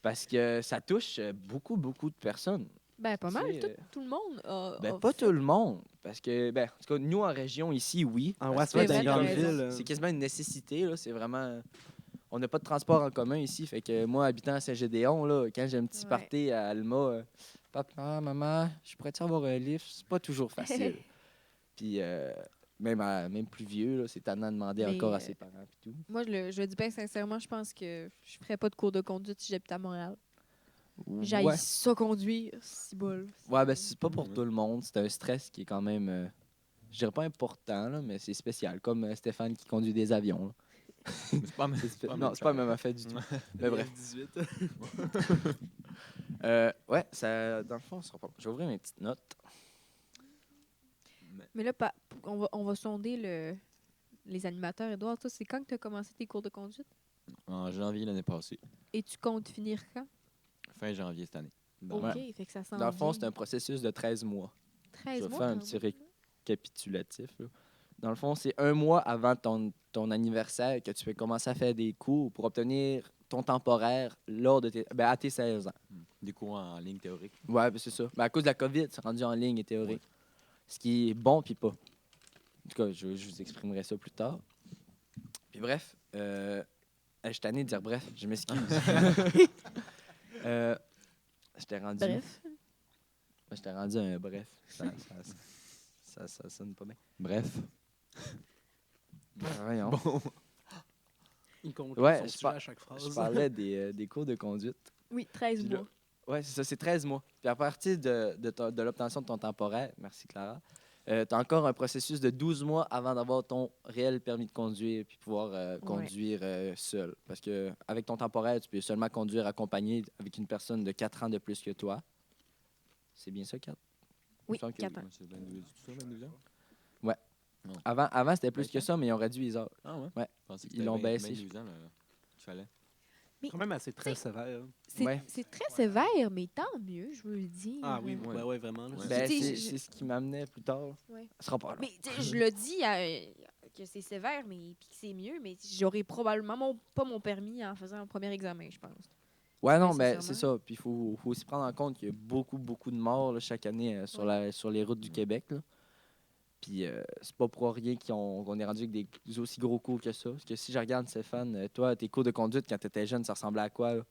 Speaker 2: Parce que ça touche beaucoup de personnes.
Speaker 3: Ben, pas mal.
Speaker 2: C'est,
Speaker 3: Tout le monde a.
Speaker 2: Ben,
Speaker 3: a
Speaker 2: pas
Speaker 3: fait-
Speaker 2: tout le monde. Parce que, ben, en tout cas, nous, en région, ici, oui.
Speaker 1: En
Speaker 2: Parce
Speaker 1: West,
Speaker 2: que
Speaker 3: dans les grandes
Speaker 1: villes.
Speaker 2: C'est quasiment une nécessité, là. C'est vraiment... On n'a pas de transport en commun ici. Fait que moi, habitant à Saint-Gédéon, là, quand j'ai un petit
Speaker 3: Ouais.
Speaker 2: party à Alma, papa, maman, je pourrais-tu avoir un livre? C'est pas toujours facile. Puis, même plus vieux, là, c'est tannant de demander
Speaker 3: Mais,
Speaker 2: encore à ses parents. Puis tout.
Speaker 3: Moi, je le dis bien sincèrement, je pense que je ferais pas de cours de conduite si j'habitais à Montréal. J'haïs
Speaker 2: Ouais.
Speaker 3: ça conduire, si bol.
Speaker 2: Ouais, ben c'est pas pour tout le monde. C'est un stress qui est quand même, je dirais pas important, là, mais c'est spécial. Comme Stéphane qui conduit des avions. Là.
Speaker 4: C'est pas,
Speaker 2: Non, c'est pas le même affaire du tout. Mais bref.
Speaker 1: 18.
Speaker 2: Ouais, ça, dans le fond, je vais ouvrir mes petites notes.
Speaker 3: Mais là, on va sonder les animateurs. Edouard, toi, c'est quand que tu as commencé tes cours de conduite?
Speaker 4: En janvier l'année passée.
Speaker 3: Et tu comptes finir quand?
Speaker 4: Fin janvier cette année.
Speaker 3: OK,
Speaker 2: Ouais.
Speaker 3: fait que ça sent
Speaker 2: Dans le fond, c'est un processus de 13 mois.
Speaker 3: 13
Speaker 2: Je vais
Speaker 3: mois.
Speaker 2: faire un
Speaker 3: quand
Speaker 2: petit
Speaker 3: même.
Speaker 2: récapitulatif. Là. Dans le fond, c'est 1 mois avant ton anniversaire que tu peux commencer à faire des cours pour obtenir ton temporaire lors de à tes 16 ans.
Speaker 4: Des cours en ligne théorique.
Speaker 2: Ouais, ben, c'est ça. Ben, à cause de la COVID, c'est rendu en ligne et théorique. Ce qui est bon puis pas. En tout cas, je vous exprimerai ça plus tard. Puis bref, je suis tanné de dire bref, je m'excuse. J'étais rendu...
Speaker 3: Bref.
Speaker 2: J'étais rendu un bref. Ça sonne pas bien.
Speaker 4: Bref.
Speaker 2: Voyons.
Speaker 1: Il compte
Speaker 2: Ouais,
Speaker 1: son
Speaker 2: je
Speaker 1: sujet à chaque phrase.
Speaker 2: Je parlais des cours de conduite.
Speaker 3: Oui, 13
Speaker 2: Puis là-
Speaker 3: mois.
Speaker 2: Oui, c'est ça, c'est 13 mois. Puis à partir de l'obtention de ton temporaire, merci Clara, tu as encore un processus de 12 mois avant d'avoir ton réel permis de conduire puis pouvoir conduire seul. Parce que avec ton temporaire, tu peux seulement conduire accompagné avec une personne de 4 ans de plus que toi. C'est bien ça, 4?
Speaker 3: Oui,
Speaker 2: Il me semble que
Speaker 3: 4 ans.
Speaker 4: C'est 22, c'est ça, 22 ans?
Speaker 2: Avant c'était plus que ça, mais ils ont réduit les heures.
Speaker 4: Ah ouais?
Speaker 2: Ouais.
Speaker 4: Je pensais que
Speaker 2: Ils
Speaker 4: c'était
Speaker 2: l'ont baissé.
Speaker 4: 22 ans, là, qu'il fallait.
Speaker 1: Quand même assez très sévère.
Speaker 2: Ouais.
Speaker 3: C'est très sévère, mais tant mieux, je veux le dire.
Speaker 1: Ah oui,
Speaker 4: Ouais.
Speaker 1: ouais, vraiment. là.
Speaker 4: Ouais.
Speaker 2: Ben,
Speaker 3: Tu sais,
Speaker 2: c'est
Speaker 3: je-
Speaker 2: c'est ce qui m'amenait plus tard.
Speaker 3: Ouais.
Speaker 2: Ce sera pas long.
Speaker 3: Mais tu sais, je le dis que c'est sévère, mais puis que c'est mieux, mais j'aurais probablement pas mon permis en faisant un premier examen, je pense.
Speaker 2: Ouais, non, mais
Speaker 3: Nécessairement.
Speaker 2: c'est ça. Puis il faut aussi prendre en compte qu'il y a beaucoup de morts là, chaque année sur les routes du Québec. Là. Puis c'est pas pour rien qu'on est rendu avec des aussi gros cours que ça. Parce que si je regarde, Stéphane, toi, tes cours de conduite quand tu étais jeune, ça ressemblait à quoi? Là?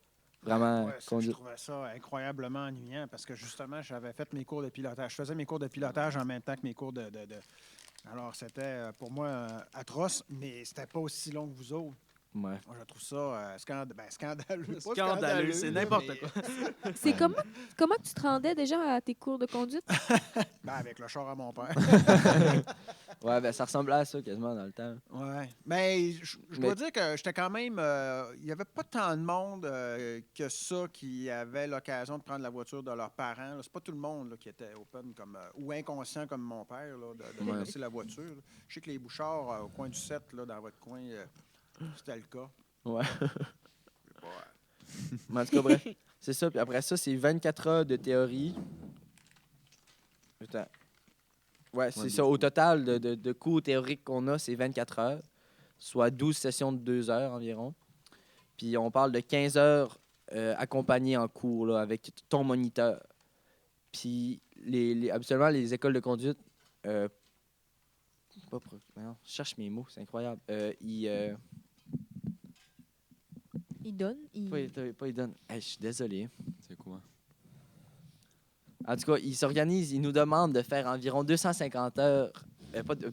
Speaker 2: Vraiment,
Speaker 5: Ouais, je
Speaker 2: conduite.
Speaker 5: trouvais ça incroyablement ennuyant parce que justement, j'avais fait mes cours de pilotage. Je faisais mes cours de pilotage en même temps que mes cours de. Alors, c'était pour moi atroce, mais c'était pas aussi long que vous autres.
Speaker 2: Ouais.
Speaker 5: Moi, je trouve ça scandaleux. Pas
Speaker 1: Scandaleux, c'est
Speaker 5: là,
Speaker 1: n'importe
Speaker 5: mais-
Speaker 1: quoi.
Speaker 3: C'est comment que tu te rendais déjà à tes cours de conduite?
Speaker 5: Ben, avec le char à mon père.
Speaker 2: Ouais, ben ça ressemblait à ça quasiment dans le temps.
Speaker 5: Ouais. Mais je
Speaker 2: Mais-
Speaker 5: dois dire que j'étais quand même. Il n'y avait pas tant de monde que ça qui avait l'occasion de prendre la voiture de leurs parents. C'est pas tout le monde là, qui était open comme, ou inconscient comme mon père là, de
Speaker 2: Ouais.
Speaker 5: laisser la voiture. Là. Je sais que les Bouchards, au coin du 7, là, dans votre coin, c'était le cas.
Speaker 2: Ouais.
Speaker 5: Ouais.
Speaker 2: Mais en tout cas, bref, c'est ça. Puis après ça, c'est 24 heures de théorie. Attends. Ouais, c'est ça. Au total de cours théoriques qu'on a, c'est 24 heures, soit 12 sessions de 2 heures environ. Puis on parle de 15 heures accompagnées en cours là, avec ton moniteur. Puis habituellement, les écoles de conduite. Non, je cherche mes mots, c'est incroyable.
Speaker 3: Il donne.
Speaker 2: Pas ils donnent. Hey, je suis désolé.
Speaker 4: C'est quoi?
Speaker 2: En tout cas, ils s'organisent, ils nous demandent de faire environ 250 heures. Pas de,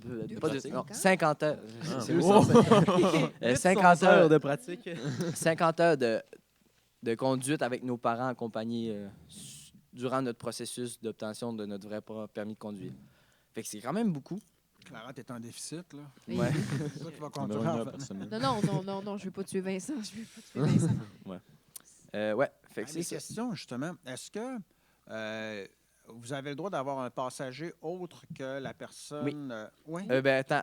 Speaker 2: non, 50 heures.
Speaker 4: Ah,
Speaker 2: C'est
Speaker 4: oui.
Speaker 2: 250. 50 heures,
Speaker 1: de pratique.
Speaker 2: 50 heures de conduite avec nos parents accompagnés durant notre processus d'obtention de notre vrai permis de conduire. Fait que c'est quand même beaucoup.
Speaker 5: Clara, t'es en déficit, là.
Speaker 3: Oui.
Speaker 2: Ouais.
Speaker 5: C'est toi qui vas
Speaker 4: Numéro
Speaker 5: conduire.
Speaker 4: une
Speaker 5: en
Speaker 4: heure
Speaker 5: fait.
Speaker 4: par semaine.
Speaker 3: Non, je veux pas tuer Vincent. Je veux pas tuer Vincent.
Speaker 2: Ouais. Fait que
Speaker 5: Ah,
Speaker 2: c'est
Speaker 5: mes
Speaker 2: ça.
Speaker 5: questions, justement. Est-ce que vous avez le droit d'avoir un passager autre que la personne?
Speaker 2: Oui.
Speaker 5: Oui.
Speaker 2: Ben, attends,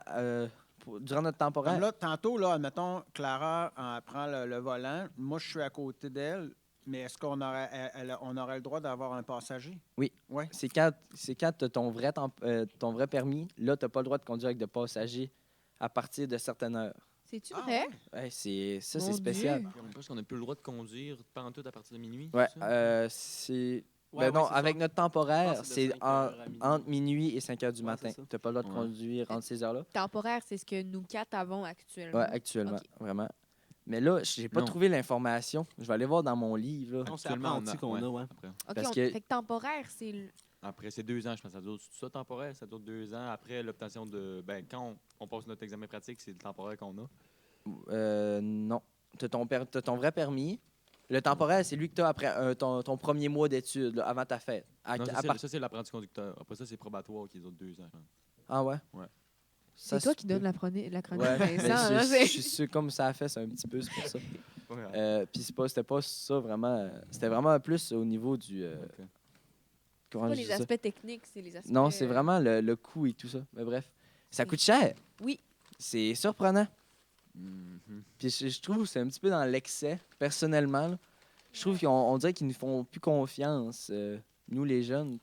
Speaker 2: durant notre
Speaker 5: Comme
Speaker 2: temporaire.
Speaker 5: là, tantôt, là, admettons, Clara prend le volant. Moi, je suis à côté d'elle. Mais est-ce qu'on aurait, on aurait le droit d'avoir un passager?
Speaker 2: Oui.
Speaker 5: Oui.
Speaker 2: C'est quand tu as ton vrai permis, là, tu n'as pas le droit de conduire avec de passagers à partir de certaines heures.
Speaker 3: C'est-tu
Speaker 5: Ah,
Speaker 3: vrai?
Speaker 5: ouais.
Speaker 2: Ouais, c'est
Speaker 3: Mon
Speaker 2: spécial.
Speaker 3: Dieu.
Speaker 4: Je pense qu'on n'a plus le droit de conduire pantoute à partir de minuit.
Speaker 2: Ouais,
Speaker 4: c'est ça?
Speaker 2: c'est.
Speaker 1: Ouais,
Speaker 2: Ben non,
Speaker 1: ouais, c'est
Speaker 2: avec
Speaker 1: ça.
Speaker 2: notre
Speaker 1: Je pense
Speaker 2: temporaire,
Speaker 1: que
Speaker 2: c'est
Speaker 1: de 5 heures à minuit.
Speaker 2: entre minuit et 5 heures du
Speaker 1: Ouais,
Speaker 2: matin.
Speaker 1: c'est ça.
Speaker 2: Tu n'as pas le droit de
Speaker 4: Ouais.
Speaker 2: conduire entre ces heures-là.
Speaker 3: Temporaire, c'est ce que nous quatre avons actuellement.
Speaker 2: Ouais, actuellement,
Speaker 3: Ok.
Speaker 2: vraiment. Mais là, j'ai pas
Speaker 4: Non.
Speaker 2: trouvé l'information. Je vais aller voir dans mon livre. Là.
Speaker 1: Non, c'est
Speaker 4: Actuellement,
Speaker 1: apprenti qu'on a, ouais.
Speaker 4: Après.
Speaker 3: OK,
Speaker 2: Parce que-
Speaker 3: fait que temporaire, c'est...
Speaker 4: Après, c'est 2 ans, je pense. Ça dure tout ça temporaire. Ça dure 2 ans. Après l'obtention de. Ben, quand on passe notre examen pratique, c'est le temporaire qu'on a.
Speaker 2: Non. Tu as ton vrai permis. Le temporaire, c'est lui que tu as après ton premier mois d'études, là, avant ta fête.
Speaker 4: Non,
Speaker 2: À part-
Speaker 4: ça, c'est l'apprenti conducteur. Après ça, c'est probatoire qui est autres 2 ans. je pense.
Speaker 2: Ah ouais?
Speaker 4: Ouais.
Speaker 2: Ça
Speaker 3: C'est toi
Speaker 2: se
Speaker 3: qui donne
Speaker 2: peut.
Speaker 3: la chronique
Speaker 2: Ouais, mais
Speaker 3: Vincent. hein,
Speaker 2: je
Speaker 3: c'est-
Speaker 2: suis sûr, comme ça a fait, c'est un petit peu, c'est pour ça.
Speaker 4: Ouais.
Speaker 2: Puis c'était pas ça vraiment. C'était vraiment plus au niveau du.
Speaker 4: Ok.
Speaker 2: Comment
Speaker 3: pas
Speaker 2: je
Speaker 3: les
Speaker 2: dis ça?
Speaker 3: aspects techniques, c'est les aspects...
Speaker 2: Non, c'est vraiment le coût et tout ça. Mais bref, ça coûte cher.
Speaker 3: Oui.
Speaker 2: C'est surprenant.
Speaker 4: Mhm.
Speaker 2: Puis je trouve que c'est un petit peu dans l'excès, personnellement. Là. Je trouve on dirait qu'ils nous font plus confiance, nous les jeunes.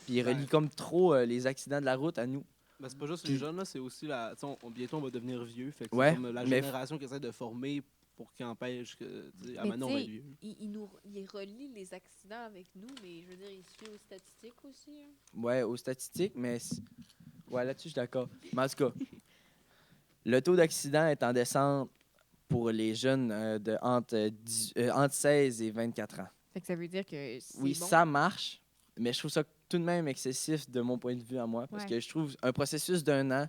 Speaker 2: Puis ils relient comme trop les accidents de la route à nous.
Speaker 1: Ben, c'est pas juste les jeunes, là, c'est aussi la. Tu sais, bientôt, on va devenir vieux. Fait que
Speaker 2: Ouais,
Speaker 1: c'est comme la
Speaker 2: mais-
Speaker 1: génération qui essaie de former pour qu'ils empêchent que. Tu sais, à
Speaker 3: Mais
Speaker 1: maintenant, on va
Speaker 3: tu
Speaker 1: être vieux.
Speaker 3: il relie les accidents avec nous, mais je veux dire, il se fait aux statistiques aussi. hein.
Speaker 2: Ouais, aux statistiques, mais. Ouais, là-dessus, je suis d'accord. Mais en tout cas, le taux d'accident est en descente pour les jeunes entre 16 et 24 ans.
Speaker 3: Fait que ça veut dire que c'est
Speaker 2: Oui,
Speaker 3: bon.
Speaker 2: ça marche, mais je trouve ça tout de même excessif de mon point de vue à moi. Parce
Speaker 3: Ouais.
Speaker 2: que je trouve un processus d'1 an,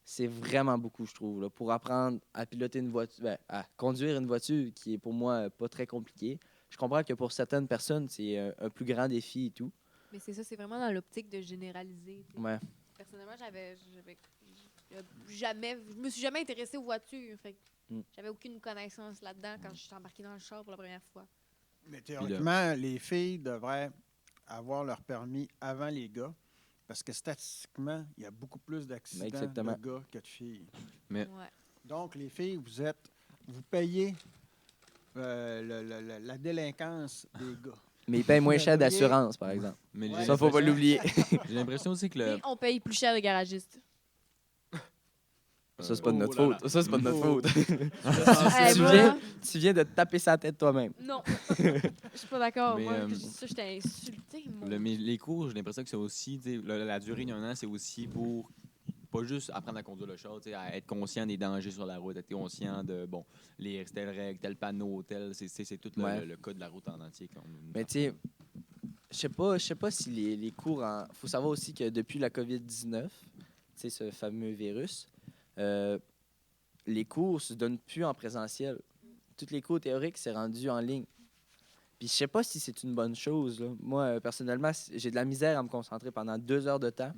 Speaker 2: c'est vraiment beaucoup, je trouve, là, pour apprendre à piloter une voiture, à conduire une voiture qui est pour moi pas très compliquée. Je comprends que pour certaines personnes, c'est un plus grand défi et tout.
Speaker 3: Mais c'est ça, c'est vraiment dans l'optique de généraliser. tu sais.
Speaker 2: Ouais.
Speaker 3: Personnellement, je me suis jamais intéressée aux voitures. Fait que
Speaker 2: Mm.
Speaker 3: j'avais aucune connaissance là-dedans quand je suis embarquée dans le char pour la première fois.
Speaker 5: Mais théoriquement, les filles devraient avoir leur permis avant les gars. Parce que statistiquement, il y a beaucoup plus d'accidents
Speaker 2: Exactement.
Speaker 5: de gars que de filles.
Speaker 4: Mais-
Speaker 3: Ouais.
Speaker 5: Donc, les filles, vous payez la délinquance des gars.
Speaker 2: Mais ils payent moins cher
Speaker 5: Vous devriez-
Speaker 2: d'assurance, par exemple.
Speaker 4: Mais
Speaker 5: Ouais,
Speaker 4: j'ai
Speaker 2: Ça, faut pas
Speaker 4: l'impression-
Speaker 2: l'oublier.
Speaker 4: J'ai l'impression aussi que le.
Speaker 3: Et on paye plus cher les garagistes.
Speaker 2: Ça, c'est pas de notre
Speaker 1: Oh là
Speaker 2: faute. Ça, c'est pas de notre
Speaker 1: Oh.
Speaker 2: faute.
Speaker 3: Eh,
Speaker 2: tu,
Speaker 3: voilà.
Speaker 2: tu viens de te taper sa tête toi-même.
Speaker 3: Non. Je suis pas d'accord.
Speaker 4: Mais,
Speaker 3: Moi,
Speaker 4: euh,
Speaker 3: que je dis ça, j'étais insultée. mon-
Speaker 4: Mais les cours, j'ai l'impression que c'est aussi, tu sais, la durée d'un an, c'est aussi pour pas juste apprendre à conduire le char, tu sais, à être conscient des dangers sur la route, être conscient de, bon, telle règle, tel panneau, c'est tout
Speaker 2: Ouais.
Speaker 4: le code de la route en entier.
Speaker 2: Mais tu sais, je sais pas si les cours en. Faut savoir aussi que depuis la COVID-19, tu sais, ce fameux virus, euh, les cours se donnent plus en présentiel. Tous les cours théoriques, c'est rendu en ligne. Puis je sais pas si c'est une bonne chose, là. Moi, personnellement, j'ai de la misère à me concentrer pendant 2 heures de temps,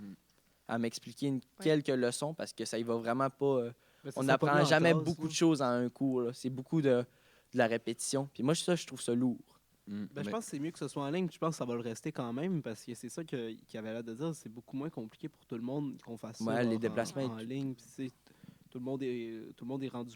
Speaker 2: à m'expliquer quelques leçons, parce que ça y va vraiment pas.
Speaker 1: Mais ça,
Speaker 2: On
Speaker 1: c'est pas
Speaker 2: n'apprend
Speaker 1: mieux en
Speaker 2: jamais
Speaker 1: classe,
Speaker 2: beaucoup
Speaker 1: là.
Speaker 2: de choses en un cours, là. C'est beaucoup de la répétition. Puis moi, je trouve ça lourd.
Speaker 1: Ben, je pense que c'est mieux que ce soit en ligne, puis je pense que ça va le rester quand même, parce que c'est ça qu'il avait l'air de dire, c'est beaucoup moins compliqué pour tout le monde qu'on fasse ça
Speaker 2: Ouais, les
Speaker 1: en-
Speaker 2: déplacements et
Speaker 1: en,
Speaker 2: tout.
Speaker 1: ligne. Puis, tu sais, tout le monde est rendu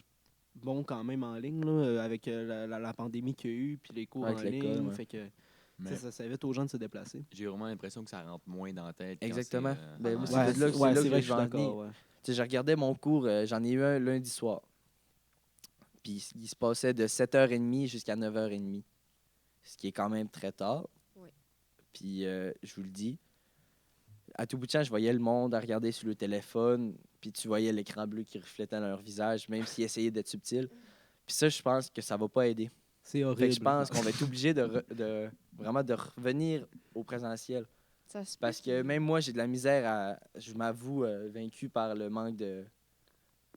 Speaker 1: bon quand même en ligne, là, avec la pandémie qu'il y a eu, puis les cours
Speaker 2: Avec
Speaker 1: en
Speaker 2: l'école,
Speaker 1: ligne.
Speaker 2: ouais.
Speaker 1: Fait que tu
Speaker 4: Mais
Speaker 1: sais, ça évite aux gens de se déplacer.
Speaker 4: j'ai vraiment l'impression que ça rentre moins dans la tête. quand
Speaker 2: Exactement.
Speaker 4: c'est,
Speaker 2: Ben,
Speaker 4: en
Speaker 2: moi,
Speaker 4: ligne.
Speaker 2: c'est de là que- c'est là que
Speaker 1: vrai
Speaker 2: je veux en venir.
Speaker 1: ouais.
Speaker 2: Tu sais, je regardais mon cours, j'en ai eu un lundi soir. Puis il se passait de 7h30 jusqu'à 9h30. Ce qui est quand même très tard.
Speaker 3: Oui.
Speaker 2: Puis je vous le dis, à tout bout de champ, je voyais le monde à regarder sur le téléphone. Puis tu voyais l'écran bleu qui reflétait dans leur visage, même s'ils essayaient d'être subtils. Puis ça, je pense que ça va pas aider.
Speaker 1: C'est horrible.
Speaker 2: Fait que je pense qu'on va être obligé vraiment de revenir au présentiel.
Speaker 3: Ça se
Speaker 2: Parce
Speaker 3: peut
Speaker 2: que
Speaker 3: qu'il-
Speaker 2: même moi, j'ai de la misère à. Je m'avoue vaincu par le manque de.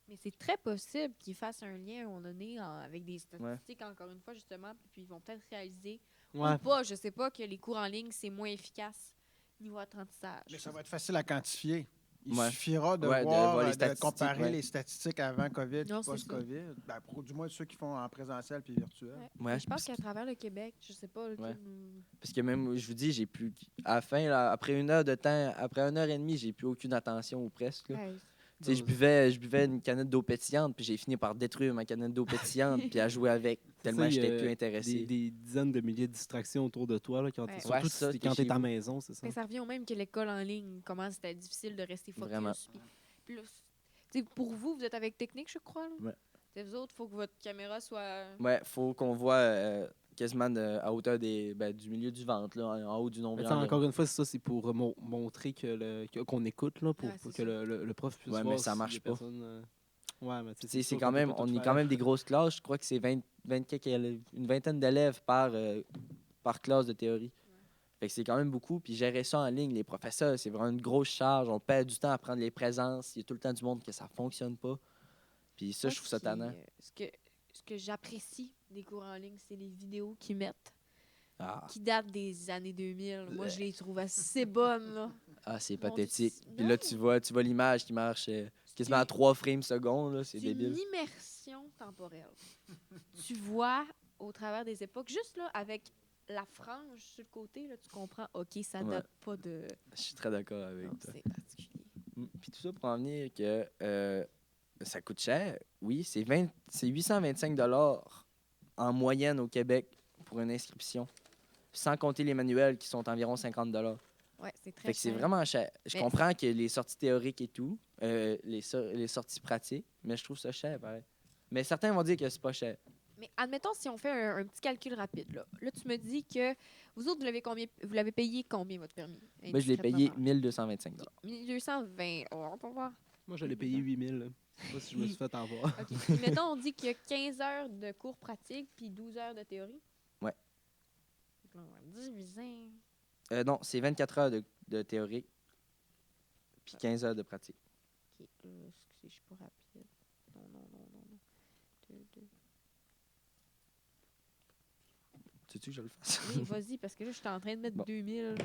Speaker 3: Mais c'est très possible qu'ils fassent un lien à un moment donné avec des statistiques, encore une fois, justement, puis ils vont peut-être réaliser,
Speaker 1: Ouais.
Speaker 3: ou pas, je sais pas, que les cours en ligne, c'est moins efficace niveau apprentissage.
Speaker 5: Mais ça va être facile à quantifier. Il
Speaker 2: Ouais.
Speaker 5: suffira de
Speaker 2: Ouais, de
Speaker 5: voir,
Speaker 2: voir les
Speaker 5: de
Speaker 2: statistiques,
Speaker 5: comparer
Speaker 2: ouais.
Speaker 5: les statistiques avant COVID
Speaker 3: Non,
Speaker 5: et
Speaker 3: c'est
Speaker 5: post-COVID. Ben, du moins ceux qui font en présentiel puis virtuel.
Speaker 3: Ouais.
Speaker 2: Ouais,
Speaker 3: Je pense
Speaker 2: parce
Speaker 3: qu'à travers le Québec, je sais pas, là,
Speaker 2: Ouais.
Speaker 3: nous-
Speaker 2: Parce que même, je vous dis, j'ai plus. À la fin, là, après 1 heure de temps, après 1 heure et demie, j'ai plus aucune attention ou presque. Là.
Speaker 3: Ouais,
Speaker 2: Tu sais, je buvais une canette d'eau pétillante, puis j'ai fini par détruire ma canette d'eau pétillante, puis à jouer avec, tellement
Speaker 1: Ça, il y a
Speaker 2: j'étais plus intéressé.
Speaker 1: des dizaines de milliers de distractions autour de toi, là, quand
Speaker 3: Ouais.
Speaker 1: surtout
Speaker 2: Ouais, ça,
Speaker 1: si
Speaker 2: t'es
Speaker 1: quand t'es
Speaker 2: chez
Speaker 1: à la
Speaker 2: vous.
Speaker 1: maison, c'est ça.
Speaker 3: mais ça revient au même que l'école en ligne, comment c'était difficile de rester focus.
Speaker 2: Vraiment.
Speaker 3: Puis là, tu sais, pour vous, vous êtes avec technique, je crois. Là.
Speaker 2: Ouais.
Speaker 3: C'est vous autres, il faut que votre caméra soit.
Speaker 2: Ouais, faut qu'on voit quasiment à hauteur du milieu du ventre, là, en haut du
Speaker 1: Mais
Speaker 2: nombril.
Speaker 1: tu sais,
Speaker 2: environ.
Speaker 1: encore une fois, c'est ça, c'est pour montrer qu'on écoute, là, pour
Speaker 3: Ouais, c'est
Speaker 1: que
Speaker 3: ça.
Speaker 1: le prof puisse
Speaker 2: Ouais, mais
Speaker 1: voir
Speaker 2: ça
Speaker 1: si
Speaker 2: marche
Speaker 1: les
Speaker 2: pas.
Speaker 1: personnes, ouais, mais tu sais,
Speaker 2: Tu sais, c'est
Speaker 1: sûr
Speaker 2: quand
Speaker 1: qu'on peut
Speaker 2: même,
Speaker 1: pas tout
Speaker 2: on est
Speaker 1: faire.
Speaker 2: quand même des grosses classes. Je crois que c'est 24 une vingtaine d'élèves par classe de théorie. Fait que c'est quand même beaucoup. Puis gérer ça en ligne, les professeurs, c'est vraiment une grosse charge. On perd du temps à prendre les présences. Il y a tout le temps du monde que ça fonctionne pas. Puis ça, je trouve ça tannant.
Speaker 3: Ce que j'apprécie des cours en ligne, c'est les vidéos qu'ils mettent,
Speaker 2: Ah,
Speaker 3: qui datent des années 2000. Moi, je les trouve assez bonnes. Là.
Speaker 2: c'est
Speaker 3: Mon
Speaker 2: pathétique.
Speaker 3: Dieu,
Speaker 2: Puis là, tu vois l'image qui marche quasiment à 3 frames secondes. là, C'est
Speaker 3: C'est une
Speaker 2: débile.
Speaker 3: immersion temporelle. Tu vois au travers des époques, juste là, avec la frange sur le côté, là, tu comprends, OK, ça
Speaker 2: Ouais.
Speaker 3: date pas de.
Speaker 2: Je suis très d'accord avec
Speaker 3: Non,
Speaker 2: toi.
Speaker 3: c'est particulier.
Speaker 2: Puis tout ça pour en venir que ça coûte cher. Oui, c'est 825 en moyenne au Québec pour une inscription, sans compter les manuels qui sont environ 50
Speaker 3: Ouais, c'est très
Speaker 2: Fait que c'est
Speaker 3: cher.
Speaker 2: vraiment cher. Je
Speaker 3: Mais-
Speaker 2: comprends que les sorties théoriques et tout, les sorties pratiques, mais je trouve ça cher, pareil. Mais certains vont dire que c'est pas cher.
Speaker 3: Mais admettons, si on fait un petit calcul rapide, là, tu me dis que vous autres, vous l'avez payé combien, votre permis?
Speaker 2: Moi, je l'ai payé
Speaker 3: Indiscrètement.
Speaker 2: 1225
Speaker 3: 1220. Oh, on va voir.
Speaker 1: Moi, je l'ai payé 8000. Là. Je sais pas si je me suis fait avoir.
Speaker 3: OK. Puis mettons, on dit qu'il y a 15 heures de cours pratiques puis 12 heures de théorie.
Speaker 2: Ouais.
Speaker 3: Donc là, on va diviser.
Speaker 2: Non, c'est 24 heures de théorique, puis 15 heures de pratique.
Speaker 3: OK. Excusez, je suis pas rapide. Non. 2.
Speaker 2: Tu veux que je le fasse?
Speaker 3: Oui, vas-y, parce que là, je suis en train de mettre
Speaker 2: Bon.
Speaker 3: 2000.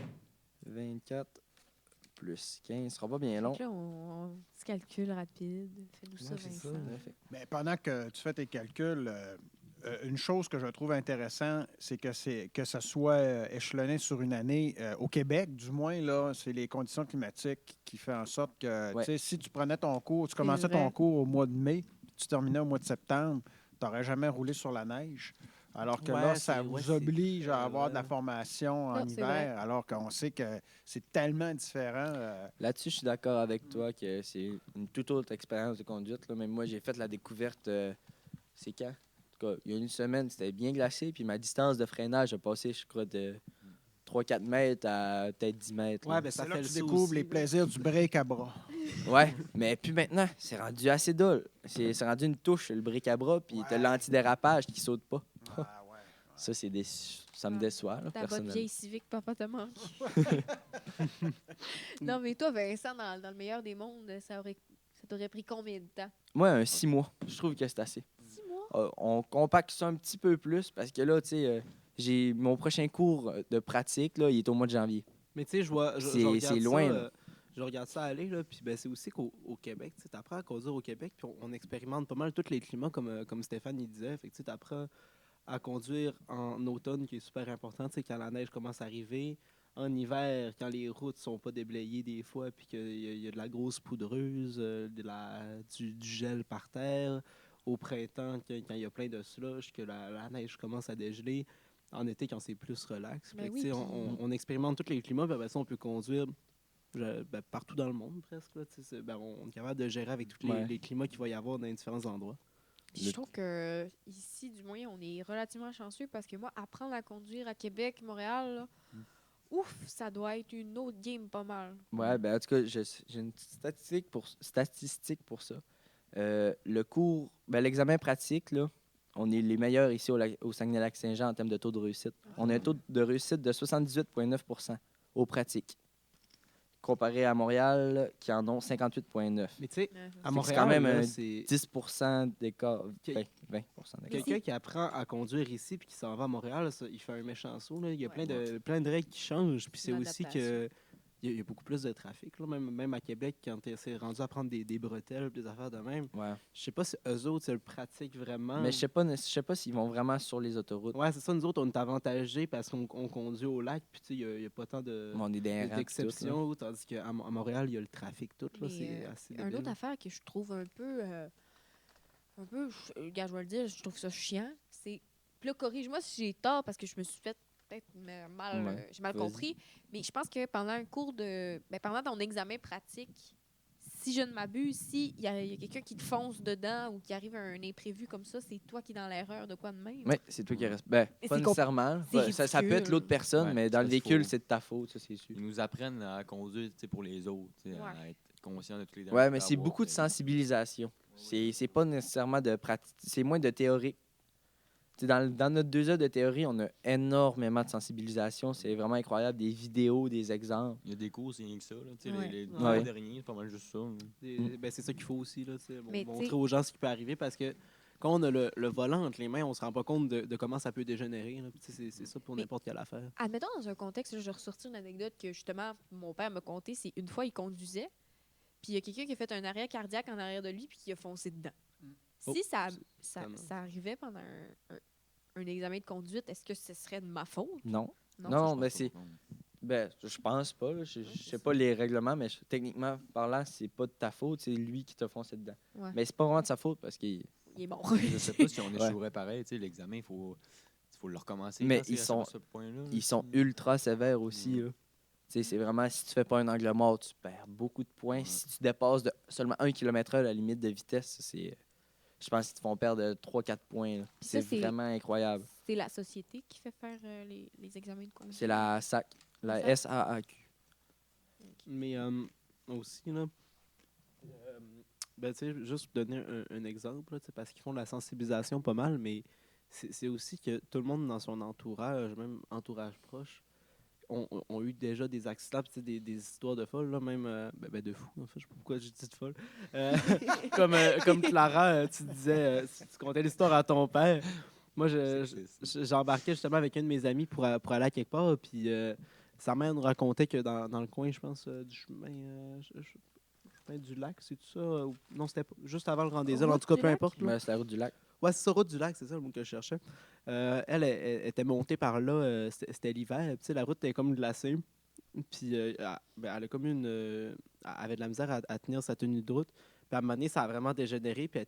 Speaker 2: 24 plus 15, ce sera pas bien long.
Speaker 3: Donc là, on petit calcul rapide. Fais-nous ça,
Speaker 1: Ouais, c'est ça.
Speaker 3: Vincent.
Speaker 5: Mais pendant que tu fais tes calculs, une chose que je trouve intéressant, c'est que ça soit échelonné sur une année. Au Québec, du moins, là, c'est les conditions climatiques qui font en sorte que,
Speaker 2: Ouais.
Speaker 5: tu sais, si tu prenais ton cours, tu commençais ton
Speaker 3: vrai.
Speaker 5: cours au mois de mai, puis tu terminais au mois de septembre, tu n'aurais jamais roulé sur la neige. Alors que
Speaker 1: Ouais,
Speaker 5: là, ça
Speaker 1: c'est-
Speaker 5: vous
Speaker 1: ouais, c'est
Speaker 5: oblige
Speaker 1: très
Speaker 5: à avoir de la
Speaker 1: vrai.
Speaker 5: formation en
Speaker 3: Non, c'est vrai.
Speaker 5: hiver, alors qu'on sait que c'est tellement différent.
Speaker 2: Là-dessus, je suis d'accord avec toi que c'est une toute autre expérience de conduite. Là. Même moi, j'ai fait la découverte, c'est quand? En tout cas, il y a une semaine, c'était bien glacé, puis ma distance de freinage a passé, je crois, de 3-4 mètres à peut-être 10 mètres. là.
Speaker 1: Ouais, ben ça
Speaker 5: C'est là
Speaker 1: fait
Speaker 5: que
Speaker 1: le
Speaker 5: tu
Speaker 1: saut
Speaker 5: découvres
Speaker 1: aussi,
Speaker 5: les
Speaker 1: là.
Speaker 5: plaisirs du break à bras.
Speaker 2: Ouais, mais puis maintenant, c'est rendu assez dole. C'est rendu une touche, le bric-à-bras, puis t'as
Speaker 5: Ouais.
Speaker 2: l'antidérapage qui saute pas.
Speaker 5: Ah ouais.
Speaker 2: Ça, ça me déçoit, là,
Speaker 3: Ta bonne
Speaker 2: personnellement.
Speaker 3: vieille civique, papa te manque. Non, mais toi, Vincent, dans le meilleur des mondes, ça t'aurait pris combien de temps?
Speaker 2: Moi, un 6 mois, je trouve que c'est assez.
Speaker 3: 6 mois?
Speaker 2: On compacte ça un petit peu plus parce que là, tu sais, j'ai mon prochain cours de pratique, là, il est au mois de janvier.
Speaker 1: Mais tu sais,
Speaker 2: C'est
Speaker 1: regarde
Speaker 2: loin,
Speaker 1: ça,
Speaker 2: là.
Speaker 1: je regarde ça aller, là, puis ben, c'est aussi qu'au Québec, tu apprends à conduire au Québec, puis on expérimente pas mal tous les climats, comme Stéphane il disait. Fait que tu apprends à conduire en automne, qui est super important, tu sais, quand la neige commence à arriver. En hiver, quand les routes sont pas déblayées des fois, puis qu'il y a de la grosse poudreuse, du gel par terre. Au printemps, quand il y a plein de slush, que la neige commence à dégeler. En été, quand c'est plus relax.
Speaker 3: Ben
Speaker 1: Fait que,
Speaker 3: oui,
Speaker 1: tu sais,
Speaker 3: puis-
Speaker 1: on expérimente tous les climats, puis après ça, on peut conduire partout dans le monde, presque. Là, tu sais, on est capable de gérer avec tous
Speaker 2: Ouais.
Speaker 1: les climats qu'il va y avoir dans les différents endroits.
Speaker 3: Puis je trouve que ici, du moins, on est relativement chanceux parce que moi, apprendre à conduire à Québec, Montréal, là, ouf, ça doit être une autre game pas mal.
Speaker 2: Ouais, ben en tout cas, j'ai une petite statistique pour ça. Le cours, ben, l'examen pratique, là, on est les meilleurs ici au Saguenay-Lac-Saint-Jean en termes de taux de réussite. On a un taux de réussite de 78,9 aux pratiques, comparé à Montréal, qui en ont 58,9.
Speaker 1: Mais tu sais,
Speaker 3: Ouais,
Speaker 1: à
Speaker 2: c'est
Speaker 1: Montréal,
Speaker 2: quand même
Speaker 1: là,
Speaker 2: un
Speaker 1: c'est
Speaker 2: 10 d'écart,
Speaker 1: Que-
Speaker 2: 20 d'écart.
Speaker 1: quelqu'un qui apprend à conduire ici puis qui s'en va à Montréal, ça, il fait un méchant saut. Là. Il y a
Speaker 3: Ouais.
Speaker 1: plein de règles qui changent. Puis c'est aussi
Speaker 3: L'adaptation.
Speaker 1: que il y a beaucoup plus de trafic. Là. Même à Québec, quand c'est rendu à prendre des bretelles, des affaires de même.
Speaker 2: Ouais.
Speaker 1: Je sais pas si eux autres, ils le pratiquent vraiment.
Speaker 2: Mais je sais pas s'ils vont vraiment sur les autoroutes.
Speaker 1: Ouais, c'est ça. Nous autres, on est avantagés parce qu'on conduit au lac. Puis tu sais, il y a pas tant de
Speaker 2: On est des
Speaker 1: d'exceptions. Tandis qu'à Montréal, il y a le trafic tout. Là,
Speaker 3: Mais,
Speaker 1: c'est assez
Speaker 3: une
Speaker 1: débile.
Speaker 3: autre affaire que je trouve un peu, gars, je vais le dire, je trouve ça chiant, c'est, puis là, corrige-moi si j'ai tort, parce que je me suis fait peut-être mal,
Speaker 2: Ouais,
Speaker 3: j'ai mal
Speaker 2: vas-y.
Speaker 3: compris, mais je pense que pendant un cours pendant ton examen pratique, si je ne m'abuse, si il y a quelqu'un qui te fonce dedans ou qui arrive à un imprévu comme ça, c'est toi qui es dans l'erreur de quoi de même.
Speaker 2: Oui, c'est toi qui reste. Ben,
Speaker 3: Mais
Speaker 2: pas
Speaker 3: c'est
Speaker 2: nécessairement.
Speaker 3: c'est
Speaker 2: Ouais, ça peut être
Speaker 3: ridicule.
Speaker 2: l'autre personne,
Speaker 4: Ouais,
Speaker 2: mais dans le
Speaker 4: parce qu'il
Speaker 2: véhicule,
Speaker 4: faut-
Speaker 2: c'est de ta faute, ça, c'est sûr.
Speaker 4: Ils nous apprennent à conduire, tu sais, pour les autres, tu sais,
Speaker 3: Ouais.
Speaker 4: à être conscient de tous les dangers
Speaker 2: Ouais,
Speaker 4: qu'il
Speaker 2: mais
Speaker 4: peut
Speaker 2: c'est
Speaker 4: avoir,
Speaker 2: beaucoup de
Speaker 4: puis-
Speaker 2: sensibilisation. C'est pas nécessairement de pratique. C'est moins de théorique. Tu sais, dans notre 2 heures de théorie, on a énormément de sensibilisation. C'est vraiment incroyable. Des vidéos, des exemples.
Speaker 4: Il y a des cours, c'est rien que ça. Là, tu sais,
Speaker 3: Ouais.
Speaker 4: les
Speaker 1: Ouais.
Speaker 4: derniers, c'est pas mal juste ça. là.
Speaker 1: Ben, c'est ça qu'il faut aussi. Là, tu sais,
Speaker 3: Mais
Speaker 1: montrer
Speaker 3: t'sais-
Speaker 1: aux gens ce qui peut arriver parce que quand on a le volant entre les mains, on se rend pas compte de comment ça peut dégénérer. Là. Puis, tu sais, c'est ça pour
Speaker 3: Mais-
Speaker 1: n'importe quelle affaire.
Speaker 3: Admettons, dans un contexte, là, je vais ressortir une anecdote que justement mon père m'a contée. C'est une fois, il conduisait, puis il y a quelqu'un qui a fait un arrêt cardiaque en arrière de lui, puis qui a foncé dedans.
Speaker 1: Oh,
Speaker 3: Si ça
Speaker 1: étonnant.
Speaker 3: arrivait pendant un examen de conduite, est-ce que ce serait de ma faute?
Speaker 2: Non.
Speaker 3: Non,
Speaker 2: Non,
Speaker 3: ça, je
Speaker 2: mais
Speaker 3: pense
Speaker 2: c'est.
Speaker 4: Non.
Speaker 2: Ben, je pense pas. Là. Je
Speaker 3: c'est
Speaker 2: sais
Speaker 3: ça.
Speaker 2: pas les règlements, mais techniquement parlant, c'est pas de ta faute. C'est lui qui t'a foncé dedans.
Speaker 3: Ouais.
Speaker 2: Mais c'est pas vraiment de sa faute parce qu'il.
Speaker 3: Il est mort.
Speaker 4: Je sais pas si on
Speaker 2: Ouais.
Speaker 4: échouerait pareil. Tu sais, l'examen, il faut le recommencer.
Speaker 2: Mais
Speaker 4: quand c'est
Speaker 2: ils sont-
Speaker 4: à ce point-là.
Speaker 2: Ils sont ultra sévères aussi.
Speaker 4: Ouais.
Speaker 2: Là. Tu sais, c'est vraiment, si tu fais pas un angle mort, tu perds beaucoup de points.
Speaker 4: Ouais.
Speaker 2: Si tu dépasses de seulement 1 km/h la limite de vitesse, je pense qu'ils te font perdre 3-4 points. Là.
Speaker 3: Puis ça,
Speaker 2: C'est vraiment incroyable.
Speaker 3: C'est la société qui fait faire les examens de conduite.
Speaker 2: C'est la SAC, la
Speaker 3: SAC.
Speaker 2: SAAQ.
Speaker 1: Mais aussi, là, ben, tu sais, juste pour donner un exemple, là, tu sais, parce qu'ils font de la sensibilisation pas mal, mais c'est aussi que tout le monde dans son entourage, même entourage proche, ont eu déjà des accidents, puis, tu sais, des histoires de folles, là, même de fous, en fait, je sais pas pourquoi j'ai dit de folle. Comme Clara, tu disais, tu contais l'histoire à ton père. Moi, j'embarquais justement avec un de mes amis pour aller à quelque part, puis sa mère nous racontait que dans le coin, je pense, du chemin, chemin du lac, c'est tout ça? Non, c'était juste avant le Rendez-vous, en
Speaker 3: Route
Speaker 1: tout cas,
Speaker 3: du
Speaker 1: peu
Speaker 3: lac?
Speaker 1: importe. Là.
Speaker 2: Ouais, c'est la route du lac.
Speaker 1: Ouais, c'est ça, route du lac, c'est ça le mot que je cherchais. Elle était montée par là, c'était l'hiver, puis tu sais, la route était comme glacée. Puis elle a comme elle avait de la misère à tenir sa tenue de route. Puis à un moment donné, ça a vraiment dégénéré, puis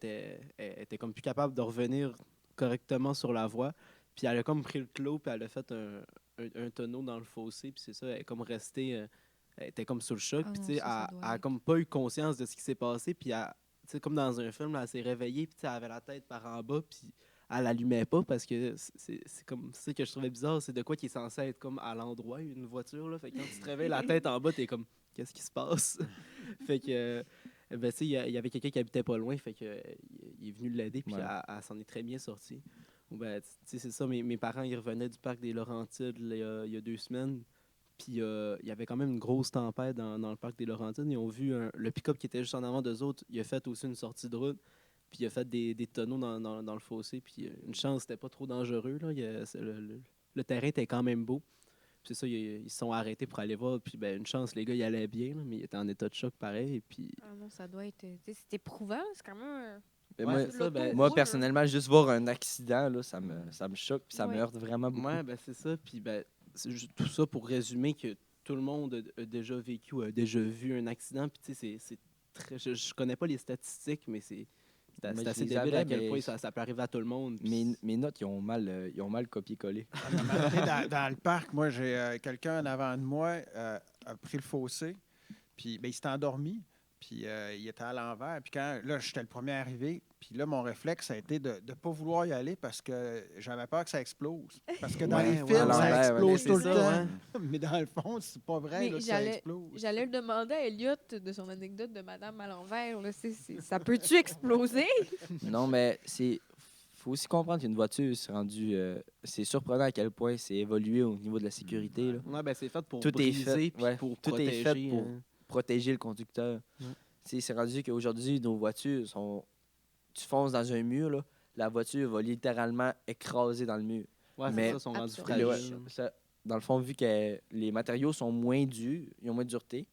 Speaker 1: elle était comme plus capable de revenir correctement sur la voie. Puis elle a comme pris le clos, puis elle a fait un tonneau dans le fossé, puis c'est ça, elle est comme restée, elle était comme sous le choc,
Speaker 3: Ah
Speaker 1: puis
Speaker 3: non,
Speaker 1: tu sais,
Speaker 3: ça
Speaker 1: elle
Speaker 3: doit
Speaker 1: a
Speaker 3: être-
Speaker 1: comme pas eu conscience de ce qui s'est passé, puis tu sais, comme dans un film, là, elle s'est réveillée, puis tu sais, elle avait la tête par en bas, puis elle allumait pas parce que c'est comme ça que je trouvais bizarre, c'est de quoi qui est censé être comme à l'endroit une voiture là, fait que quand tu te réveilles la tête en bas, t'es comme qu'est-ce qui se passe? Fait que ben tu sais il y avait quelqu'un qui habitait pas loin, fait que il est venu l'aider puis
Speaker 2: Ouais.
Speaker 1: elle s'en est très bien sortie. Ou ben tu sais c'est ça, mes parents ils revenaient du parc des Laurentides là, il y a 2 semaines. Puis il y avait quand même une grosse tempête dans le parc des Laurentides. Ils ont vu le pick-up qui était juste en avant d'eux autres. Il a fait aussi une sortie de route. Puis il a fait des tonneaux dans le fossé. Puis une chance, c'était pas trop dangereux. Là. Le terrain était quand même beau. Puis c'est ça, ils se sont arrêtés pour aller voir. Puis ben, une chance, les gars, ils allaient bien. Là, mais ils étaient en état de choc pareil. Et puis,
Speaker 3: Ah non, ça doit être. Tu sais, c'est éprouvant, c'est quand même.
Speaker 2: Mais
Speaker 1: Ouais,
Speaker 2: moi,
Speaker 1: c'est ça, ben,
Speaker 2: moi,
Speaker 3: roule,
Speaker 2: personnellement, juste voir un accident, là, ça me choque puis ça me
Speaker 3: Ouais.
Speaker 2: heurte vraiment beaucoup.
Speaker 1: ouais, ben, c'est ça. Puis ben, tout ça pour résumer que tout le monde a déjà vécu, a déjà vu un accident. Puis tu sais, c'est très. Je connais pas les statistiques, mais c'est
Speaker 2: Moi,
Speaker 1: c'est
Speaker 2: je
Speaker 1: assez
Speaker 2: les
Speaker 1: débile à
Speaker 2: avais,
Speaker 1: quel
Speaker 2: mais
Speaker 1: point ça peut arriver à tout le monde. puis
Speaker 2: Mes notes, ils ont mal copié-collé.
Speaker 5: À un moment donné, dans le parc, moi, j'ai quelqu'un en avant de moi a pris le fossé, puis ben, il s'est endormi, puis il était à l'envers. Puis quand là, j'étais le premier arrivé, puis là, mon réflexe a été de ne pas vouloir y aller parce que j'avais peur que ça explose. Parce que dans
Speaker 2: Ouais,
Speaker 5: les
Speaker 2: ouais,
Speaker 5: films,
Speaker 2: à
Speaker 5: ça
Speaker 2: l'envers,
Speaker 5: explose
Speaker 1: ouais.
Speaker 5: tout le
Speaker 1: C'est ça,
Speaker 5: temps. Mais dans le fond, c'est pas vrai
Speaker 3: Mais
Speaker 5: là, que ça
Speaker 3: j'allais-
Speaker 5: explose.
Speaker 3: J'allais le demander à Elliot de son anecdote de Madame à l'envers. Là, ça peut-tu exploser?
Speaker 2: Non, mais faut aussi comprendre qu'une voiture, c'est surprenant à quel point c'est évolué au niveau de la sécurité. Là.
Speaker 1: ouais, ben, c'est fait pour
Speaker 2: Tout est
Speaker 1: briser
Speaker 2: fait,
Speaker 1: puis
Speaker 2: ouais.
Speaker 1: pour
Speaker 2: Tout est
Speaker 1: protéger.
Speaker 2: fait pour-
Speaker 1: hein.
Speaker 2: Protéger le conducteur.
Speaker 1: Ouais.
Speaker 2: Tu sais, c'est rendu qu'aujourd'hui, nos voitures sont. Tu fonces dans un mur, là, la voiture va littéralement écraser dans le mur.
Speaker 1: Ouais,
Speaker 2: Mais-
Speaker 1: c'est ça, sont rendus
Speaker 3: Absurde.
Speaker 2: Puis là,
Speaker 1: fragiles.
Speaker 2: ouais, dans le fond, vu que les matériaux sont moins durs, ils ont moins de dureté,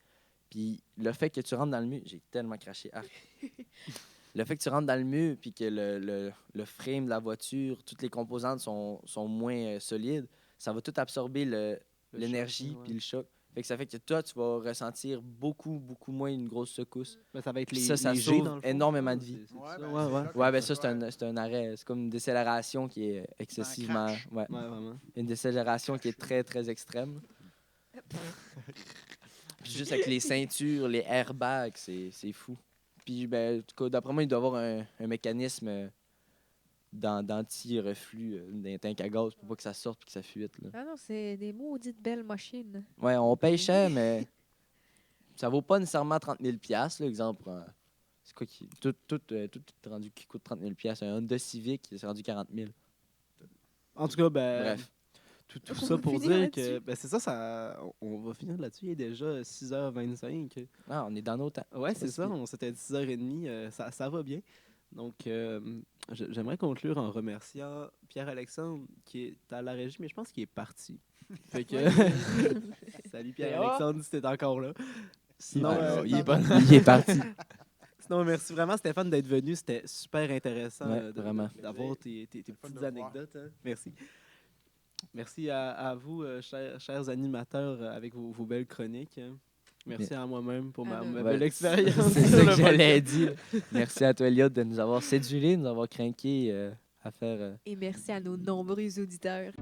Speaker 2: puis le fait que tu rentres dans le mur, j'ai tellement craché. Ah. Le fait que tu rentres dans le mur, puis que le frame de la voiture, toutes les composantes sont moins solides, ça va tout absorber
Speaker 1: Le
Speaker 2: l'énergie
Speaker 1: choc,
Speaker 2: puis
Speaker 1: ouais.
Speaker 2: le choc. Fait que ça fait que toi, tu vas ressentir beaucoup, beaucoup moins une grosse secousse.
Speaker 1: Ben, ça va être
Speaker 2: Puis
Speaker 1: les
Speaker 2: ça, ça
Speaker 1: les
Speaker 2: sauve
Speaker 1: G, dans le fond,
Speaker 2: énormément
Speaker 1: ça,
Speaker 2: de vie.
Speaker 1: c'est ça,
Speaker 5: Ouais,
Speaker 1: ouais,
Speaker 5: ben,
Speaker 1: ouais.
Speaker 5: c'est là
Speaker 2: Ouais, ben
Speaker 5: que
Speaker 2: ça,
Speaker 5: tu
Speaker 2: c'est un arrêt. C'est comme une décélération qui est excessivement.
Speaker 5: crash.
Speaker 2: Ouais.
Speaker 1: Ouais, vraiment.
Speaker 2: Une décélération qui est très, très extrême. Puis juste avec les ceintures, les airbags, c'est fou. Puis, ben, en tout cas, d'après moi, il doit y avoir un mécanisme d'anti-reflux d'un tank à gaz pour pas que ça sorte et que ça fuite. Là.
Speaker 3: Ah non, c'est des maudites belles machines.
Speaker 2: Ouais, on paye cher, mais ça vaut pas nécessairement 30 000 là, exemple. C'est quoi qui. Tout est rendu qui coûte 30 000 Un Honda Civic, c'est rendu 40 000.
Speaker 1: En tout cas, ben,
Speaker 2: Bref.
Speaker 1: tout
Speaker 3: On
Speaker 1: ça
Speaker 3: va
Speaker 1: pour
Speaker 3: finir
Speaker 1: dire que
Speaker 3: là-dessus.
Speaker 1: ben, c'est ça, on va finir là-dessus. Il est déjà 6h25.
Speaker 2: Ah, on est dans nos temps.
Speaker 1: Ouais, c'est
Speaker 2: pas
Speaker 1: ça.
Speaker 2: si pire.
Speaker 1: On s'était 10h30. Ça va bien. Donc, j'aimerais conclure en remerciant Pierre-Alexandre, qui est à la régie, mais je pense qu'il est parti. Fait que. Salut Pierre-Alexandre, si t'es encore là. Sinon,
Speaker 2: Il est parti.
Speaker 1: sinon, merci vraiment, Stéphane, d'être venu. C'était super intéressant
Speaker 2: Ouais, vraiment.
Speaker 1: d'avoir tes
Speaker 5: fun
Speaker 1: petites
Speaker 5: de voir.
Speaker 1: anecdotes. Hein. Merci. Merci à vous, chers animateurs, avec vos belles chroniques. hein. Merci à moi-même pour ma
Speaker 3: Ouais,
Speaker 1: belle
Speaker 2: Ouais,
Speaker 1: expérience.
Speaker 2: C'est
Speaker 1: sur
Speaker 2: ça
Speaker 1: le
Speaker 2: que j'allais dire. Merci à toi, Elliot, de nous avoir séduits, de nous avoir craqué à faire.
Speaker 3: Et merci à nos nombreux auditeurs.